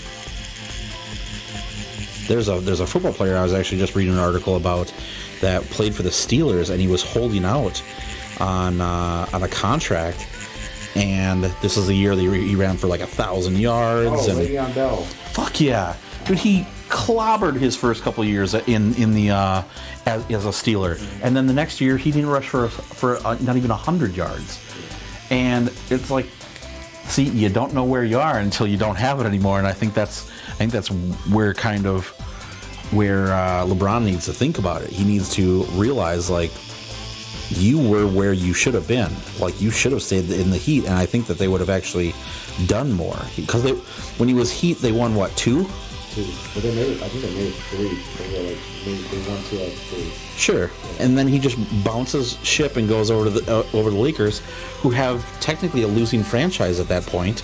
There's a football player I was actually just reading an article about that played for the Steelers, and he was holding out on a contract. And this is the year that he ran for like 1,000 yards. Oh, Le'Veon Bell. Fuck yeah, dude! He clobbered his first couple of years in the as a Steeler, and then the next year he didn't rush for not even 100 yards. And it's like, see, you don't know where you are until you don't have it anymore. And I think that's where LeBron needs to think about it. He needs to realize, like, you were where you should have been. Like, you should have stayed in the Heat, and I think that they would have actually done more. Because when he was Heat, they won, what, 2? 2. But I think they made 3. They won 2 out of 3. Sure. Yeah. And then he just bounces ship and goes over to the Lakers, who have technically a losing franchise at that point.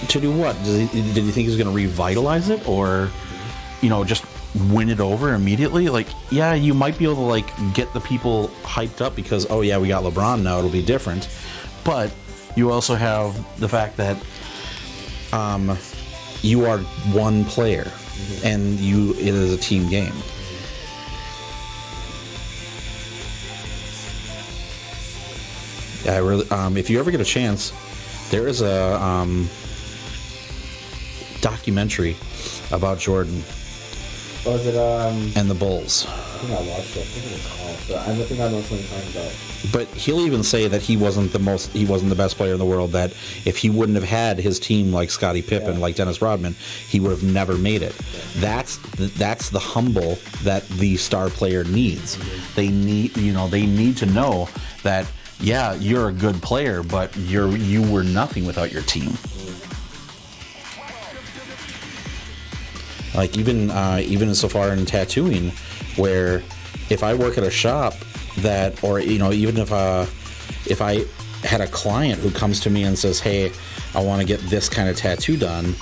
To do what? Did he think he was going to revitalize it, or, just win it over immediately? Like, yeah, you might be able to, like, get the people hyped up because, oh yeah, we got LeBron now, it'll be different. But you also have the fact that you are one player, and it is a team game. Yeah, I really. If you ever get a chance, there is a documentary about Jordan. Was it and the Bulls? I think I watched it. I think it was called. But I think I know what you're talking about. But he'll even say that he wasn't the best player in the world. That if he wouldn't have had his team like Scottie Pippen, like Dennis Rodman, he would have never made it. Yeah. That's the humble that the star player needs. They need to know that, yeah, you're a good player, but you were nothing without your team. Like, even insofar in tattooing, where if I work at a shop that, or even if I had a client who comes to me and says, hey, I want to get this kind of tattoo done,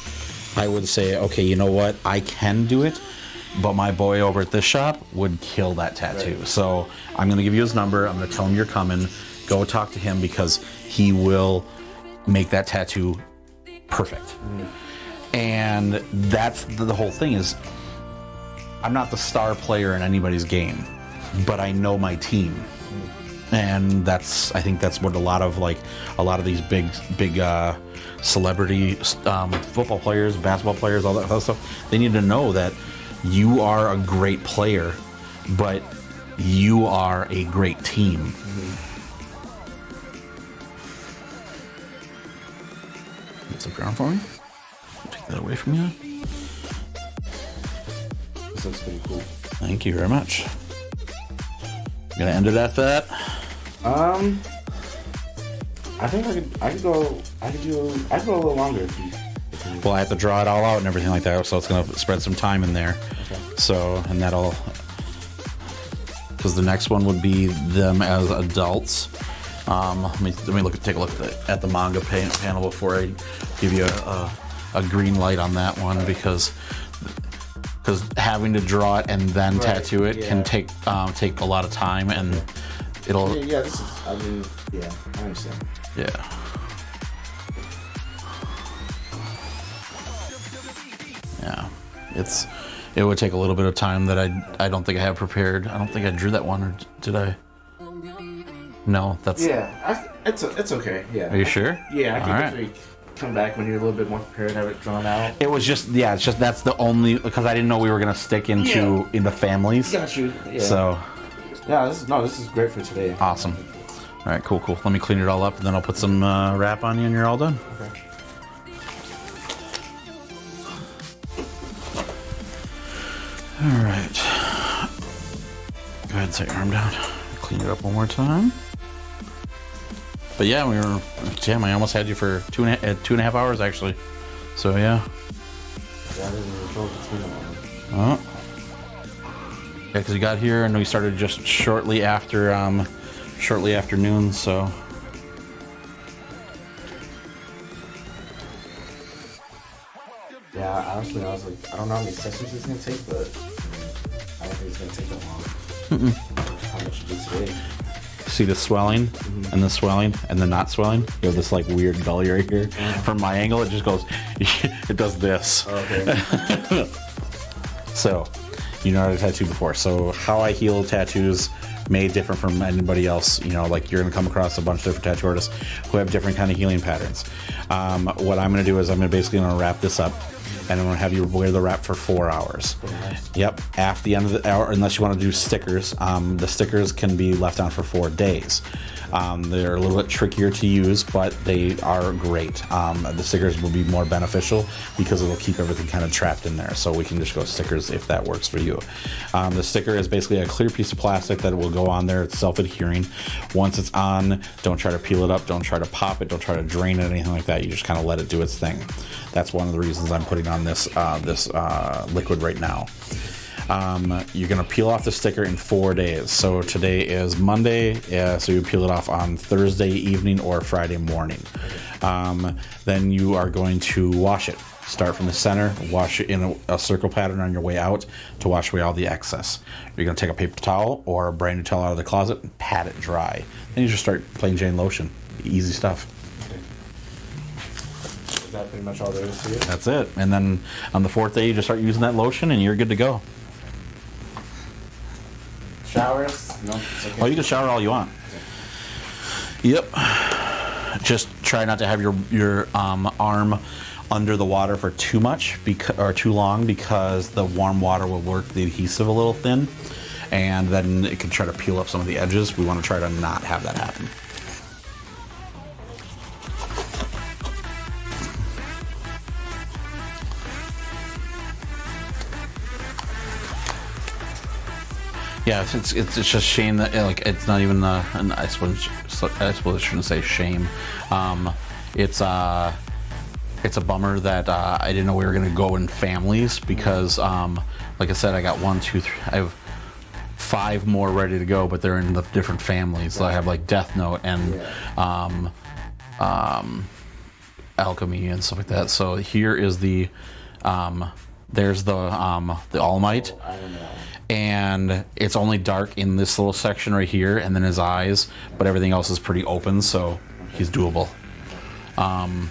I would say, okay, you know what, I can do it, but my boy over at this shop would kill that tattoo. Right. So I'm going to give you his number. I'm going to tell him you're coming. Go talk to him, because he will make that tattoo perfect. And that's the whole thing is, I'm not the star player in anybody's game, but I know my team. And I think that's what a lot of these big celebrity football players, basketball players, all that other stuff, they need to know that you are a great player, but you are a great team. Get some ground for me. Take that away from you. This looks pretty cool. Thank you very much. Gonna end it after that? I think I could go a little longer if you Well, I have to draw it all out and everything like that, so it's gonna spread some time in there. Okay. So, and that'll, because the next one would be them as adults. Let me take a look at the manga panel before I give you a green light on that one, because having to draw it and then tattoo it can take a lot of time, and it'll. Yeah, I understand. Yeah. Yeah, it would take a little bit of time that I don't think I have prepared. I don't think I drew that one, or did I? No, that's. Yeah, it's okay. Yeah. Are you sure? Yeah, I All can right. definitely come back when you're a little bit more prepared, have it drawn out. It was just, yeah, it's just that's the only, because I didn't know we were gonna stick into families. Got you. Yeah. So Yeah, this is great for today. awesome. All right, cool. Let me clean it all up, and then I'll put some wrap on you, and you're all done. Okay. All right. Go ahead and set your arm down. Clean it up one more time. But yeah, I almost had you for two and a half hours actually. So yeah. Yeah, I didn't even control the speed on Yeah, because you got here and we started just shortly after noon. So yeah, honestly, I was like, I don't know how many sessions it's gonna take, but I don't think it's gonna take that long. How much you do today? see the swelling and the swelling and the not swelling. You have this like weird gully right here. From my angle, it just goes. It does this. Oh, okay. So, you know how to tattoo before. So how I heal tattoos may differ from anybody else. You know, like you're gonna come across a bunch of different tattoo artists who have different kind of healing patterns. What I'm gonna do is I'm gonna wrap this up, and I'm gonna have you wear the wrap for 4 hours. Yep. After the end of the hour, unless you want to do stickers, the stickers can be left on for 4 days. They're a little bit trickier to use, but they are great. The stickers will be more beneficial because it'll keep everything kind of trapped in there. So we can just go stickers if that works for you. The sticker is basically a clear piece of plastic that will go on there. It's self-adhering. Once it's on, don't try to peel it up. Don't try to pop it. Don't try to drain it, anything like that. You just kind of let it do its thing. That's one of the reasons I'm putting on this liquid right now. You're going to peel off the sticker in 4 days. So today is Monday, so you peel it off on Thursday evening or Friday morning. Then you are going to wash it. Start from the center, wash it in a circle pattern on your way out to wash away all the excess. You're going to take a paper towel or a brand new towel out of the closet and pat it dry. Then you just start plain Jane lotion. Easy stuff. Is that pretty much all there is to it? That's it. And then on the 4th day, you just start using that lotion and you're good to go. Showers? No, it's okay. Oh, you can shower all you want. Yep. Just try not to have your arm under the water for too much or too long, because the warm water will work the adhesive a little thin, and then it can try to peel up some of the edges. We want to try to not have that happen. Yeah, it's just shame that it's not even I suppose I shouldn't say shame. It's a bummer that I didn't know we were gonna go in families, because like I said, I got 1, 2, 3. I have 5 more ready to go, but they're in the different families. So I have like Death Note and Alchemy and stuff like that. So here is the there's the All Might. I don't know. And it's only dark in this little section right here, and then his eyes, but everything else is pretty open, so he's doable. And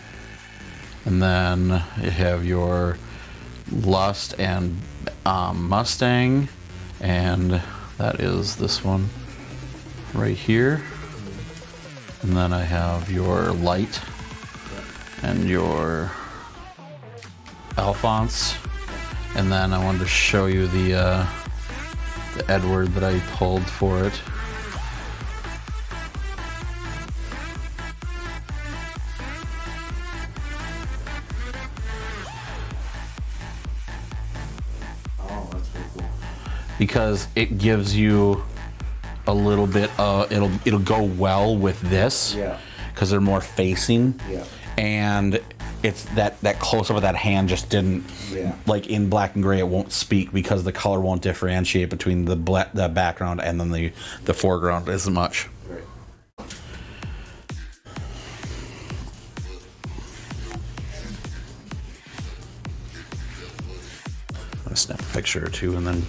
then you have your Lust and Mustang, and that is this one right here. And then I have your Light and your Alphonse, and then I wanted to show you the Edward that I pulled for it. Oh, that's pretty cool. Because it gives you a little bit it'll go well with this. Yeah. Because they're more facing. Yeah. And it's that close up of that hand just didn't, like in black and gray, it won't speak because the color won't differentiate between the background and then the foreground as much. Right. I'm gonna snap a picture or two and then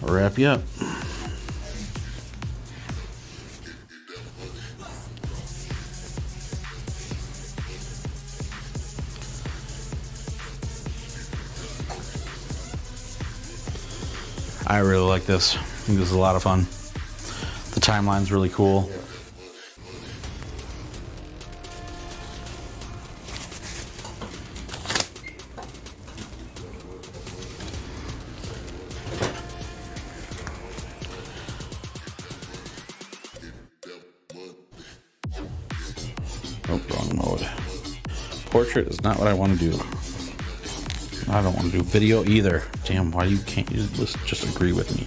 I'll wrap you up. I really like this. I think this is a lot of fun. The timeline's really cool. mode. Portrait is not what I want to do. I don't want to do video either. Damn, why can't you just agree with me?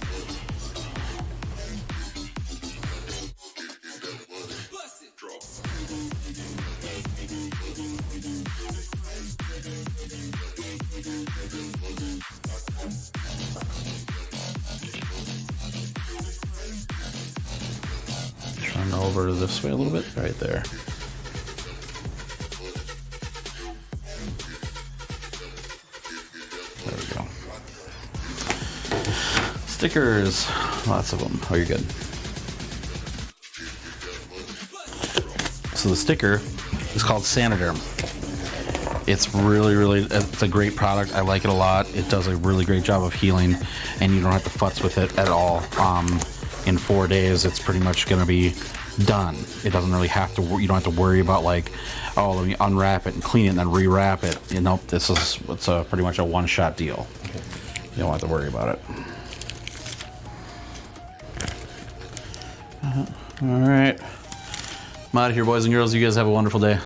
Turn over this way a little bit, right there. There we go. Stickers, lots of them. Oh, you're good. So the sticker is called Saniderm. It's it's a great product. I like it a lot. It does a really great job of healing, and you don't have to futz with it at all. In 4 days, it's pretty much going to be done. It doesn't really have to. You don't have to worry about like, oh, let me unwrap it and clean it and then rewrap it. You know, it's pretty much a one-shot deal. You don't have to worry about it. All right, I'm out of here, boys and girls. You guys have a wonderful day.